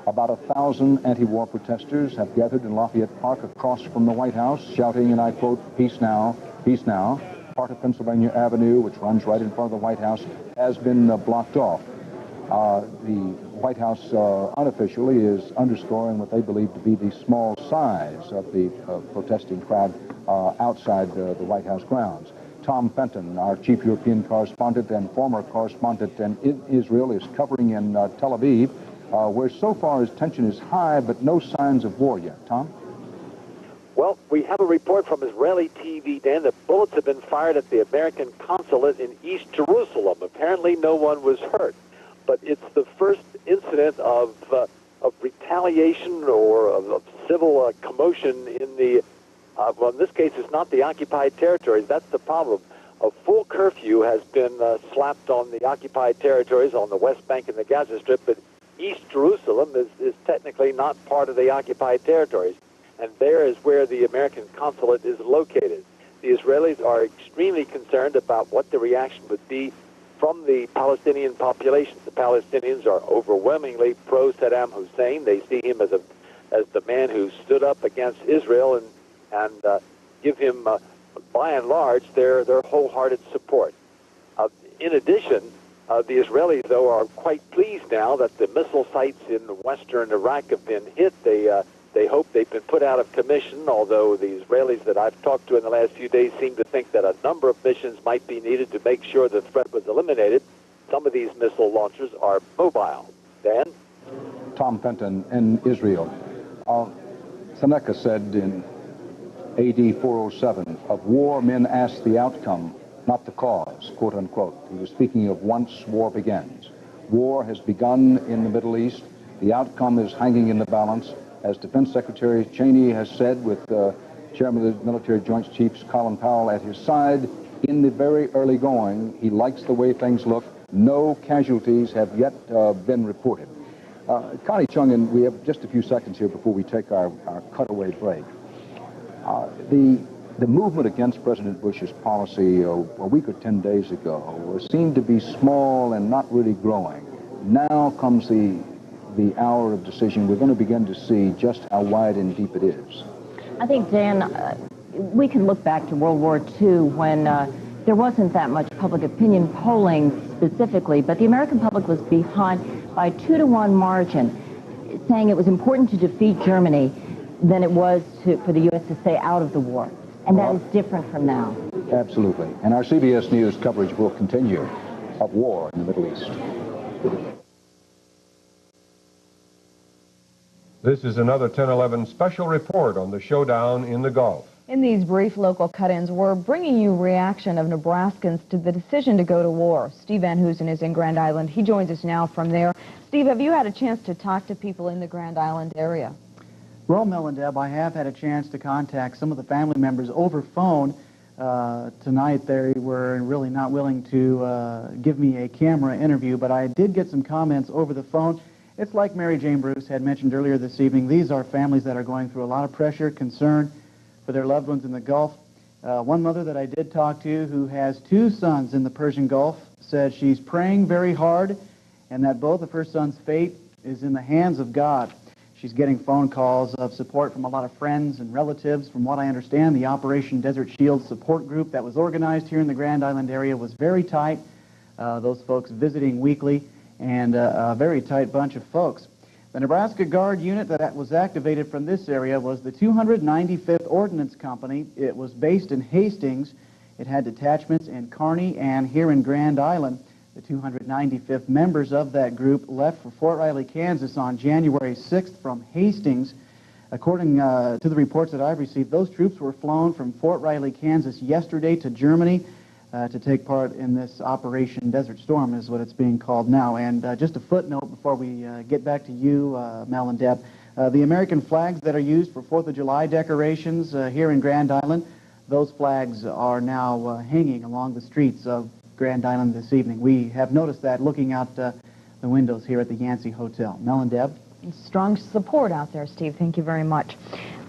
S1: About 1,000 anti-war protesters have gathered in Lafayette Park across from the White House, shouting, and I quote, "Peace now, peace now." Part of Pennsylvania Avenue, which runs right in front of the White House, has been blocked off. The White House unofficially is underscoring what they believe to be the small size of the protesting crowd outside the White House grounds. Tom Fenton, our chief European correspondent and former correspondent in Israel, is covering in Tel Aviv, where so far tension is high, but no signs of war yet. Tom?
S5: Well, we have a report from Israeli TV, Dan, that bullets have been fired at the American consulate in East Jerusalem. Apparently no one was hurt, but it's the first incident of retaliation or of civil commotion in the, well, in this case, it's not the occupied territories. That's the problem. A full curfew has been slapped on the occupied territories on the West Bank and the Gaza Strip, but East Jerusalem is technically not part of the occupied territories. And there is where the American consulate is located. The Israelis are extremely concerned about what the reaction would be from the Palestinian population. The Palestinians are overwhelmingly pro-Saddam Hussein. They see him as the man who stood up against Israel and give him, by and large, their wholehearted support. In addition, the Israelis, though, are quite pleased now that the missile sites in western Iraq have been hit. They hope they've been put out of commission, although the Israelis that I've talked to in the last few days seem to think that a number of missions might be needed to make sure the threat was eliminated. Some of these missile launchers are mobile. Dan?
S1: Tom Fenton in Israel. Seneca said in AD 407, "Of war men ask the outcome, not the cause," quote unquote. He was speaking of once war begins. War has begun in the Middle East. The outcome is hanging in the balance. As Defense Secretary Cheney has said, with Chairman of the Military Joint Chiefs Colin Powell at his side, in the very early going, he likes the way things look. No casualties have yet been reported. Connie Chung, and we have just a few seconds here before we take our cutaway break. The movement against President Bush's policy a week or 10 days ago seemed to be small and not really growing. Now comes the hour of decision. We're going to begin to see just how wide and deep it is.
S22: I think, Dan, we can look back to World War II when there wasn't that much public opinion polling specifically, but the American public was behind by a 2-to-1 margin, saying it was important to defeat Germany than it was for the U.S. to stay out of the war. And that is different from now.
S1: Absolutely. And our CBS News coverage will continue of war in the Middle East.
S21: This is another 10/11 special report on the showdown in the Gulf.
S22: In these brief local cut-ins, we're bringing you reaction of Nebraskans to the decision to go to war. Steve Van Hoosen is in Grand Island. He joins us now from there. Steve, have you had a chance to talk to people in the Grand Island area?
S6: Well, Mel and Deb, I have had a chance to contact some of the family members over phone. Tonight they were really not willing to give me a camera interview, but I did get some comments over the phone. It's like Mary Jane Bruce had mentioned earlier this evening. These are families that are going through a lot of pressure, concern for their loved ones in the Gulf. One mother that I did talk to who has 2 sons in the Persian Gulf said she's praying very hard and that both of her sons' fate is in the hands of God. She's getting phone calls of support from a lot of friends and relatives. From what I understand, the Operation Desert Shield support group that was organized here in the Grand Island area was very tight. Those folks visiting weekly, and a very tight bunch of folks. The Nebraska Guard unit that was activated from this area was the 295th Ordnance Company. It was based in Hastings. It had detachments in Kearney and here in Grand Island. The 295th members of that group left for Fort Riley, Kansas on January 6th from Hastings. According to the reports that I've received, those troops were flown from Fort Riley, Kansas yesterday to Germany to take part in this Operation Desert Storm is what it's being called now. And just a footnote before we get back to you, Mel and Deb, the American flags that are used for 4th of July decorations here in Grand Island, those flags are now hanging along the streets of Grand Island this evening. We have noticed that looking out the windows here at the Yancey Hotel. Mel and Deb?
S22: Strong support out there, Steve. Thank you very much.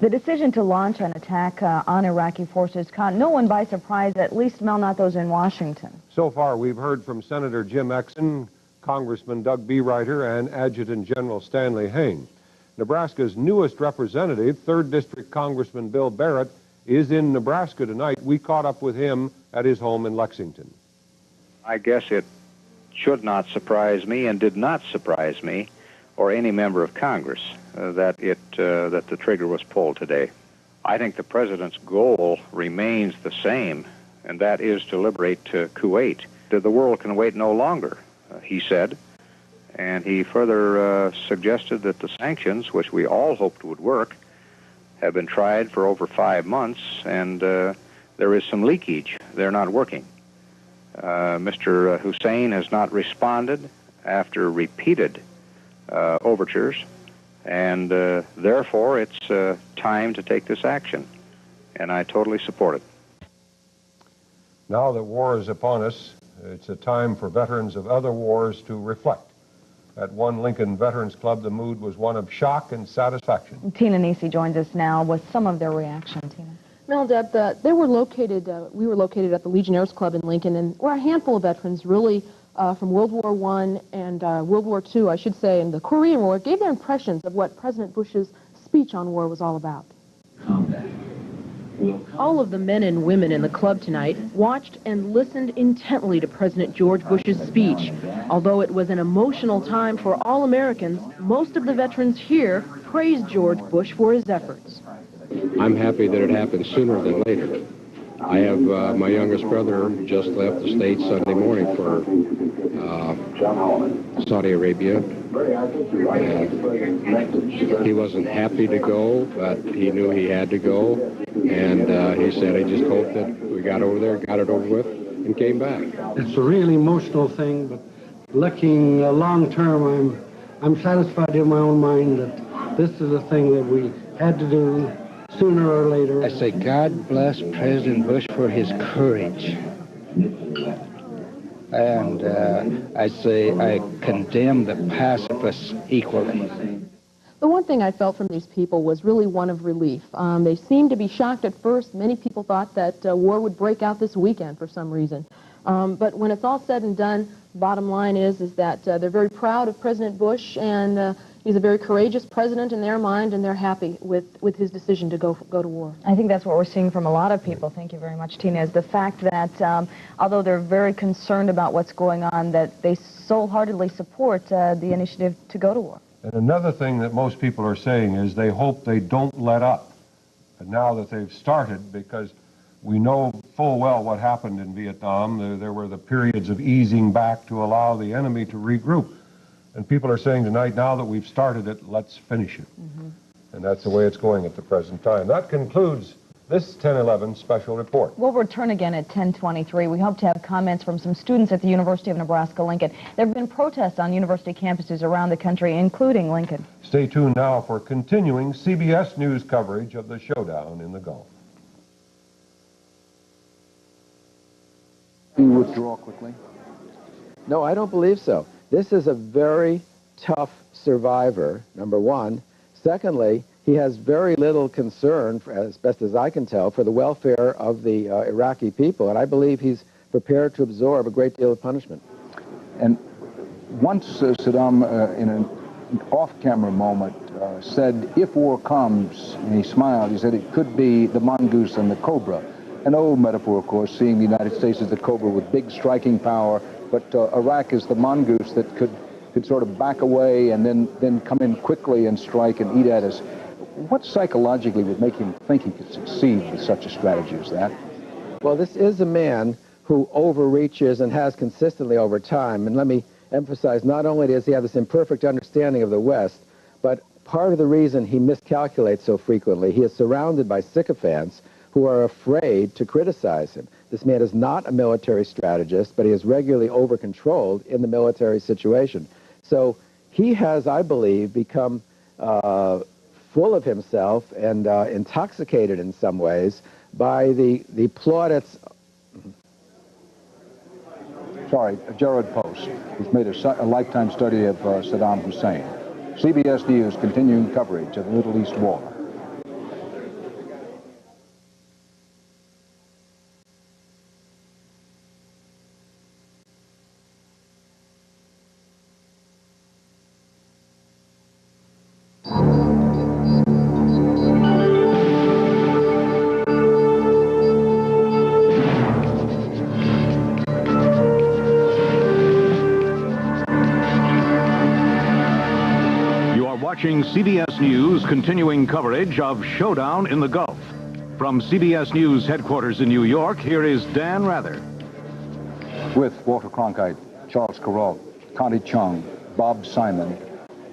S22: The decision to launch an attack on Iraqi forces caught no one by surprise, at least, Mel, not those in Washington.
S21: So far, we've heard from Senator Jim Exon, Congressman Doug Beereiter and Adjutant General Stanley Hayne. Nebraska's newest representative, 3rd District Congressman Bill Barrett, is in Nebraska tonight. We caught up with him at his home in Lexington.
S8: I guess it should not surprise me and did not surprise me or any member of Congress that the trigger was pulled today. I think the president's goal remains the same, and that is to liberate Kuwait. The world can wait no longer, he said, and he further suggested that the sanctions, which we all hoped would work, have been tried for over 5 months, and there is some leakage. They're not working. Mr. Hussein has not responded after repeated overtures, and therefore it's time to take this action, and I totally support it.
S21: Now that war is upon us, it's a time for veterans of other wars to reflect. At one Lincoln Veterans Club, the mood was one of shock and satisfaction.
S22: Tina Nisi joins us now with some of their reaction. Tina.
S12: Mel, Deb, we were located at the Legionnaires Club in Lincoln, and we're a handful of veterans, really, from World War I and World War II, I should say, and the Korean War, gave their impressions of what President Bush's speech on war was all about. All of the men and women in the club tonight watched and listened intently to President George Bush's speech. Although it was an emotional time for all Americans, most of the veterans here praised George Bush for his efforts.
S23: I'm happy that it happened sooner than later. I have my youngest brother just left the States Sunday morning for Saudi Arabia. He wasn't happy to go, but he knew he had to go. And he said he just hoped that we got over there, got it over with, and came back.
S24: It's a really emotional thing, but looking long term, I'm satisfied in my own mind that this is a thing that we had to do sooner or later.
S25: I say God bless President Bush for his courage. And I say I condemn the pacifists equally.
S12: The one thing I felt from these people was really one of relief. They seemed to be shocked at first. Many people thought that war would break out this weekend for some reason. But when it's all said and done, bottom line is that they're very proud of President Bush, and he's a very courageous president in their mind, and they're happy with his decision to go to war.
S22: I think that's what we're seeing from a lot of people. Thank you very much, Tina. Is the fact that although they're very concerned about what's going on, that they wholeheartedly support the initiative to go to war.
S21: And another thing that most people are saying is they hope they don't let up. And now that they've started, because we know full well what happened in Vietnam. There were the periods of easing back to allow the enemy to regroup. And people are saying tonight, now that we've started it, let's finish it. And that's the way it's going at the present time. That concludes this 10/11 special report.
S22: We'll return again at 10:23. We hope to have comments from some students at the University of Nebraska-Lincoln. There have been protests on university campuses around the country, including Lincoln.
S21: Stay tuned now for continuing CBS News coverage of the showdown in the Gulf.
S1: You withdraw quickly?
S26: No, I don't believe so. This is a very tough survivor, number one. Secondly, he has very little concern, as best as I can tell, for the welfare of the Iraqi people, and I believe he's prepared to absorb a great deal of punishment.
S1: And once Saddam, in an off-camera moment, said, if war comes, and he smiled, he said it could be the mongoose and the cobra. An old metaphor, of course, seeing the United States as the cobra with big striking power, but Iraq is the mongoose that could sort of back away and then come in quickly and strike and eat at us. What psychologically would make him think he could succeed with such a strategy as that?
S26: Well, this is a man who overreaches and has consistently over time. And let me emphasize, not only does he have this imperfect understanding of the West, but part of the reason he miscalculates so frequently, he is surrounded by sycophants who are afraid to criticize him. This man is not a military strategist, but he is regularly over-controlled in the military situation. So he has, I believe, become full of himself and intoxicated in some ways by the plaudits.
S1: Sorry, Jared Post, who's made a lifetime study of Saddam Hussein. CBS News continuing coverage of the Middle East war.
S3: watching CBS News' continuing coverage of Showdown in the Gulf. From CBS News headquarters in New York, here is Dan Rather.
S1: With Walter Cronkite, Charles Carrault, Connie Chung, Bob Simon,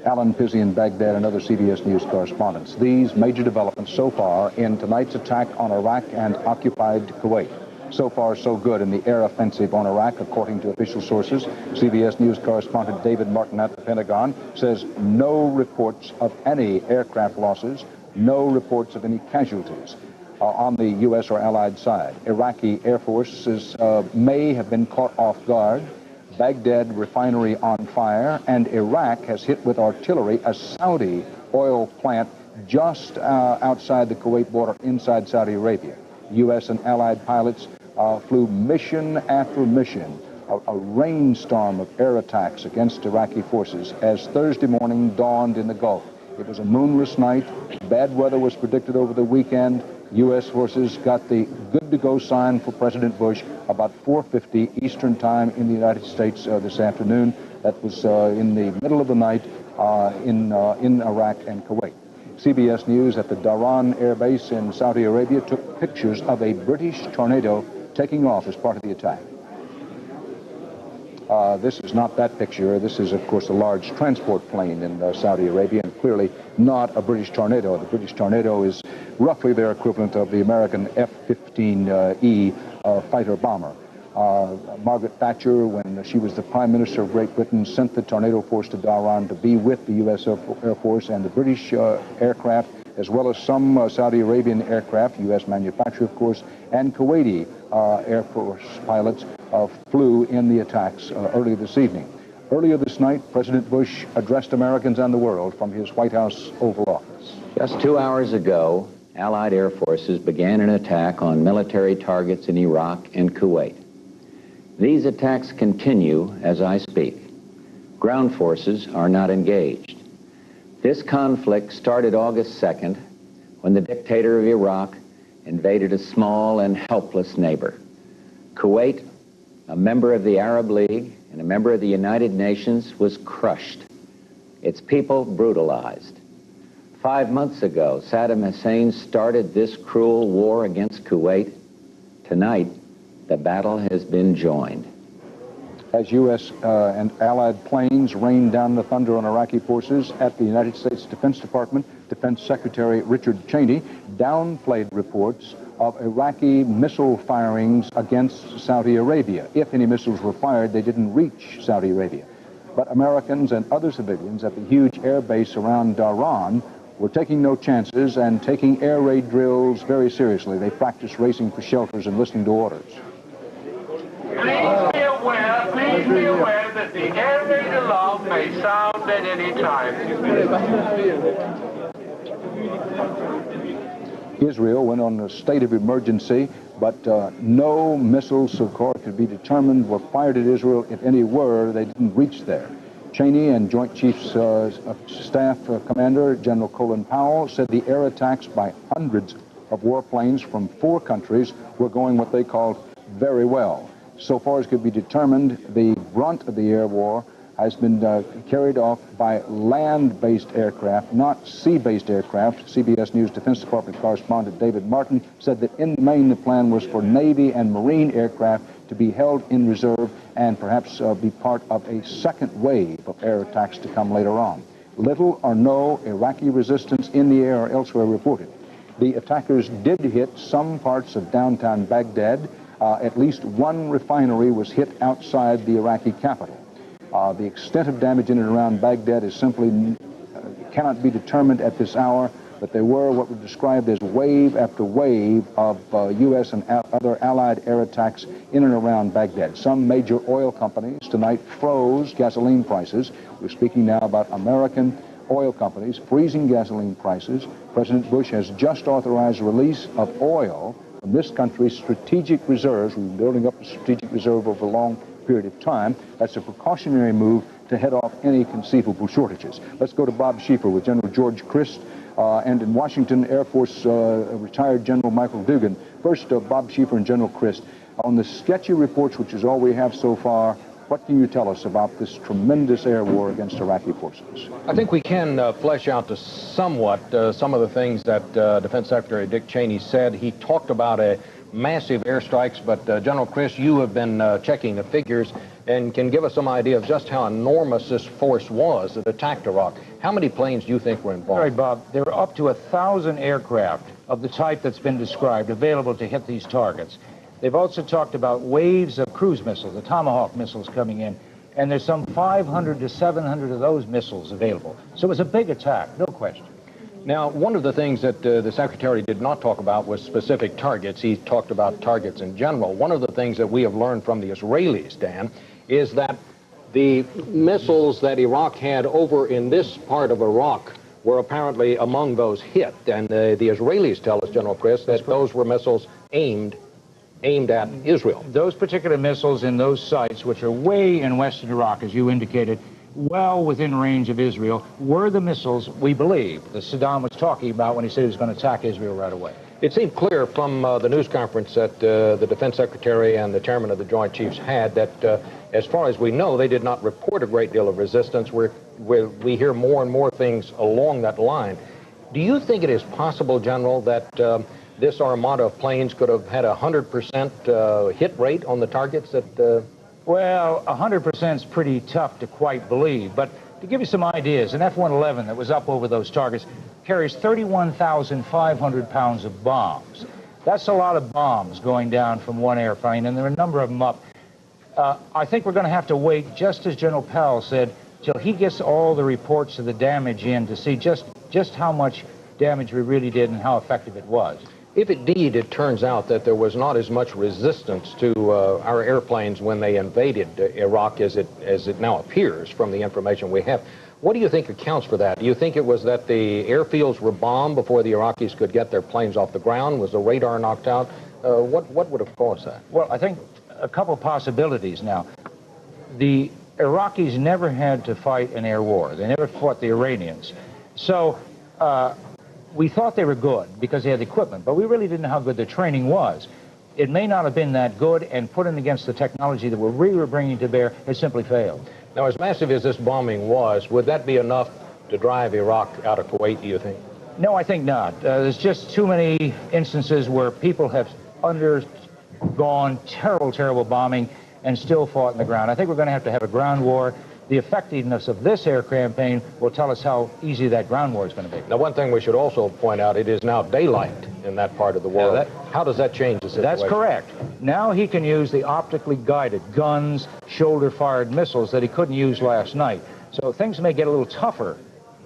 S1: Alan Pizzi in Baghdad, and other CBS News correspondents. These major developments so far in tonight's attack on Iraq and occupied Kuwait. So far, so good in the air offensive on Iraq, according to official sources. CBS News correspondent David Martin at the Pentagon says no reports of any aircraft losses, no reports of any casualties on the U.S. or Allied side. Iraqi Air Forces may have been caught off guard. Baghdad refinery on fire, and Iraq has hit with artillery a Saudi oil plant just outside the Kuwait border inside Saudi Arabia. U.S. and Allied pilots flew mission after mission, a rainstorm of air attacks against Iraqi forces as Thursday morning dawned in the Gulf. It was a moonless night. Bad weather was predicted over the weekend. U.S. forces got the good-to-go sign for President Bush about 4:50 Eastern Time in the United States this afternoon. That was in the middle of the night in Iraq and Kuwait. CBS News at the Dhahran Air Base in Saudi Arabia took pictures of a British tornado taking off as part of the attack. This is not that picture. This is, of course, a large transport plane in Saudi Arabia, and clearly not a British tornado. The British tornado is roughly their equivalent of the American F-15E fighter bomber. Margaret Thatcher, when she was the Prime Minister of Great Britain, sent the tornado force to Dhahran to be with the U.S. Air Force, and the British aircraft, as well as some Saudi Arabian aircraft, U.S. manufacturer, of course, and Kuwaiti Air Force pilots flew in the attacks earlier this evening. Earlier this night, President Bush addressed Americans and the world from his White House Oval Office.
S7: Just 2 hours ago, Allied air forces began an attack on military targets in Iraq and Kuwait. These attacks continue as I speak. Ground forces are not engaged. This conflict started August 2nd when the dictator of Iraq invaded a small and helpless neighbor. Kuwait, a member of the Arab League and a member of the United Nations, was crushed. Its people brutalized. 5 months ago, Saddam Hussein started this cruel war against Kuwait. Tonight, the battle has been joined.
S1: As U.S. And Allied planes rained down the thunder on Iraqi forces at the United States Defense Department, Defense Secretary Richard Cheney downplayed reports of Iraqi missile firings against Saudi Arabia. If any missiles were fired, they didn't reach Saudi Arabia. But Americans and other civilians at the huge air base around Dhahran were taking no chances and taking air raid drills very seriously. They practiced racing for shelters and listening to orders.
S11: Please be aware that the air raid alarm may sound at any time.
S1: Israel went on a state of emergency, but no missiles, so far could be determined, were fired at Israel. If any were, they didn't reach there. Cheney and Joint Chiefs of Staff Commander General Colin Powell said the air attacks by hundreds of warplanes from 4 countries were going what they called very well. So far as could be determined, the brunt of the air war has been carried off by land-based aircraft, not sea-based aircraft. CBS News Defense Department correspondent David Martin said that in the main the plan was for Navy and Marine aircraft to be held in reserve and perhaps be part of a second wave of air attacks to come later on. Little or no Iraqi resistance in the air or elsewhere reported. The attackers did hit some parts of downtown Baghdad. At least one refinery was hit outside the Iraqi capital. The extent of damage in and around Baghdad is simply cannot be determined at this hour, but there were what were described as wave after wave of U.S. and other Allied air attacks in and around Baghdad. Some major oil companies tonight froze gasoline prices. We're speaking now about American oil companies freezing gasoline prices. President Bush has just authorized release of oil from this country's strategic reserves. We've been building up a strategic reserve over a long period of time. That's a precautionary move to head off any conceivable shortages. Let's go to Bob Schieffer with General George Crist and in Washington, Air Force retired General Michael Dugan. First, Bob Schieffer and General Crist. On the sketchy reports, which is all we have so far, What can you tell us about this tremendous air war against Iraqi forces?
S9: I think we can flesh out to somewhat some of the things that Defense Secretary Dick Cheney said. He talked about a massive airstrikes, but General Chris, you have been checking the figures and can give us some idea of just how enormous this force was that attacked Iraq. How many planes do you think were involved?
S13: All right, Bob. There were up to 1,000 aircraft of the type that's been described available to hit these targets. They've also talked about waves of cruise missiles, the Tomahawk missiles coming in, and there's some 500 to 700 of those missiles available. So it was a big attack, no question.
S9: Now, one of the things that the Secretary did not talk about was specific targets. He talked about targets in general. One of the things that we have learned from the Israelis, Dan, is that the missiles that Iraq had over in this part of Iraq were apparently among those hit. And the Israelis tell us, General Chris, that those were missiles aimed at Israel.
S13: Those particular missiles in those sites, which are way in western Iraq, as you indicated, well within range of Israel, were the missiles, we believe, that Saddam was talking about when he said he was going to attack Israel right away.
S9: It seemed clear from the news conference that the Defense Secretary and the Chairman of the Joint Chiefs had that, as far as we know, they did not report a great deal of resistance. We hear more and more things along that line. Do you think it is possible, General, that this armada of planes could have had a 100% hit rate on the targets that...
S13: Well, 100% is pretty tough to quite believe, but to give you some ideas, an F-111 that was up over those targets carries 31,500 pounds of bombs. That's a lot of bombs going down from one airplane, and there are a number of them up. I think we're going to have to wait, just as General Powell said, till he gets all the reports of the damage in to see just how much damage we really did and how effective it was.
S9: If indeed it turns out that there was not as much resistance to our airplanes when they invaded Iraq as it now appears from the information we have, what do you think accounts for that? Do you think it was that the airfields were bombed before the Iraqis could get their planes off the ground? Was the radar knocked out? What would have caused that?
S13: Well, I think a couple possibilities now. The Iraqis never had to fight an air war. They never fought the Iranians. So we thought they were good because they had equipment, but we really didn't know how good their training was. It may not have been that good, and put in against the technology that we really were bringing to bear, it simply failed.
S9: Now, as massive as this bombing was, would that be enough to drive Iraq out of Kuwait, do you think?
S13: No, I think not. There's just too many instances where people have undergone terrible, terrible bombing and still fought in the ground. I think we're going to have a ground war. The effectiveness of this air campaign will tell us how easy that ground war is going to be.
S9: Now, one thing we should also point out, it is now daylight in that part of the world. How does that change the situation?
S13: That's correct. Now he can use the optically guided guns, shoulder-fired missiles that he couldn't use last night. So things may get a little tougher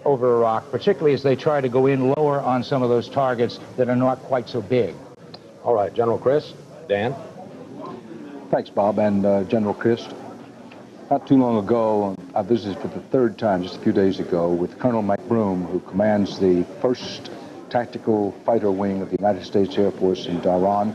S13: over Iraq, particularly as they try to go in lower on some of those targets that are not quite so big.
S9: All right, General Chris, Dan.
S1: Thanks, Bob, and General Chris. Not too long ago, I visited for the third time, just a few days ago, with Colonel McBroom, who commands the 1st Tactical Fighter Wing of the United States Air Force in Dhahran.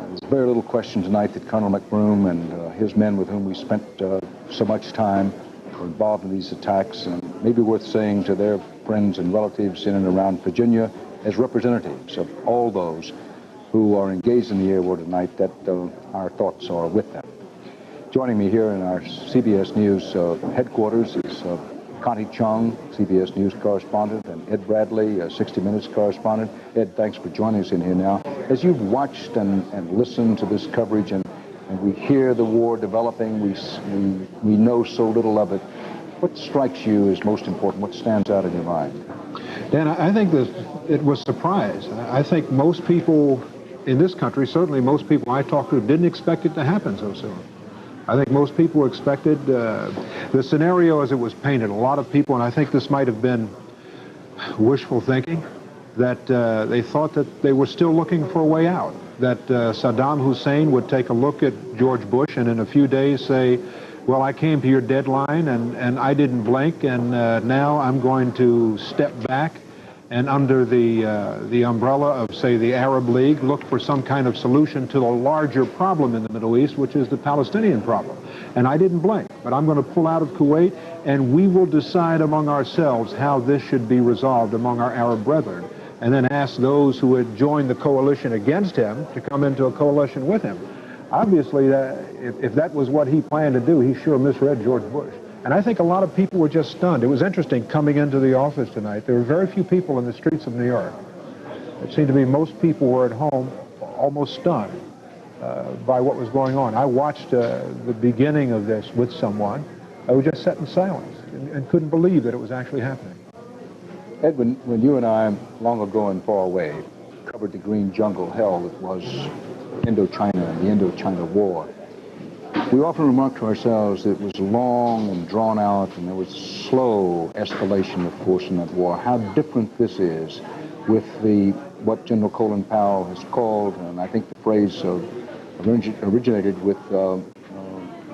S1: There's very little question tonight that Colonel McBroom and his men with whom we spent so much time were involved in these attacks, and maybe worth saying to their friends and relatives in and around Virginia as representatives of all those who are engaged in the air war tonight, that our thoughts are with them. Joining me here in our CBS News headquarters is Connie Chung, CBS News correspondent, and Ed Bradley, 60 Minutes correspondent. Ed, thanks for joining us in here now. As you've watched and listened to this coverage and we hear the war developing, we know so little of it, what strikes you as most important? What stands out in your mind?
S21: Dan, I think that it was surprise. I think most people in this country, certainly most people I talked to, didn't expect it to happen so soon. I think most people expected the scenario as it was painted. A lot of people, and I think this might have been wishful thinking, that they thought that they were still looking for a way out, that Saddam Hussein would take a look at George Bush and in a few days say, well, I came to your deadline and I didn't blink, and now I'm going to step back and under the umbrella of, say, the Arab League, look for some kind of solution to the larger problem in the Middle East, which is the Palestinian problem. And I didn't blink, but I'm going to pull out of Kuwait, and we will decide among ourselves how this should be resolved among our Arab brethren, and then ask those who had joined the coalition against him to come into a coalition with him. Obviously, if that was what he planned to do, he sure misread George Bush. And I think a lot of people were just stunned. It was interesting coming into the office tonight. There were very few people in the streets of New York. It seemed to me most people were at home almost stunned by what was going on. I watched the beginning of this with someone who just sat in silence and couldn't believe that it was actually happening.
S1: Edwin, when you and I, long ago and far away, covered the green jungle hell that was Indochina and the Indochina War, we often remarked to ourselves that it was long and drawn out, and there was slow escalation, of course, in that war. How different this is with what General Colin Powell has called, and I think the phrase originated with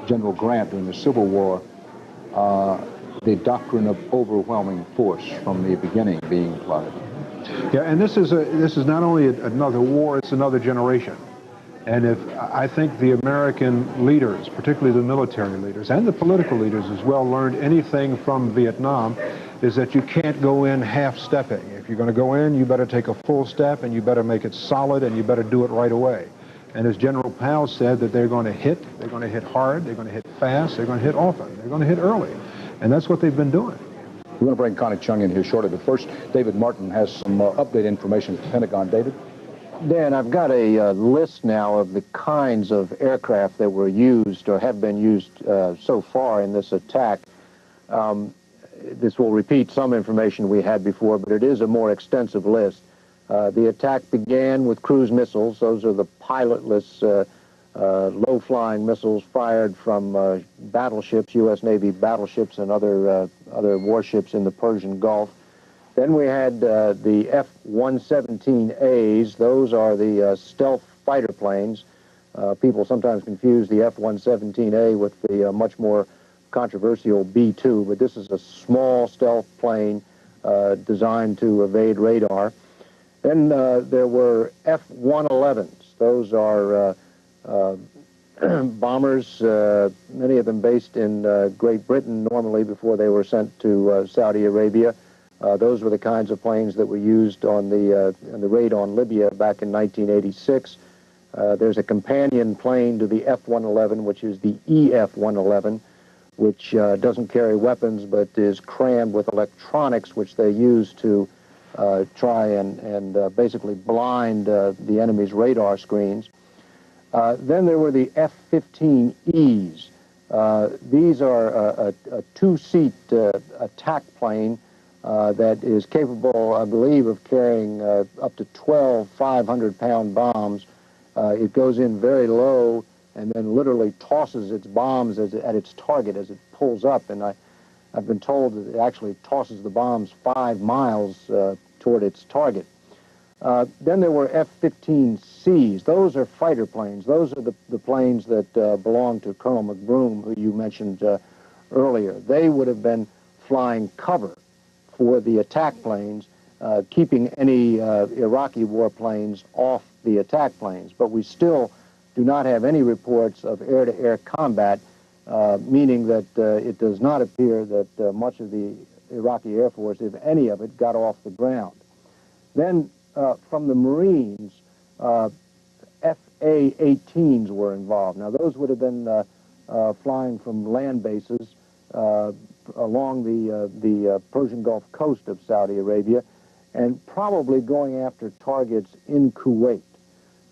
S1: General Grant during the Civil War, the doctrine of overwhelming force from the beginning being applied.
S21: Yeah, and this is not only another war, it's another generation. And I think the American leaders, particularly the military leaders and the political leaders as well, learned anything from Vietnam, is that you can't go in half-stepping. If you're going to go in, you better take a full step, and you better make it solid, and you better do it right away. And as General Powell said, that they're going to hit hard, they're going to hit fast, they're going to hit often, they're going to hit early. And that's what they've been doing.
S1: We're going to bring Connie Chung in here shortly, but first, David Martin has some update information from the Pentagon. David?
S10: Dan, I've got a list now of the kinds of aircraft that were used or have been used so far in this attack. This will repeat some information we had before, but it is a more extensive list. The attack began with cruise missiles. Those are the pilotless, low-flying missiles fired from battleships, U.S. Navy battleships and other warships in the Persian Gulf. Then we had the F-117As. Those are the stealth fighter planes. People sometimes confuse the F-117A with the much more controversial B-2, but this is a small stealth plane designed to evade radar. Then there were F-111s. Those are bombers, many of them based in Great Britain normally before they were sent to Saudi Arabia. Those were the kinds of planes that were used on the raid on Libya back in 1986. There's a companion plane to the F-111, which is the EF-111, which doesn't carry weapons but is crammed with electronics, which they use to try and basically blind the enemy's radar screens. Then there were the F-15Es. These are a two-seat attack plane that is capable, I believe, of carrying up to 12 500-pound bombs. It goes in very low and then literally tosses its bombs at its target as it pulls up. And I've been told that it actually tosses the bombs 5 miles toward its target. Then there were F-15Cs. Those are fighter planes. Those are the planes that belong to Colonel McBroom, who you mentioned earlier. They would have been flying cover for the attack planes, keeping any Iraqi warplanes off the attack planes. But we still do not have any reports of air-to-air combat, meaning that it does not appear that much of the Iraqi Air Force, if any of it, got off the ground. Then from the Marines, FA-18s were involved. Now those would have been flying from land bases along the Persian Gulf coast of Saudi Arabia, and probably going after targets in Kuwait.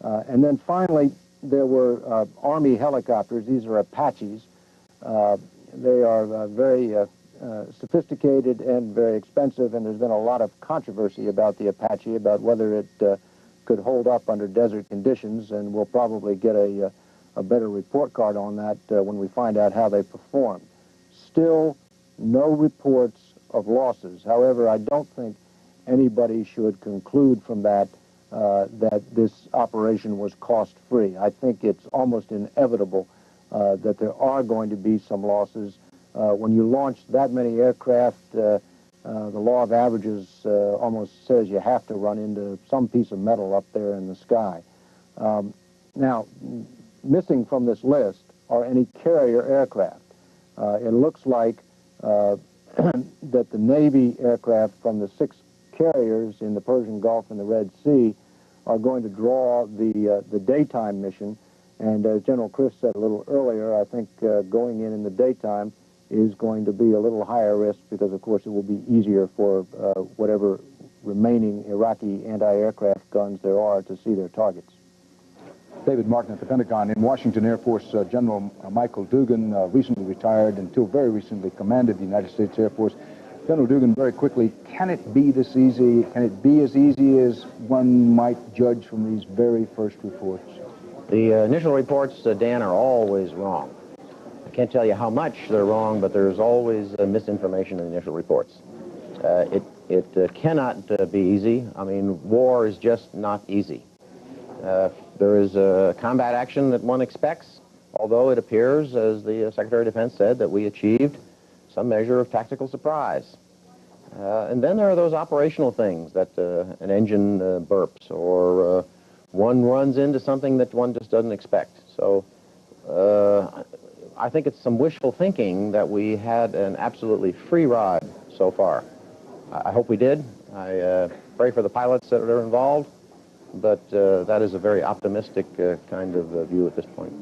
S10: And then finally, there were Army helicopters. These are Apaches. They are very sophisticated and very expensive, and there's been a lot of controversy about the Apache, about whether it could hold up under desert conditions, and we'll probably get a better report card on that when we find out how they perform. Still, no reports of losses. However, I don't think anybody should conclude from that that this operation was cost-free. I think it's almost inevitable that there are going to be some losses. When you launch that many aircraft, the law of averages almost says you have to run into some piece of metal up there in the sky. Now, missing from this list are any carrier aircraft. It looks like that the Navy aircraft from the 6 carriers in the Persian Gulf and the Red Sea are going to draw the daytime mission, And as General Chris said a little earlier, I think going in the daytime is going to be a little higher risk because, of course, it will be easier for whatever remaining Iraqi anti-aircraft guns there are to see their targets.
S1: David Martin at the Pentagon. In Washington, Air Force General Michael Dugan, recently retired, until very recently commanded the United States Air Force. General Dugan, very quickly, can it be this easy? Can it be as easy as one might judge from these very first reports?
S14: The initial reports, Dan, are always wrong. I can't tell you how much they're wrong, but there's always misinformation in the initial reports. It cannot be easy. I mean, war is just not easy. There is combat action that one expects, although it appears, as the Secretary of Defense said, that we achieved some measure of tactical surprise. And then there are those operational things that an engine burps or one runs into something that one just doesn't expect. So I think it's some wishful thinking that we had an absolutely free ride so far. I hope we did. I pray for the pilots that are involved, but that is a very optimistic kind of view at this point.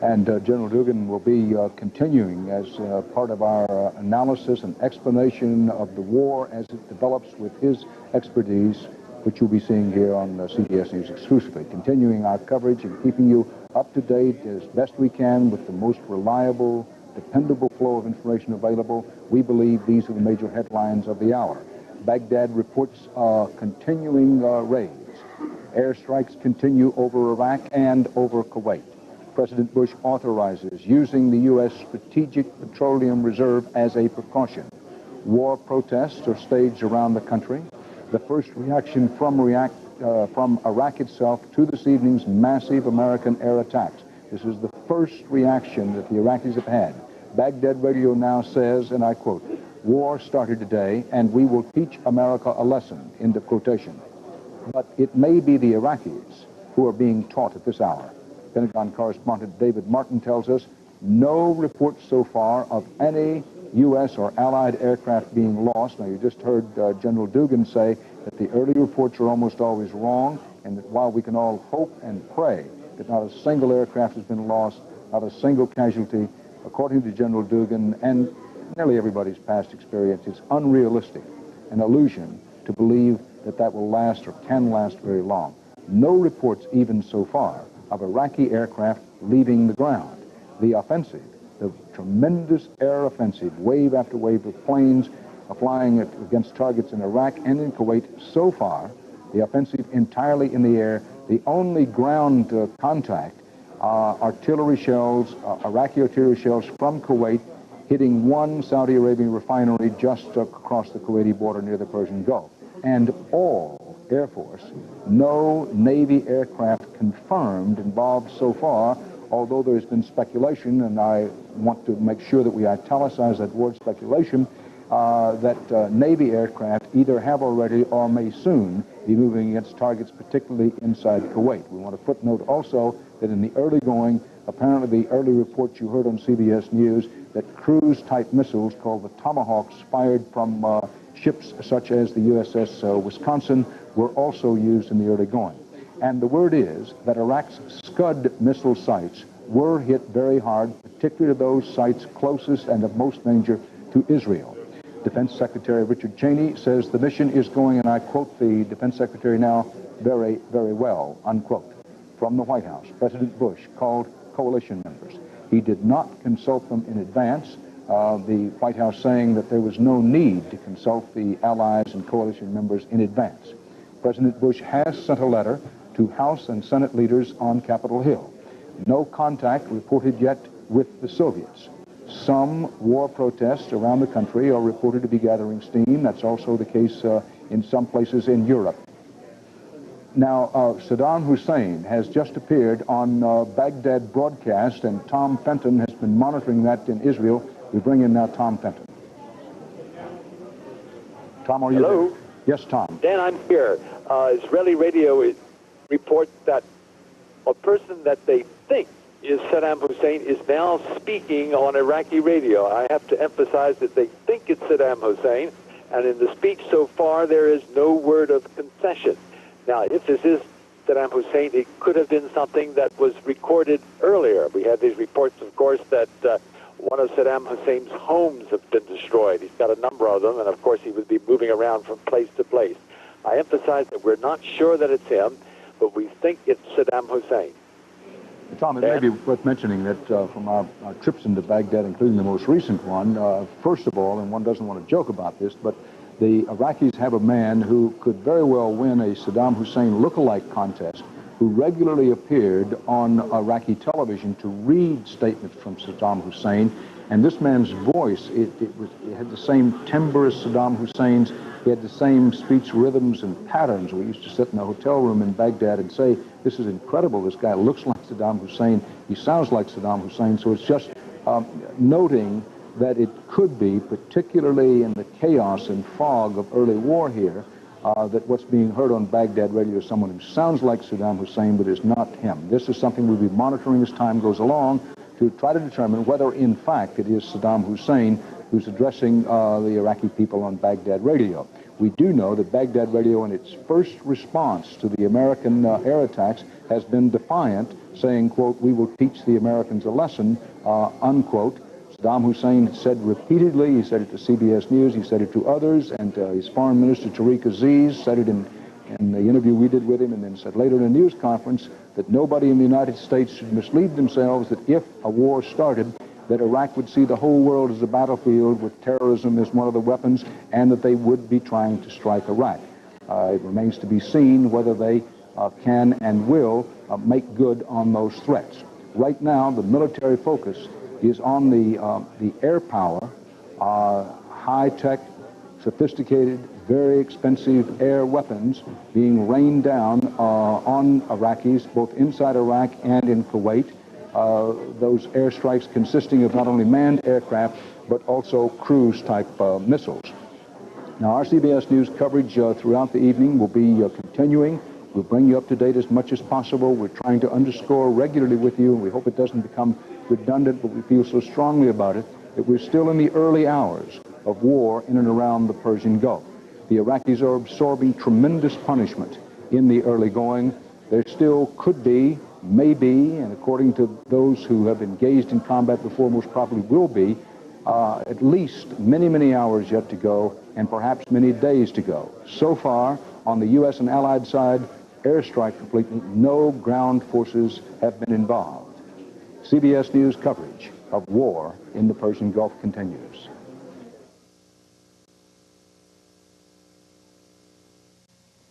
S1: And General Dugan will be continuing as part of our analysis and explanation of the war as it develops with his expertise, which you'll be seeing here on CBS News exclusively, continuing our coverage and keeping you up to date as best we can with the most reliable, dependable flow of information available. We believe these are the major headlines of the hour. Baghdad reports continuing raids. Airstrikes continue over Iraq and over Kuwait. President Bush authorizes using the U.S. Strategic Petroleum Reserve as a precaution. War protests are staged around the country. The first reaction from Iraq itself to this evening's massive American air attacks. This is the first reaction that the Iraqis have had. Baghdad Radio now says, and I quote, "War started today, and we will teach America a lesson," end of quotation. But it may be the Iraqis who are being taught at this hour. Pentagon correspondent David Martin tells us no reports so far of any U.S. or Allied aircraft being lost. Now, you just heard General Dugan say that the early reports are almost always wrong, and that while we can all hope and pray that not a single aircraft has been lost, not a single casualty, according to General Dugan and nearly everybody's past experience, it's unrealistic, an illusion to believe that that will last or can last very long. No reports even so far of Iraqi aircraft leaving the ground. The offensive, the tremendous air offensive, wave after wave of planes flying against targets in Iraq and in Kuwait, so far, the offensive entirely in the air. The only ground contact artillery shells, Iraqi artillery shells from Kuwait hitting one Saudi Arabian refinery just across the Kuwaiti border near the Persian Gulf. And all Air Force, no Navy aircraft confirmed involved so far, although there's been speculation, and I want to make sure that we italicize that word speculation, that Navy aircraft either have already or may soon be moving against targets, particularly inside Kuwait. We want to footnote also that in the early going, apparently the early reports you heard on CBS News, that cruise-type missiles called the Tomahawks fired from ships such as the USS Wisconsin were also used in the early going. And the word is that Iraq's Scud missile sites were hit very hard, particularly those sites closest and of most danger to Israel. Defense Secretary Richard Cheney says the mission is going, and I quote the Defense Secretary now, very, very well, unquote. From the White House, President Bush called coalition members. He did not consult them in advance, the White House saying that there was no need to consult the allies and coalition members in advance. President Bush has sent a letter to House and Senate leaders on Capitol Hill. No contact reported yet with the Soviets. Some war protests around the country are reported to be gathering steam. That's also the case in some places in Europe. Now, Saddam Hussein has just appeared on Baghdad broadcast, and Tom Fenton has been monitoring that in Israel. We bring in now Tom Fenton. Tom, are you
S5: Hello?
S1: there? Yes, Tom.
S5: Dan, I'm here. Israeli radio reports that a person that they think is Saddam Hussein is now speaking on Iraqi radio. I have to emphasize that they think it's Saddam Hussein, and in the speech so far, there is no word of concession. Now, if this is Saddam Hussein, it could have been something that was recorded earlier. We had these reports, of course, that one of Saddam Hussein's homes have been destroyed. He's got a number of them, and of course he would be moving around from place to place. I emphasize that we're not sure that it's him, but we think it's Saddam Hussein.
S1: Tom, it may be worth mentioning that from our trips into Baghdad, including the most recent one, first of all, and one doesn't want to joke about this, but the Iraqis have a man who could very well win a Saddam Hussein look-alike contest, who regularly appeared on Iraqi television to read statements from Saddam Hussein. And this man's voice, it had the same timbre as Saddam Hussein's. He had the same speech rhythms and patterns. We used to sit in a hotel room in Baghdad and say, this is incredible. This guy looks like Saddam Hussein. He sounds like Saddam Hussein. So it's just noting that it could be, particularly in the chaos and fog of early war here, that what's being heard on Baghdad radio is someone who sounds like Saddam Hussein but is not him. This is something we'll be monitoring as time goes along to try to determine whether, in fact, it is Saddam Hussein who's addressing the Iraqi people on Baghdad radio. We do know that Baghdad radio, in its first response to the American air attacks, has been defiant, saying, quote, "We will teach the Americans a lesson," unquote. Saddam Hussein said repeatedly, he said it to CBS News, he said it to others, and his foreign minister, Tariq Aziz, said it in the interview we did with him, and then said later in a news conference that nobody in the United States should mislead themselves that if a war started, that Iraq would see the whole world as a battlefield with terrorism as one of the weapons, and that they would be trying to strike Iraq. It remains to be seen whether they can and will make good on those threats. Right now, the military focus is on the air power, high-tech, sophisticated, very expensive air weapons being rained down on Iraqis, both inside Iraq and in Kuwait. Those airstrikes consisting of not only manned aircraft, but also cruise-type missiles. Now, our CBS News coverage throughout the evening will be continuing. We'll bring you up to date as much as possible. We're trying to underscore regularly with you, and we hope it doesn't become redundant, but we feel so strongly about it that we're still in the early hours of war in and around the Persian Gulf. The Iraqis are absorbing tremendous punishment in the early going. There still could be, may be, and according to those who have engaged in combat before, most probably will be, at least many, many hours yet to go, and perhaps many days to go. So far, on the U.S. and Allied side, airstrike completely, no ground forces have been involved. CBS News coverage of war in the Persian Gulf continues.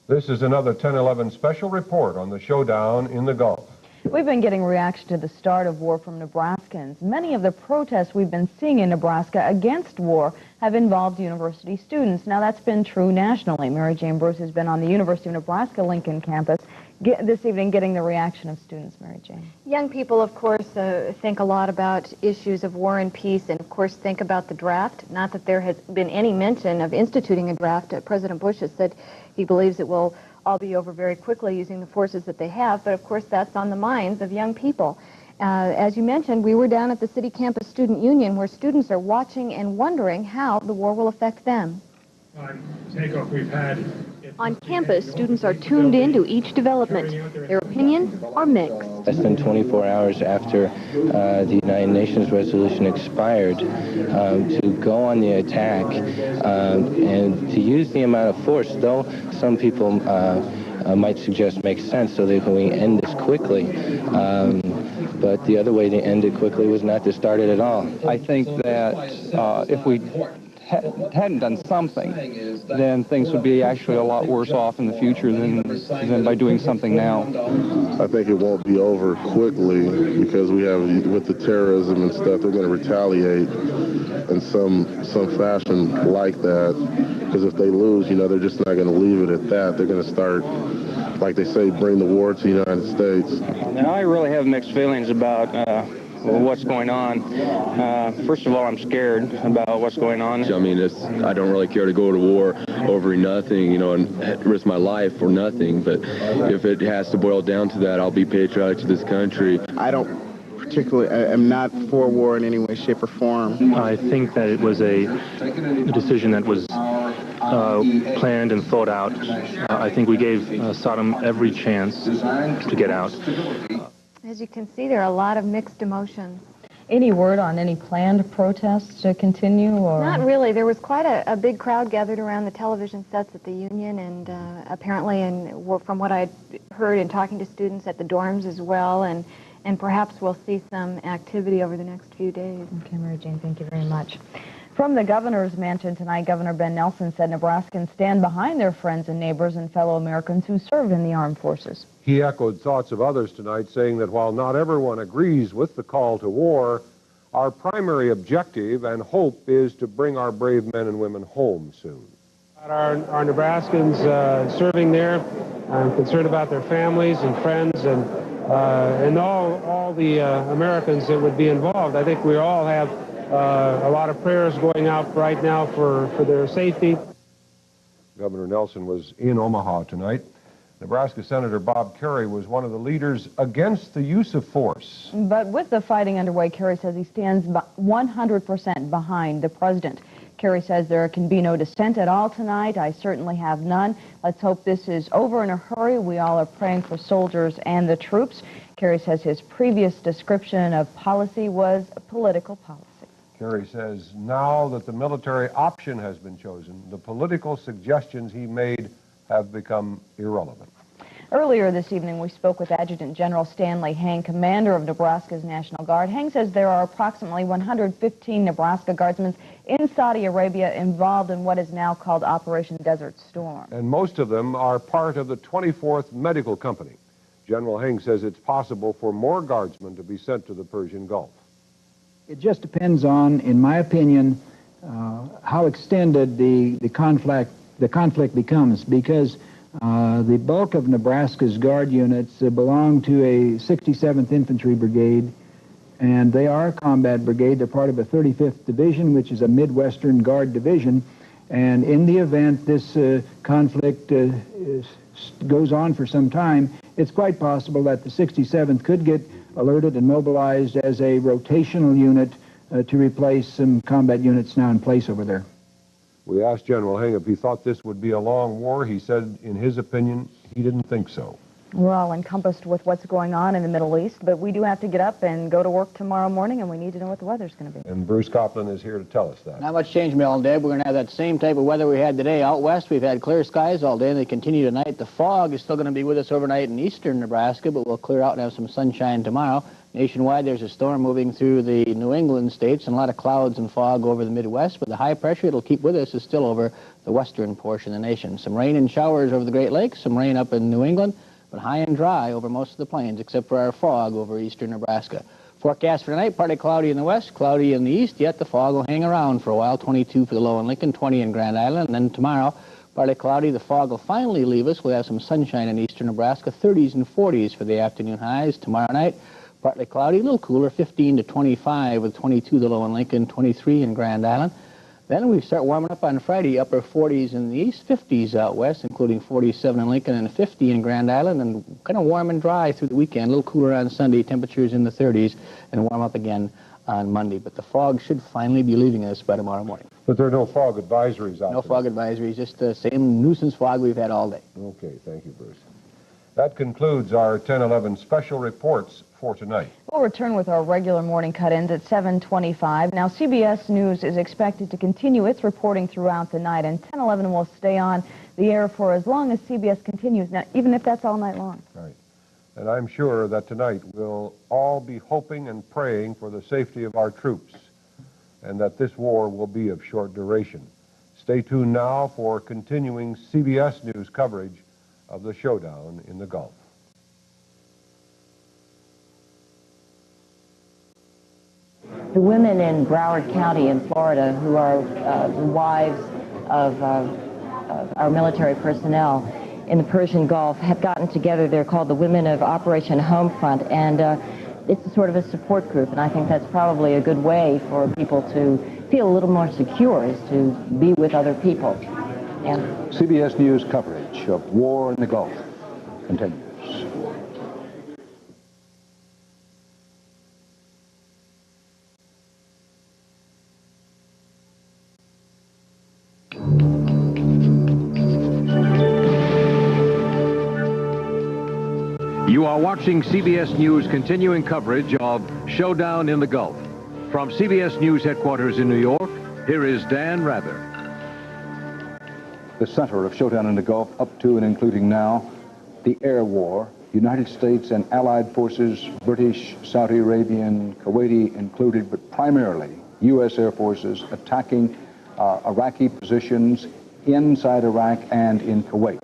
S21: This is another 10/11 special report on the showdown in the Gulf.
S22: We've been getting reaction to the start of war from Nebraskans. Many of the protests we've been seeing in Nebraska against war have involved university students. Now, that's been true nationally. Mary Jane Bruce has been on the University of Nebraska Lincoln campus this evening getting the reaction of students. Mary Jane.
S12: Young people, of course, think a lot about issues of war and peace, and of course think about the draft. Not that there has been any mention of instituting a draft. President Bush has said he believes it will all be over very quickly using the forces that they have, but of course that's on the minds of young people. As you mentioned, we were down at the City Campus Student Union where students are watching and wondering how the war will affect them.
S15: Takeoff we've had.
S12: On campus, students are tuned in to each development. Their opinions are mixed.
S16: Less than 24 hours after the United Nations resolution expired, to go on the attack and to use the amount of force, though some people might suggest makes sense so that we end this quickly. But the other way to end it quickly was not to start it at all.
S17: I think that if we hadn't done something, then things would be actually a lot worse off in the future than by doing something now.
S18: I think it won't be over quickly because we have, with the terrorism and stuff, they're going to retaliate in some fashion like that. Because if they lose, you know, they're just not going to leave it at that. They're going to start, like they say, bring the war to the United States.
S17: Now, I really have mixed feelings about what's going on. First of all, I'm scared about what's going on.
S19: I mean, I don't really care to go to war over nothing, you know, and risk my life for nothing. But if it has to boil down to that, I'll be patriotic to this country.
S20: I am not for war in any way, shape, or form.
S27: I think that it was a decision that was
S2: planned and thought out. I think we gave Saddam every chance to get out.
S22: As you can see, there are a lot of mixed emotions.
S12: Any word on any planned protests to continue? Or?
S22: Not really. There was quite a big crowd gathered around the television sets at the Union, and apparently, and from what I heard in talking to students at the dorms as well, and perhaps we'll see some activity over the next few days. Okay, Mary Jane, thank you very much. From the governor's mansion tonight, Governor Ben Nelson said Nebraskans stand behind their friends and neighbors and fellow Americans who served in the armed forces.
S21: He echoed thoughts of others tonight, saying that while not everyone agrees with the call to war, our primary objective and hope is to bring our brave men and women home soon.
S4: Our Nebraskans serving there, I'm concerned about their families and friends and all the Americans that would be involved. I think we all have a lot of prayers going out right now for their safety.
S21: Governor Nelson was in Omaha tonight. Nebraska Senator Bob Kerrey was one of the leaders against the use of force.
S22: But with the fighting underway, Kerry says he stands 100% behind the president. Kerry says there can be no dissent at all tonight. I certainly have none. Let's hope this is over in a hurry. We all are praying for soldiers and the troops. Kerry says his previous description of policy was political policy.
S21: Kerry says now that the military option has been chosen, the political suggestions he made have become irrelevant.
S22: Earlier this evening, we spoke with Adjutant General Stanley Hang, commander of Nebraska's National Guard. Hang says there are approximately 115 Nebraska Guardsmen in Saudi Arabia involved in what is now called Operation Desert Storm.
S21: And most of them are part of the 24th Medical Company. General Hang says it's possible for more Guardsmen to be sent to the Persian Gulf.
S6: It just depends on, in my opinion, how extended the conflict becomes, because the bulk of Nebraska's Guard units belong to a 67th Infantry Brigade, and they are a combat brigade. They're part of a 35th Division, which is a Midwestern Guard division, and in the event this conflict goes on for some time, it's quite possible that the 67th could get alerted and mobilized as a rotational unit to replace some combat units now in place over there.
S21: We asked General Hang if he thought this would be a long war. He said, in his opinion, he didn't think so.
S22: We're all encompassed with what's going on in the Middle East, but we do have to get up and go to work tomorrow morning, and we need to know what the weather's going to be.
S21: And Bruce Copeland is here to tell us that.
S8: Not much change, Mel and Deb. We're going to have that same type of weather we had today. Out west, we've had clear skies all day, and they continue tonight. The fog is still going to be with us overnight in eastern Nebraska, but we'll clear out and have some sunshine tomorrow. Nationwide, there's a storm moving through the New England states and a lot of clouds and fog over the Midwest, but the high pressure it'll keep with us is still over the western portion of the nation. Some rain and showers over the Great Lakes, some rain up in New England, but high and dry over most of the plains, except for our fog over eastern Nebraska. Forecast for tonight, partly cloudy in the west, cloudy in the east, yet the fog will hang around for a while. 22 for the low in Lincoln, 20 in Grand Island, and then tomorrow, partly cloudy, the fog will finally leave us. We'll have some sunshine in eastern Nebraska, 30s and 40s for the afternoon highs. Tomorrow night, partly cloudy, a little cooler, 15 to 25 with 22 the low in Lincoln, 23 in Grand Island. Then we start warming up on Friday, upper 40s in the east, 50s out west, including 47 in Lincoln and 50 in Grand Island, and kind of warm and dry through the weekend. A little cooler on Sunday, temperatures in the 30s, and warm up again on Monday. But the fog should finally be leaving us by tomorrow morning.
S21: But there are no fog advisories out there?
S8: No fog advisories, just the same nuisance fog we've had all day.
S21: Okay, thank you, Bruce. That concludes our 10-11 special reports for tonight.
S22: We'll return with our regular morning cut-ins at 7:25. Now, CBS News is expected to continue its reporting throughout the night, and 10-11 will stay on the air for as long as CBS continues, now, even if that's all night long.
S21: Right. And I'm sure that tonight we'll all be hoping and praying for the safety of our troops and that this war will be of short duration. Stay tuned now for continuing CBS News coverage of the showdown in the Gulf.
S23: The women in Broward County in Florida who are the wives of our military personnel in the Persian Gulf have gotten together. They're called the Women of Operation Homefront, and it's a sort of a support group, and I think that's probably a good way for people to feel a little more secure, is to be with other people. Yeah.
S1: CBS News coverage of war in the Gulf continues.
S3: You are watching CBS News continuing coverage of Showdown in the Gulf. From CBS News headquarters in New York, here is Dan Rather.
S1: The center of Showdown in the Gulf, up to and including now, the air war. United States and allied forces, British, Saudi Arabian, Kuwaiti included, but primarily U.S. Air Forces attacking Iraqi positions inside Iraq and in Kuwait.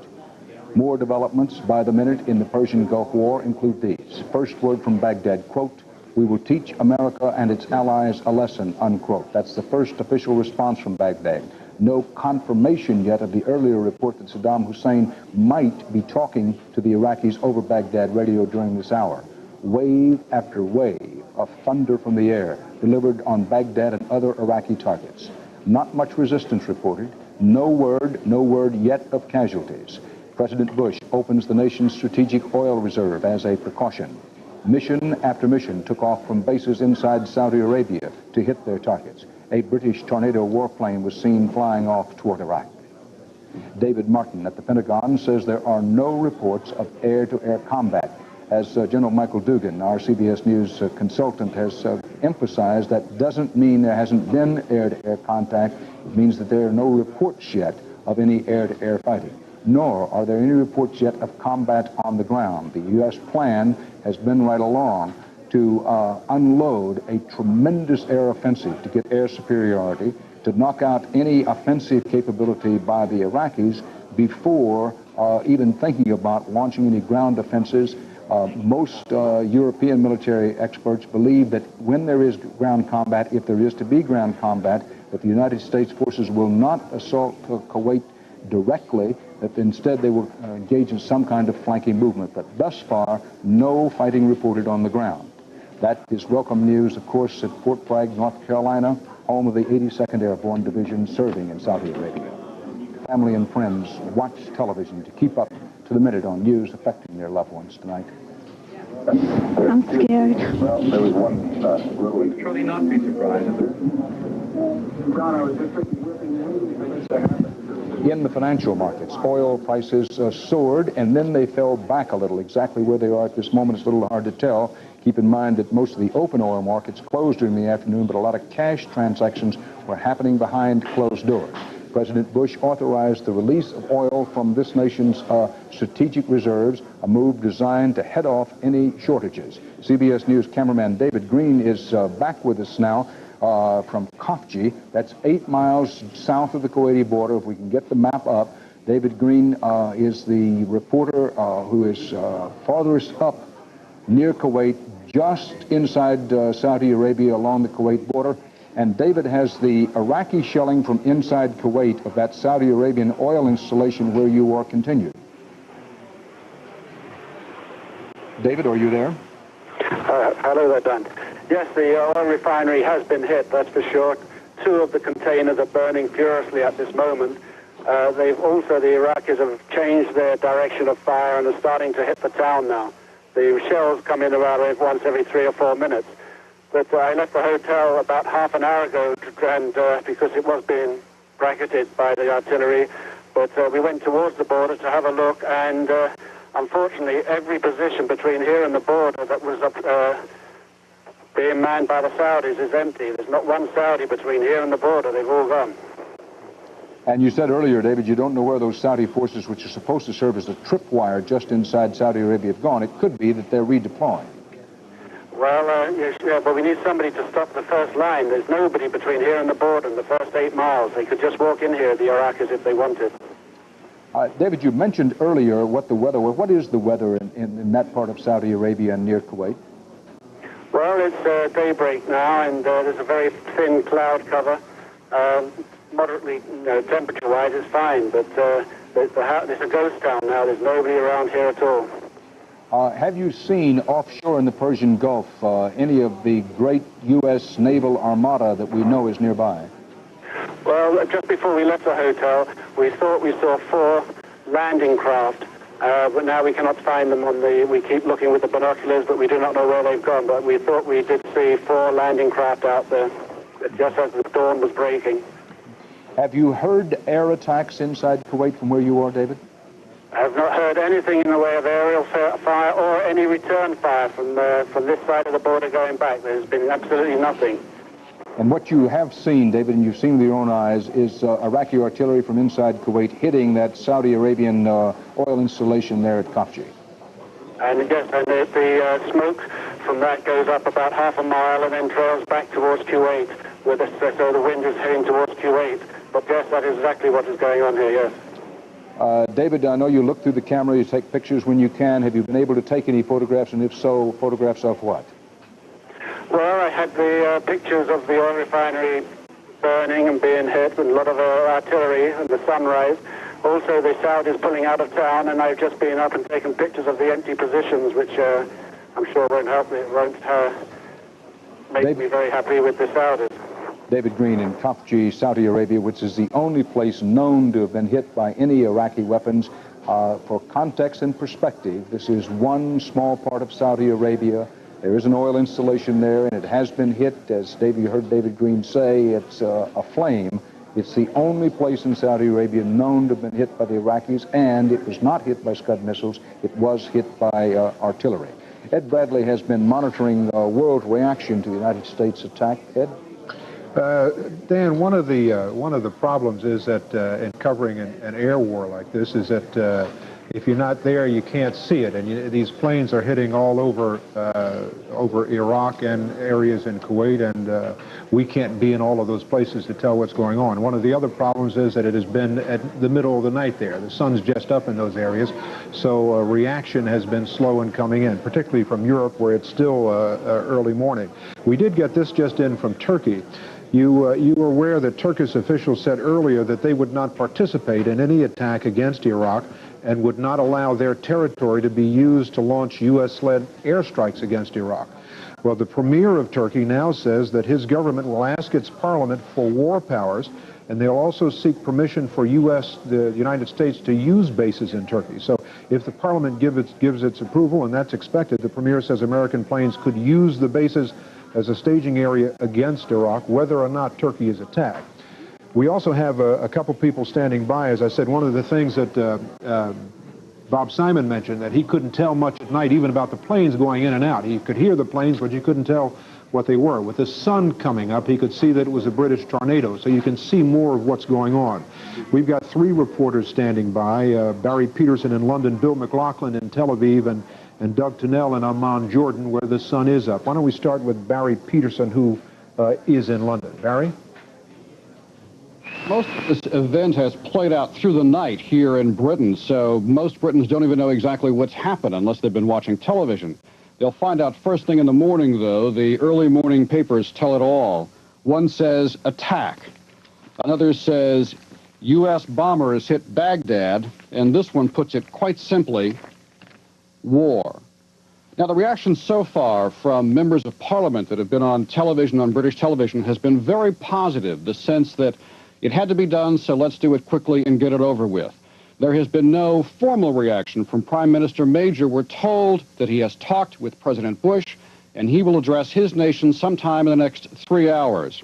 S1: More developments by the minute in the Persian Gulf War include these. First word from Baghdad, quote, "We will teach America and its allies a lesson," unquote. That's the first official response from Baghdad. No confirmation yet of the earlier report that Saddam Hussein might be talking to the Iraqis over Baghdad radio during this hour. Wave after wave of thunder from the air delivered on Baghdad and other Iraqi targets. Not much resistance reported. No word yet of casualties. President Bush opens the nation's strategic oil reserve as a precaution. Mission after mission took off from bases inside Saudi Arabia to hit their targets. A British Tornado warplane was seen flying off toward Iraq. David Martin at the Pentagon says there are no reports of air-to-air combat. As General Michael Dugan, our CBS News consultant, has emphasized, that doesn't mean there hasn't been air-to-air contact. It means that there are no reports yet of any air-to-air fighting. Nor are there any reports yet of combat on the ground. The U.S. plan has been right along to unload a tremendous air offensive to get air superiority, to knock out any offensive capability by the Iraqis before even thinking about launching any ground offenses. Most European military experts believe that when there is ground combat, if there is to be ground combat, that the United States forces will not assault Kuwait directly, that instead they will engage in some kind of flanking movement. But thus far, no fighting reported on the ground. That is welcome news, of course, at Fort Bragg, North Carolina, home of the 82nd Airborne Division serving in Saudi Arabia. Family and friends watch television to keep up to the minute on news affecting their loved ones tonight.
S7: I'm scared.
S1: Well, there was one really truly not be surprised. In the financial markets, oil prices soared, and then they fell back a little. Exactly where they are at this moment is a little hard to tell. Keep in mind that most of the open oil markets closed during the afternoon, but a lot of cash transactions were happening behind closed doors. President Bush authorized the release of oil from this nation's strategic reserves, a move designed to head off any shortages. CBS News cameraman David Green is back with us now from Khafji. That's 8 miles south of the Kuwaiti border. If we can get the map up, David Green is the reporter who is farthest up near Kuwait, just inside Saudi Arabia along the Kuwait border. And David has the Iraqi shelling from inside Kuwait of that Saudi Arabian oil installation where you are continued. David, are you there?
S11: Hello there, Dan. Yes, the oil refinery has been hit, that's for sure. 2 of the containers are burning furiously at this moment. The Iraqis have changed their direction of fire and are starting to hit the town now. The shells come in about once every 3 or 4 minutes. But I left the hotel about half an hour ago, and because it was being bracketed by the artillery. But we went towards the border to have a look, and unfortunately, every position between here and the border that was being manned by the Saudis is empty. There's not one Saudi between here and the border. They've all gone.
S1: And you said earlier, David, you don't know where those Saudi forces, which are supposed to serve as a tripwire just inside Saudi Arabia, have gone. It could be that they're redeploying.
S11: Well, yes, yeah, but we need somebody to stop the first line. There's nobody between here and the border in the first 8 miles. They could just walk in here, the Iraqis, if they wanted.
S1: David, you mentioned earlier what the weather was. What is the weather in that part of Saudi Arabia and near Kuwait?
S11: Well, it's daybreak now, and there's a very thin cloud cover. Moderately, temperature-wise, it's fine, but there's a ghost town now. There's nobody around here at all.
S1: Have you seen offshore in the Persian Gulf any of the great U.S. naval armada that we know is nearby?
S11: Well, just before we left the hotel, we thought we saw 4 landing craft, but now we cannot find them we keep looking with the binoculars, but we do not know where they've gone. But we thought we did see 4 landing craft out there, just as the dawn was breaking.
S1: Have you heard air attacks inside Kuwait from where you are, David?
S11: I have not heard anything in the way of aerial fire or any return fire from this side of the border going back. There's been absolutely nothing.
S1: And what you have seen, David, and you've seen with your own eyes, is Iraqi artillery from inside Kuwait hitting that Saudi Arabian oil installation there at Khafji.
S11: And yes, and the smoke from that goes up about half a mile and then trails back towards Kuwait, so the wind is heading towards Kuwait. But yes, that is exactly what is going on here, yes.
S1: David, I know you look through the camera, you take pictures when you can. Have you been able to take any photographs, and if so, photographs of what?
S11: Well, I had the pictures of the oil refinery burning and being hit, and a lot of artillery and the sunrise. Also, the Saudis pulling out of town, and I've just been up and taken pictures of the empty positions, which I'm sure won't help me. It won't make me very happy with the Saudis.
S1: David Green in Khafji, Saudi Arabia, which is the only place known to have been hit by any Iraqi weapons. For context and perspective, this is one small part of Saudi Arabia. There is an oil installation there, and it has been hit. As you heard David Green say, it's a flame. It's the only place in Saudi Arabia known to have been hit by the Iraqis, and it was not hit by Scud missiles. It was hit by artillery. Ed Bradley has been monitoring world reaction to the United States attack. Ed?
S9: Dan, one of the problems is that in covering an air war like this is that if you're not there, you can't see it, and these planes are hitting all over Iraq and areas in Kuwait, and we can't be in all of those places to tell what's going on. One of the other problems is that it has been at the middle of the night there. The sun's just up in those areas, so reaction has been slow in coming in, particularly from Europe, where it's still early morning. We did get this just in from Turkey. You were aware that Turkish officials said earlier that they would not participate in any attack against Iraq and would not allow their territory to be used to launch U.S.-led airstrikes against Iraq. Well, the premier of Turkey now says that his government will ask its parliament for war powers, and they'll also seek permission for the United States to use bases in Turkey. So if the parliament gives its approval, and that's expected, the premier says American planes could use the bases as a staging area against Iraq, whether or not Turkey is attacked. We also have a couple people standing by. As I said, one of the things that Bob Simon mentioned, that he couldn't tell much at night even about the planes going in and out. He could hear the planes, but you couldn't tell what they were. With the sun coming up, he could see that it was a British tornado, so you can see more of what's going on. We've got three reporters standing by, Barry Peterson in London, Bill McLaughlin in Tel Aviv, and Doug Tunnell in Amman, Jordan, where the sun is up. Why don't we start with Barry Peterson, who is in London. Barry?
S10: Most of this event has played out through the night here in Britain, so most Britons don't even know exactly what's happened unless they've been watching television. They'll find out first thing in the morning, though. The early morning papers tell it all. One says attack. Another says U.S. bombers hit Baghdad, and this one puts it quite simply, war. Now, the reaction so far from members of Parliament that have been on television, on British television, has been very positive, the sense that it had to be done, so let's do it quickly and get it over with. There has been no formal reaction from Prime Minister Major. We're told that he has talked with President Bush, and he will address his nation sometime in the next 3 hours.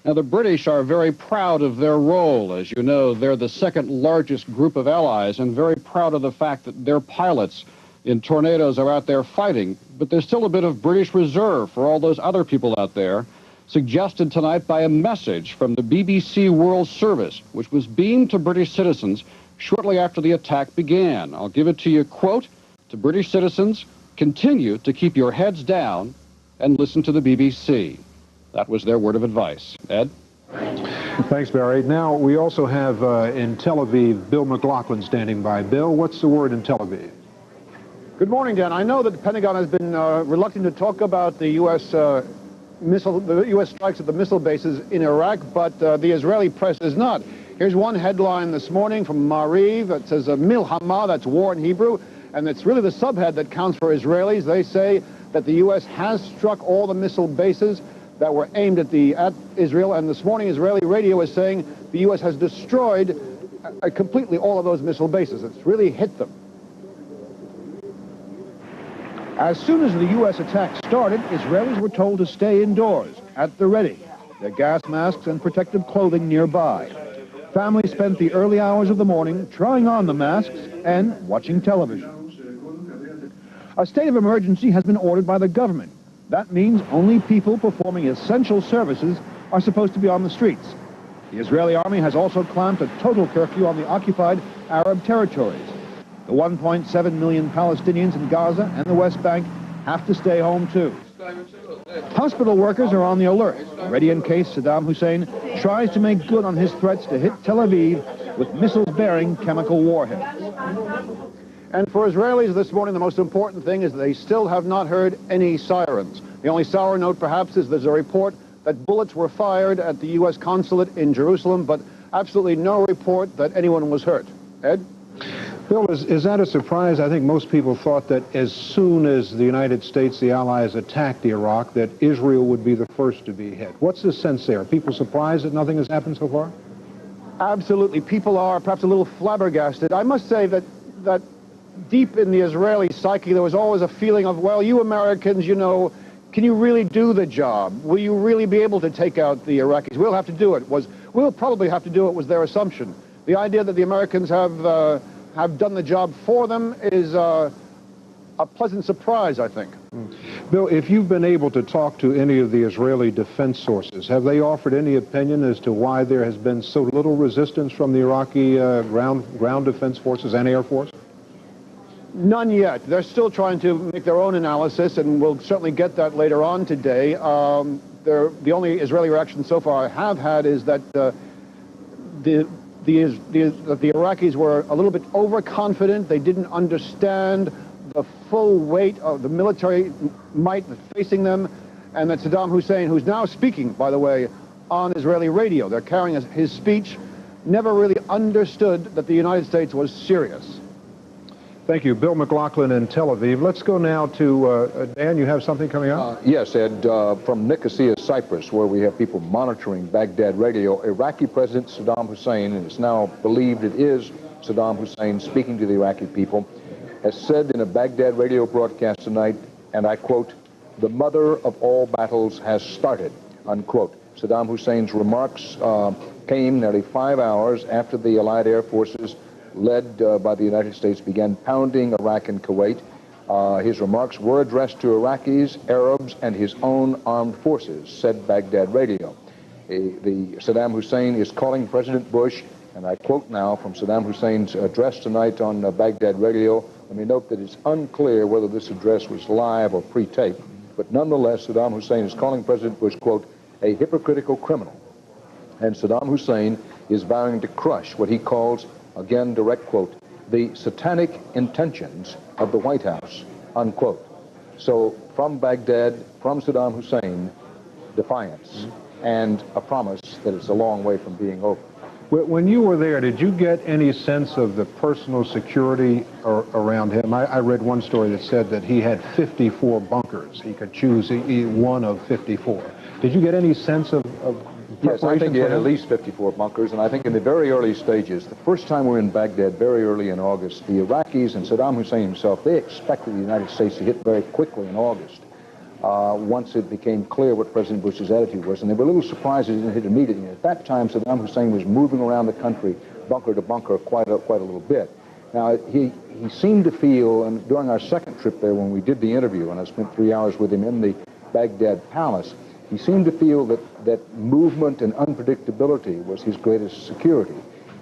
S10: Now, the British are very proud of their role. As you know, they're the second largest group of allies, and very proud of the fact that their pilots in tornadoes are out there fighting. But there's still a bit of British reserve for all those other people out there, suggested tonight by a message from the BBC World Service, which was beamed to British citizens shortly after the attack began. I'll give it to you, quote, to British citizens, continue to keep your heads down and listen to the BBC. That was their word of advice. Ed?
S9: Thanks, Barry. Now, we also have in Tel Aviv, Bill McLaughlin standing by. Bill, what's the word in Tel Aviv?
S13: Good morning, Dan. I know that the Pentagon has been reluctant to talk about the U.S. strikes at the missile bases in Iraq, but the Israeli press is not. Here's one headline this morning from Maariv that says Milhama, that's war in Hebrew, and it's really the subhead that counts for Israelis. They say that the U.S. has struck all the missile bases that were aimed at Israel, and this morning Israeli radio is saying the U.S. has destroyed completely all of those missile bases. It's really hit them. As soon as the U.S. attack started, Israelis were told to stay indoors, at the ready, their gas masks and protective clothing nearby. Families spent the early hours of the morning trying on the masks and watching television. A state of emergency has been ordered by the government. That means only people performing essential services are supposed to be on the streets. The Israeli army has also clamped a total curfew on the occupied Arab territories. The 1.7 million Palestinians in Gaza and the West Bank have to stay home too. Hospital workers are on the alert, ready in case Saddam Hussein tries to make good on his threats to hit Tel Aviv with missiles bearing chemical warheads. And for Israelis this morning, the most important thing is that they still have not heard any sirens. The only sour note, perhaps, is there's a report that bullets were fired at the U.S. consulate in Jerusalem, but absolutely no report that anyone was hurt. Ed?
S9: Bill, is that a surprise? I think most people thought that as soon as the United States, the Allies, attacked Iraq, that Israel would be the first to be hit. What's the sense there? Are people surprised that nothing has happened so far?
S13: Absolutely. People are perhaps a little flabbergasted. I must say that deep in the Israeli psyche, there was always a feeling of, well, you Americans, you know, can you really do the job? Will you really be able to take out the Iraqis? We'll have to do it. We'll probably have to do it was their assumption. The idea that the Americans have done the job for them is a pleasant surprise, I think.
S9: Bill, if you've been able to talk to any of the Israeli defense sources, have they offered any opinion as to why there has been so little resistance from the Iraqi ground defense forces and Air Force?
S13: None yet. They're still trying to make their own analysis, and we'll certainly get that later on today. The only Israeli reaction so far I have had is that the Iraqis were a little bit overconfident. They didn't understand the full weight of the military might facing them, and that Saddam Hussein, who's now speaking, by the way, on Israeli radio, they're carrying his speech, never really understood that the United States was serious.
S9: Thank you. Bill McLaughlin in Tel Aviv. Let's go now to, Dan, you have something coming up?
S1: Yes, Ed, from Nicosia, Cyprus, where we have people monitoring Baghdad radio, Iraqi President Saddam Hussein, and it's now believed it is Saddam Hussein speaking to the Iraqi people, has said in a Baghdad radio broadcast tonight, and I quote, "The mother of all battles has started," unquote. Saddam Hussein's remarks came nearly 5 hours after the Allied air forces led by the United States began pounding Iraq and Kuwait. His remarks were addressed to Iraqis, Arabs, and his own armed forces, said Baghdad radio. Saddam Hussein is calling President Bush, and I quote now from Saddam Hussein's address tonight on Baghdad radio. Let me note that it's unclear whether this address was live or pre-taped, but nonetheless, Saddam Hussein is calling President Bush, quote, a hypocritical criminal. And Saddam Hussein is vowing to crush what he calls, again, direct quote, the satanic intentions of the White House, unquote. So from Baghdad, from Saddam Hussein, defiance and a promise that it's a long way from being over.
S9: When you were there, did you get any sense of the personal security around him? I read one story that said that he had 54 bunkers. He could choose one of 54. Did you get any sense of
S1: Yes, I think he had at least 54 bunkers, and I think in the very early stages, the first time we were in Baghdad, very early in August, the Iraqis and Saddam Hussein himself, they expected the United States to hit very quickly in August, once it became clear what President Bush's attitude was, and they were a little surprised it didn't hit immediately. At that time, Saddam Hussein was moving around the country, bunker to bunker, quite a little bit. Now, he seemed to feel, and during our second trip there when we did the interview, and I spent 3 hours with him in the Baghdad palace, he seemed to feel that movement and unpredictability was his greatest security.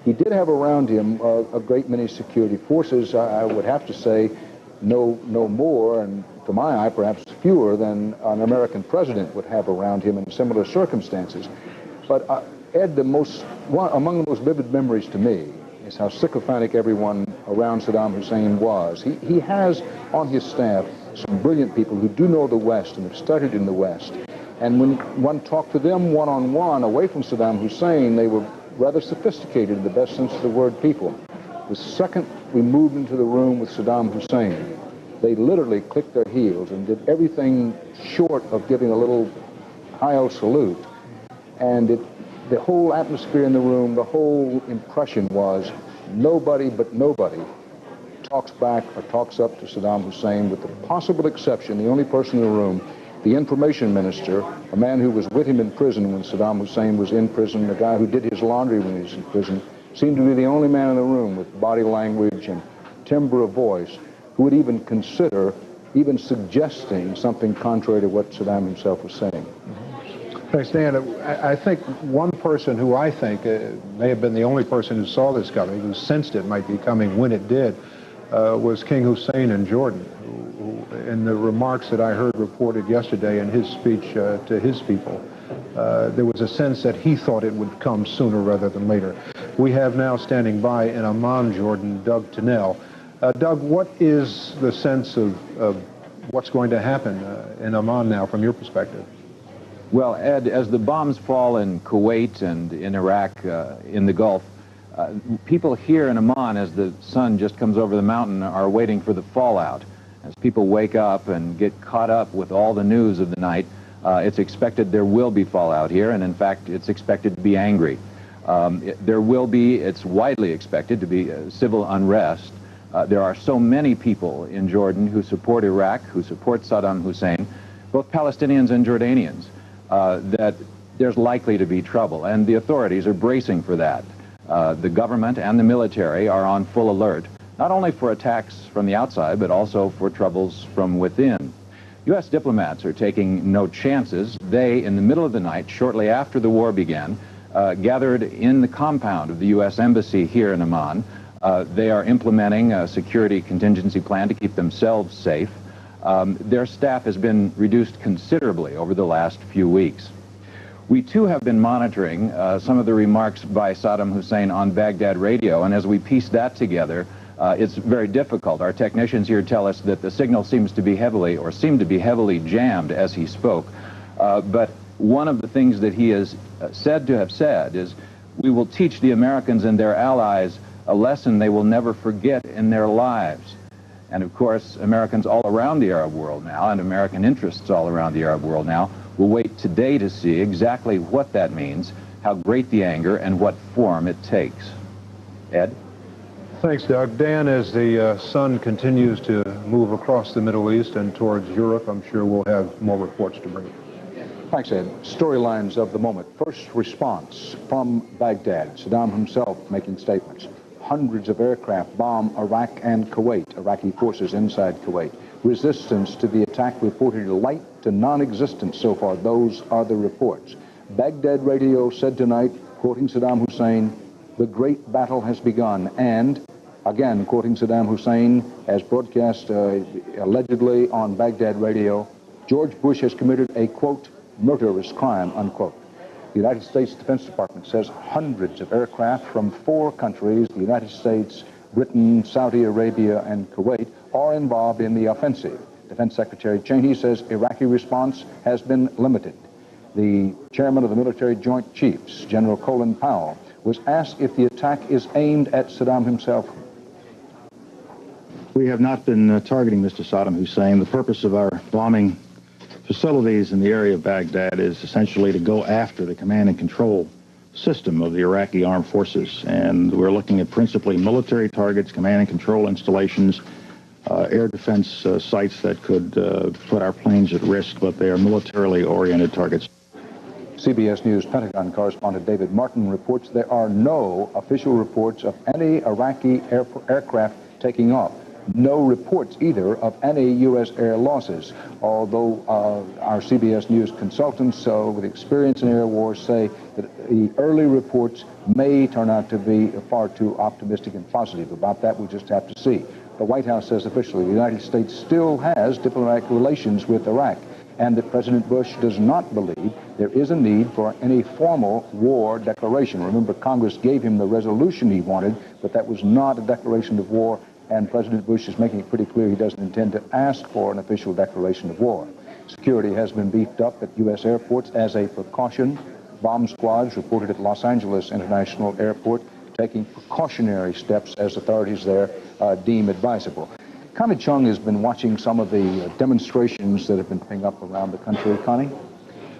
S1: He did have around him a great many security forces, I would have to say, no more, and to my eye, perhaps fewer than an American president would have around him in similar circumstances. But Ed, among the most vivid memories to me is how sycophantic everyone around Saddam Hussein was. He has on his staff some brilliant people who do know the West and have studied in the West. And when one talked to them one-on-one away from Saddam Hussein, they were rather sophisticated in the best sense of the word people. The second we moved into the room with Saddam Hussein, they literally clicked their heels and did everything short of giving a little high-o salute. And the whole atmosphere in the room, the whole impression was nobody but nobody talks back or talks up to Saddam Hussein, with the possible exception, the only person in the room The information minister, a man who was with him in prison when Saddam Hussein was in prison, the guy who did his laundry when he was in prison, seemed to be the only man in the room with body language and timbre of voice who would even consider even suggesting something contrary to what Saddam himself was saying.
S9: Thanks, Dan. I think one person who I think may have been the only person who saw this coming, who sensed it might be coming when it did, was King Hussein in Jordan, who, in the remarks that I heard reported yesterday in his speech to his people, there was a sense that he thought it would come sooner rather than later. We have now standing by in Amman, Jordan, Doug Tennell. Doug, what is the sense of what's going to happen in Amman now from your perspective?
S5: Well, Ed, as the bombs fall in Kuwait and in Iraq, in the Gulf, people here in Amman, as the sun just comes over the mountain, are waiting for the fallout. As people wake up and get caught up with all the news of the night, it's expected there will be fallout here, and in fact, it's expected to be angry. There will be, it's widely expected to be civil unrest. There are so many people in Jordan who support Iraq, who support Saddam Hussein, both Palestinians and Jordanians, that there's likely to be trouble, and the authorities are bracing for that. The government and the military are on full alert, not only for attacks from the outside, but also for troubles from within. U.S. diplomats are taking no chances. They, in the middle of the night, shortly after the war began, gathered in the compound of the U.S. Embassy here in Amman. They are implementing a security contingency plan to keep themselves safe. Their staff has been reduced considerably over the last few weeks. We too have been monitoring some of the remarks by Saddam Hussein on Baghdad radio, and as we piece that together, it's very difficult. Our technicians here tell us that the signal seemed to be heavily jammed as he spoke. But one of the things that he is said to have said is, "We will teach the Americans and their allies a lesson they will never forget in their lives." And of course, Americans all around the Arab world now, and American interests all around the Arab world now, will wait today to see exactly what that means, how great the anger, and what form it takes. Ed?
S9: Thanks, Doug. Dan, as the sun continues to move across the Middle East and towards Europe, I'm sure we'll have more reports to bring.
S1: Thanks, Ed. Storylines of the moment. First response from Baghdad. Saddam himself making statements. Hundreds of aircraft bomb Iraq and Kuwait, Iraqi forces inside Kuwait. Resistance to the attack reported light to non-existent so far. Those are the reports. Baghdad radio said tonight, quoting Saddam Hussein, "The great battle has begun," and again, quoting Saddam Hussein, as broadcast allegedly on Baghdad radio, George Bush has committed a, quote, murderous crime, unquote. The United States Defense Department says hundreds of aircraft from 4 countries, the United States, Britain, Saudi Arabia, and Kuwait, are involved in the offensive. Defense Secretary Cheney says Iraqi response has been limited. The chairman of the Military Joint Chiefs, General Colin Powell, was asked if the attack is aimed at Saddam himself.
S14: We have not been targeting Mr. Saddam Hussein. The purpose of our bombing facilities in the area of Baghdad is essentially to go after the command and control system of the Iraqi armed forces. And we're looking at principally military targets, command and control installations, air defense sites that could put our planes at risk, but they are militarily oriented targets.
S1: CBS News Pentagon correspondent David Martin reports there are no official reports of any Iraqi aircraft taking off. No reports either of any U.S. air losses, although our CBS News consultants with experience in air wars say that the early reports may turn out to be far too optimistic and positive. About that, we just have to see. The White House says officially the United States still has diplomatic relations with Iraq, and that President Bush does not believe there is a need for any formal war declaration. Remember, Congress gave him the resolution he wanted, but that was not a declaration of war. And President Bush is making it pretty clear he doesn't intend to ask for an official declaration of war. Security has been beefed up at U.S. airports as a precaution. Bomb squads reported at Los Angeles International Airport taking precautionary steps as authorities there deem advisable. Connie Chung has been watching some of the demonstrations that have been picking up around the country. Connie?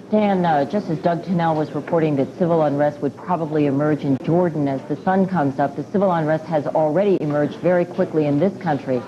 S23: Dan, just as Doug Tennell was reporting that civil unrest would probably emerge in Jordan as the sun comes up, the civil unrest has already emerged very quickly in this country.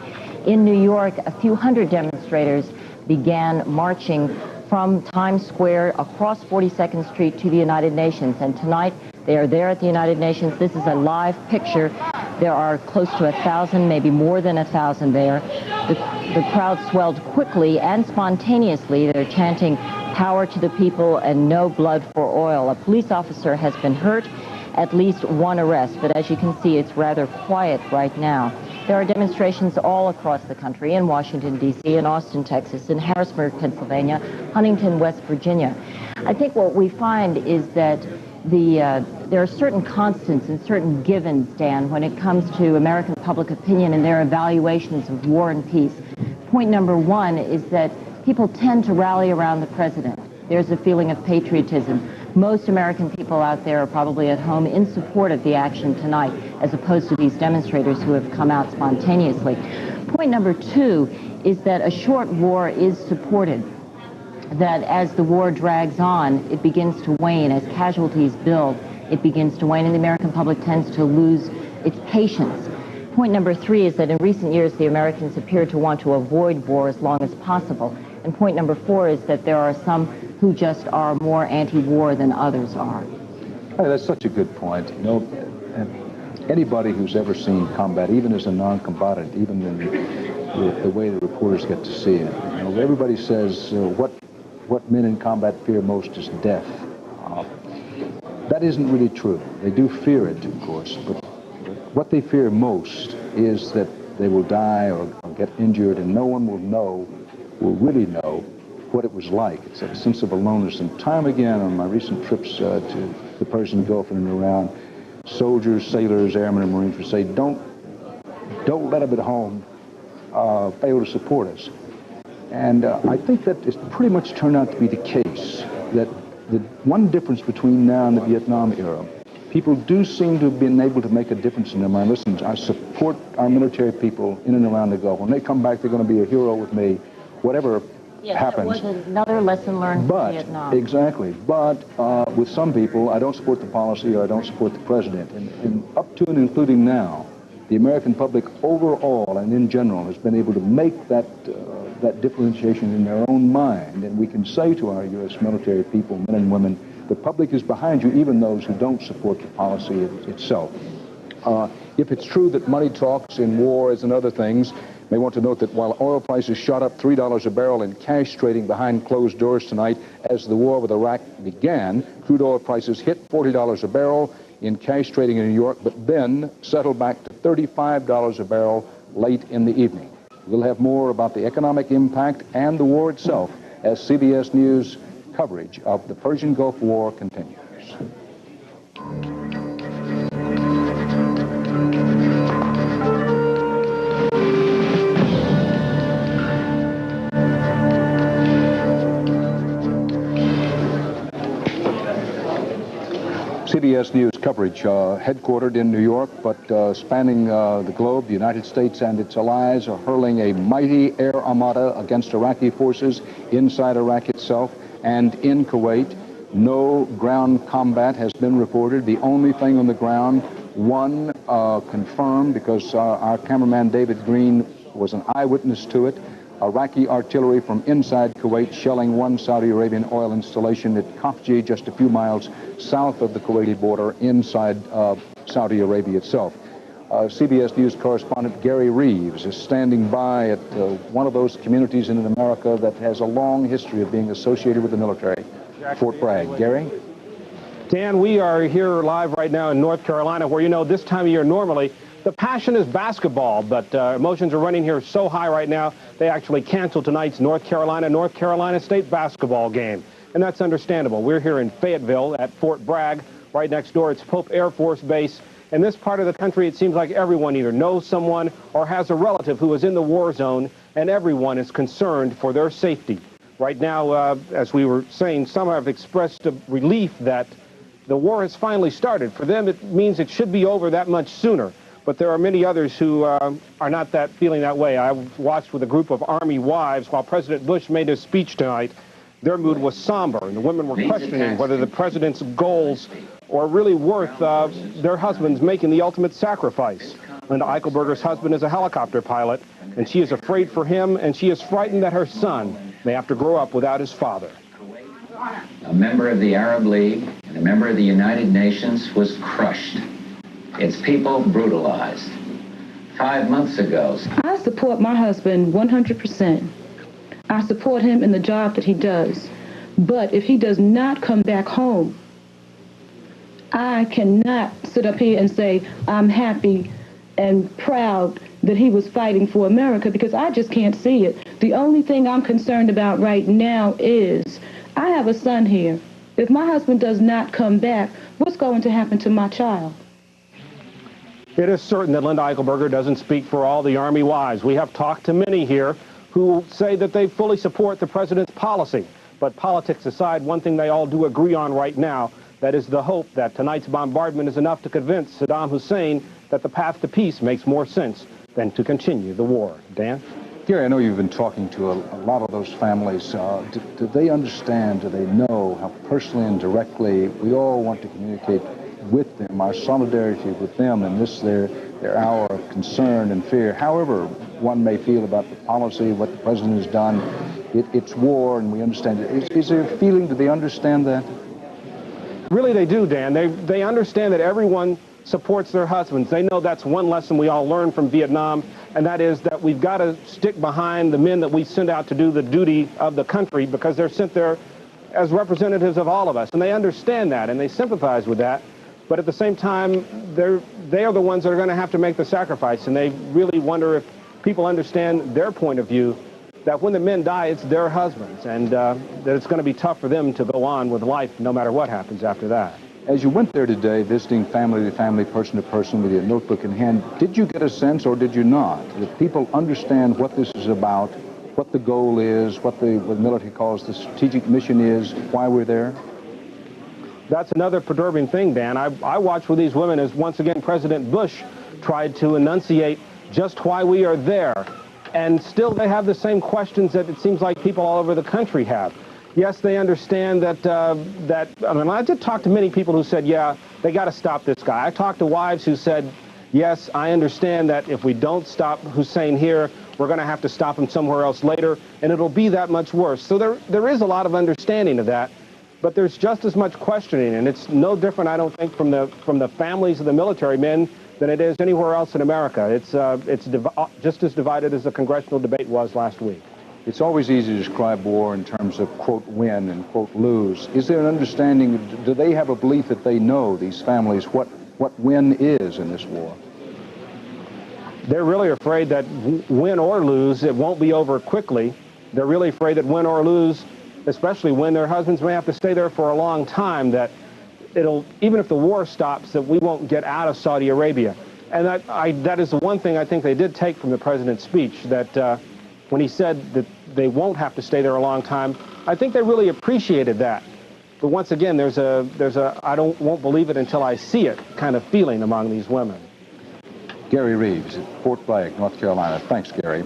S23: In New York, a few hundred demonstrators began marching from Times Square across 42nd Street to the United Nations. And tonight, they are there at the United Nations. This is a live picture. There are close to 1,000, maybe more than 1,000 there. The crowd swelled quickly and spontaneously. They're chanting, "Power to the people and no blood for oil." A police officer has been hurt, at least one arrest, but as you can see, it's rather quiet right now. There are demonstrations all across the country, in Washington, D.C., in Austin, Texas, in Harrisburg, Pennsylvania, Huntington, West Virginia. I think what we find is that there are certain constants and certain givens, Dan, when it comes to American public opinion and their evaluations of war and peace. Point number one is that people tend to rally around the president. There's a feeling of patriotism. Most American people out there are probably at home in support of the action tonight, as opposed to these demonstrators who have come out spontaneously. Point number two is that a short war is supported, that as the war drags on, it begins to wane. As casualties build, it begins to wane, and the American public tends to lose its patience. Point number three is that in recent years, the Americans appear to want to avoid war as long as possible. And point number four is that there are some who just are more anti-war than others are.
S1: Hey, that's such a good point. You know, anybody who's ever seen combat, even as a non-combatant, even in the way the reporters get to see it, you know, everybody says what men in combat fear most is death. That isn't really true. They do fear it, of course, but what they fear most is that they will die or get injured, and no one will really know what it was like. It's a sense of aloneness. And time again on my recent trips to the Persian Gulf and around, soldiers, sailors, airmen, and Marines would say, don't let them at home fail to support us. And I think that it's pretty much turned out to be the case, that the one difference between now and the Vietnam era, people do seem to have been able to make a difference in their mind. Listen, I support our military people in and around the Gulf. When they come back, they're going to be a hero with me, whatever happens.
S23: That was another lesson learned from Vietnam.
S1: Exactly. But with some people, I don't support the policy or I don't support the president. And up to and including now, the American public overall and in general has been able to make that differentiation in their own mind. And we can say to our U.S. military people, men and women, the public is behind you, even those who don't support the policy itself. If it's true that money talks in war as in other things, may want to note that while oil prices shot up $3 a barrel in cash trading behind closed doors tonight as the war with Iraq began, crude oil prices hit $40 a barrel in cash trading in New York, but then settled back to $35 a barrel late in the evening. We'll have more about the economic impact and the war itself as CBS News coverage of the Persian Gulf War continues. CBS News coverage, headquartered in New York, but spanning the globe. The United States and its allies are hurling a mighty air armada against Iraqi forces inside Iraq itself and in Kuwait. No ground combat has been reported. The only thing on the ground, one confirmed, because our cameraman David Green was an eyewitness to it, Iraqi artillery from inside Kuwait shelling one Saudi Arabian oil installation at Khafji, just a few miles south of the Kuwaiti border inside Saudi Arabia itself. CBS News correspondent Gary Reeves is standing by at one of those communities in America that has a long history of being associated with the military, Fort Bragg. Gary?
S15: Dan, we are here live right now in North Carolina, where, you know, this time of year normally the passion is basketball, but emotions are running here so high right now, they actually canceled tonight's North Carolina State basketball game. And that's understandable. We're here in Fayetteville at Fort Bragg. Right next door, it's Pope Air Force Base. In this part of the country, it seems like everyone either knows someone or has a relative who is in the war zone, and everyone is concerned for their safety. Right now, as we were saying, some have expressed a relief that the war has finally started. For them, it means it should be over that much sooner. But there are many others who are not feeling that way. I watched with a group of Army wives while President Bush made his speech tonight. Their mood was somber, and the women were questioning whether the president's goals are really worth their husbands making the ultimate sacrifice. Linda Eichelberger's husband is a helicopter pilot, and she is afraid for him, and she is frightened that her son may have to grow up without his father.
S16: A member of the Arab League and a member of the United Nations was crushed. Its people brutalized. 5 months ago.
S17: I support my husband 100%. I support him in the job that he does. But if he does not come back home, I cannot sit up here and say I'm happy and proud that he was fighting for America, because I just can't see it. The only thing I'm concerned about right now is I have a son here. If my husband does not come back, what's going to happen to my child?
S15: It is certain that Linda Eichelberger doesn't speak for all the Army wives. We have talked to many here who say that they fully support the president's policy. But politics aside, one thing they all do agree on right now, that is the hope that tonight's bombardment is enough to convince Saddam Hussein that the path to peace makes more sense than to continue the war. Dan?
S1: Gary, I know you've been talking to a lot of those families. Do they understand, do they know how personally and directly we all want to communicate with them, our solidarity with them in this, their hour of concern and fear? However one may feel about the policy, what the president has done, it's war and we understand it. Is there a feeling, do they understand that?
S15: Really they do, Dan. They understand that everyone supports their husbands. They know that's one lesson we all learned from Vietnam, and that is that we've got to stick behind the men that we send out to do the duty of the country, because they're sent there as representatives of all of us. And they understand that, and they sympathize with that. But at the same time, they are the ones that are going to have to make the sacrifice, and they really wonder if people understand their point of view, that when the men die, it's their husbands, and that it's going to be tough for them to go on with life no matter what happens after that.
S1: As you went there today, visiting family to family, person to person with your notebook in hand, did you get a sense, or did you not, that people understand what this is about, what the goal is, what the military calls the strategic mission is, why we're there?
S15: That's another perturbing thing, Dan. I watched with these women as, once again, President Bush tried to enunciate just why we are there. And still they have the same questions that it seems like people all over the country have. Yes, they understand that, I mean, I did talk to many people who said, yeah, they got to stop this guy. I talked to wives who said, yes, I understand that if we don't stop Hussein here, we're going to have to stop him somewhere else later, and it'll be that much worse. So there is a lot of understanding of that, but there's just as much questioning, and it's no different, I don't think, from the families of the military men than it is anywhere else in America. It's just as divided as the congressional debate was last week.
S1: It's always easy to describe war in terms of, quote, win and, quote, lose. Is there an understanding, do they have a belief that they know, these families, what win is in this war?
S15: They're really afraid that win or lose, it won't be over quickly. They're really afraid that win or lose, especially when their husbands may have to stay there for a long time, that even if the war stops, that we won't get out of Saudi Arabia. And that is the one thing I think they did take from the president's speech, that when he said that they won't have to stay there a long time, I think they really appreciated that. But once again, there's a won't believe it until I see it kind of feeling among these women.
S1: Gary Reeves at Fort Bragg, North Carolina. Thanks, Gary.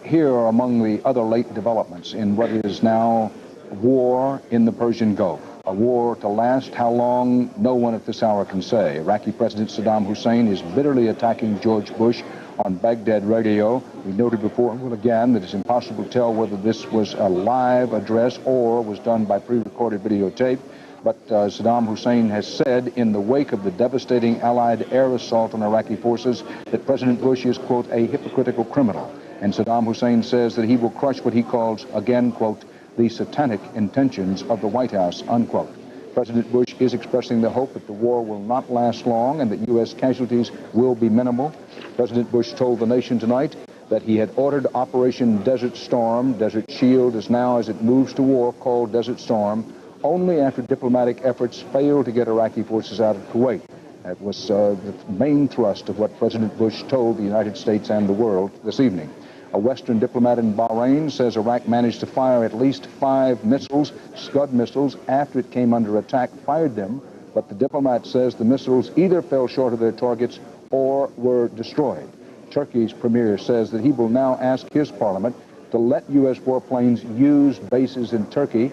S1: Here are among the other late developments in what is now war in the Persian Gulf. A war to last how long, no one at this hour can say. Iraqi President Saddam Hussein is bitterly attacking George Bush on Baghdad radio. We noted before, well, again, that it's impossible to tell whether this was a live address or was done by pre-recorded videotape. But Saddam Hussein has said in the wake of the devastating Allied air assault on Iraqi forces that President Bush is, quote, a hypocritical criminal. And Saddam Hussein says that he will crush what he calls, again, quote, the satanic intentions of the White House, unquote. President Bush is expressing the hope that the war will not last long and that U.S. casualties will be minimal. President Bush told the nation tonight that he had ordered Operation Desert Storm, Desert Shield is now, as it moves to war, called Desert Storm, only after diplomatic efforts failed to get Iraqi forces out of Kuwait. That was the main thrust of what President Bush told the United States and the world this evening. A Western diplomat in Bahrain says Iraq managed to fire at least 5 missiles, Scud missiles, after it came under attack, fired them, but the diplomat says the missiles either fell short of their targets or were destroyed. Turkey's premier says that he will now ask his parliament to let U.S. warplanes use bases in Turkey.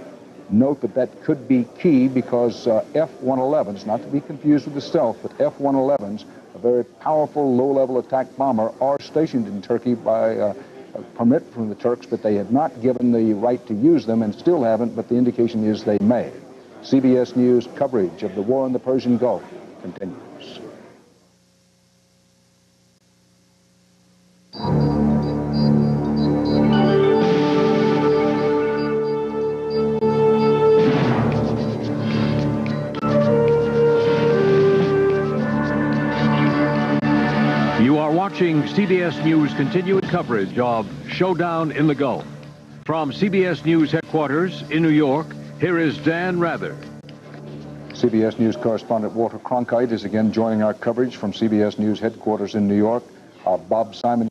S1: Note that that could be key because F-111s, not to be confused with the Stealth, but F-111s, a very powerful low-level attack bomber, are stationed in Turkey by permit from the Turks, but they have not given the right to use them and still haven't, but the indication is they may. CBS News coverage of the war in the Persian Gulf continues.
S3: You are watching CBS News continuing coverage of Showdown in the Gulf. From CBS News headquarters in New York, here is Dan Rather.
S1: CBS News correspondent Walter Cronkite is again joining our coverage from CBS News headquarters in New York. Bob Simon.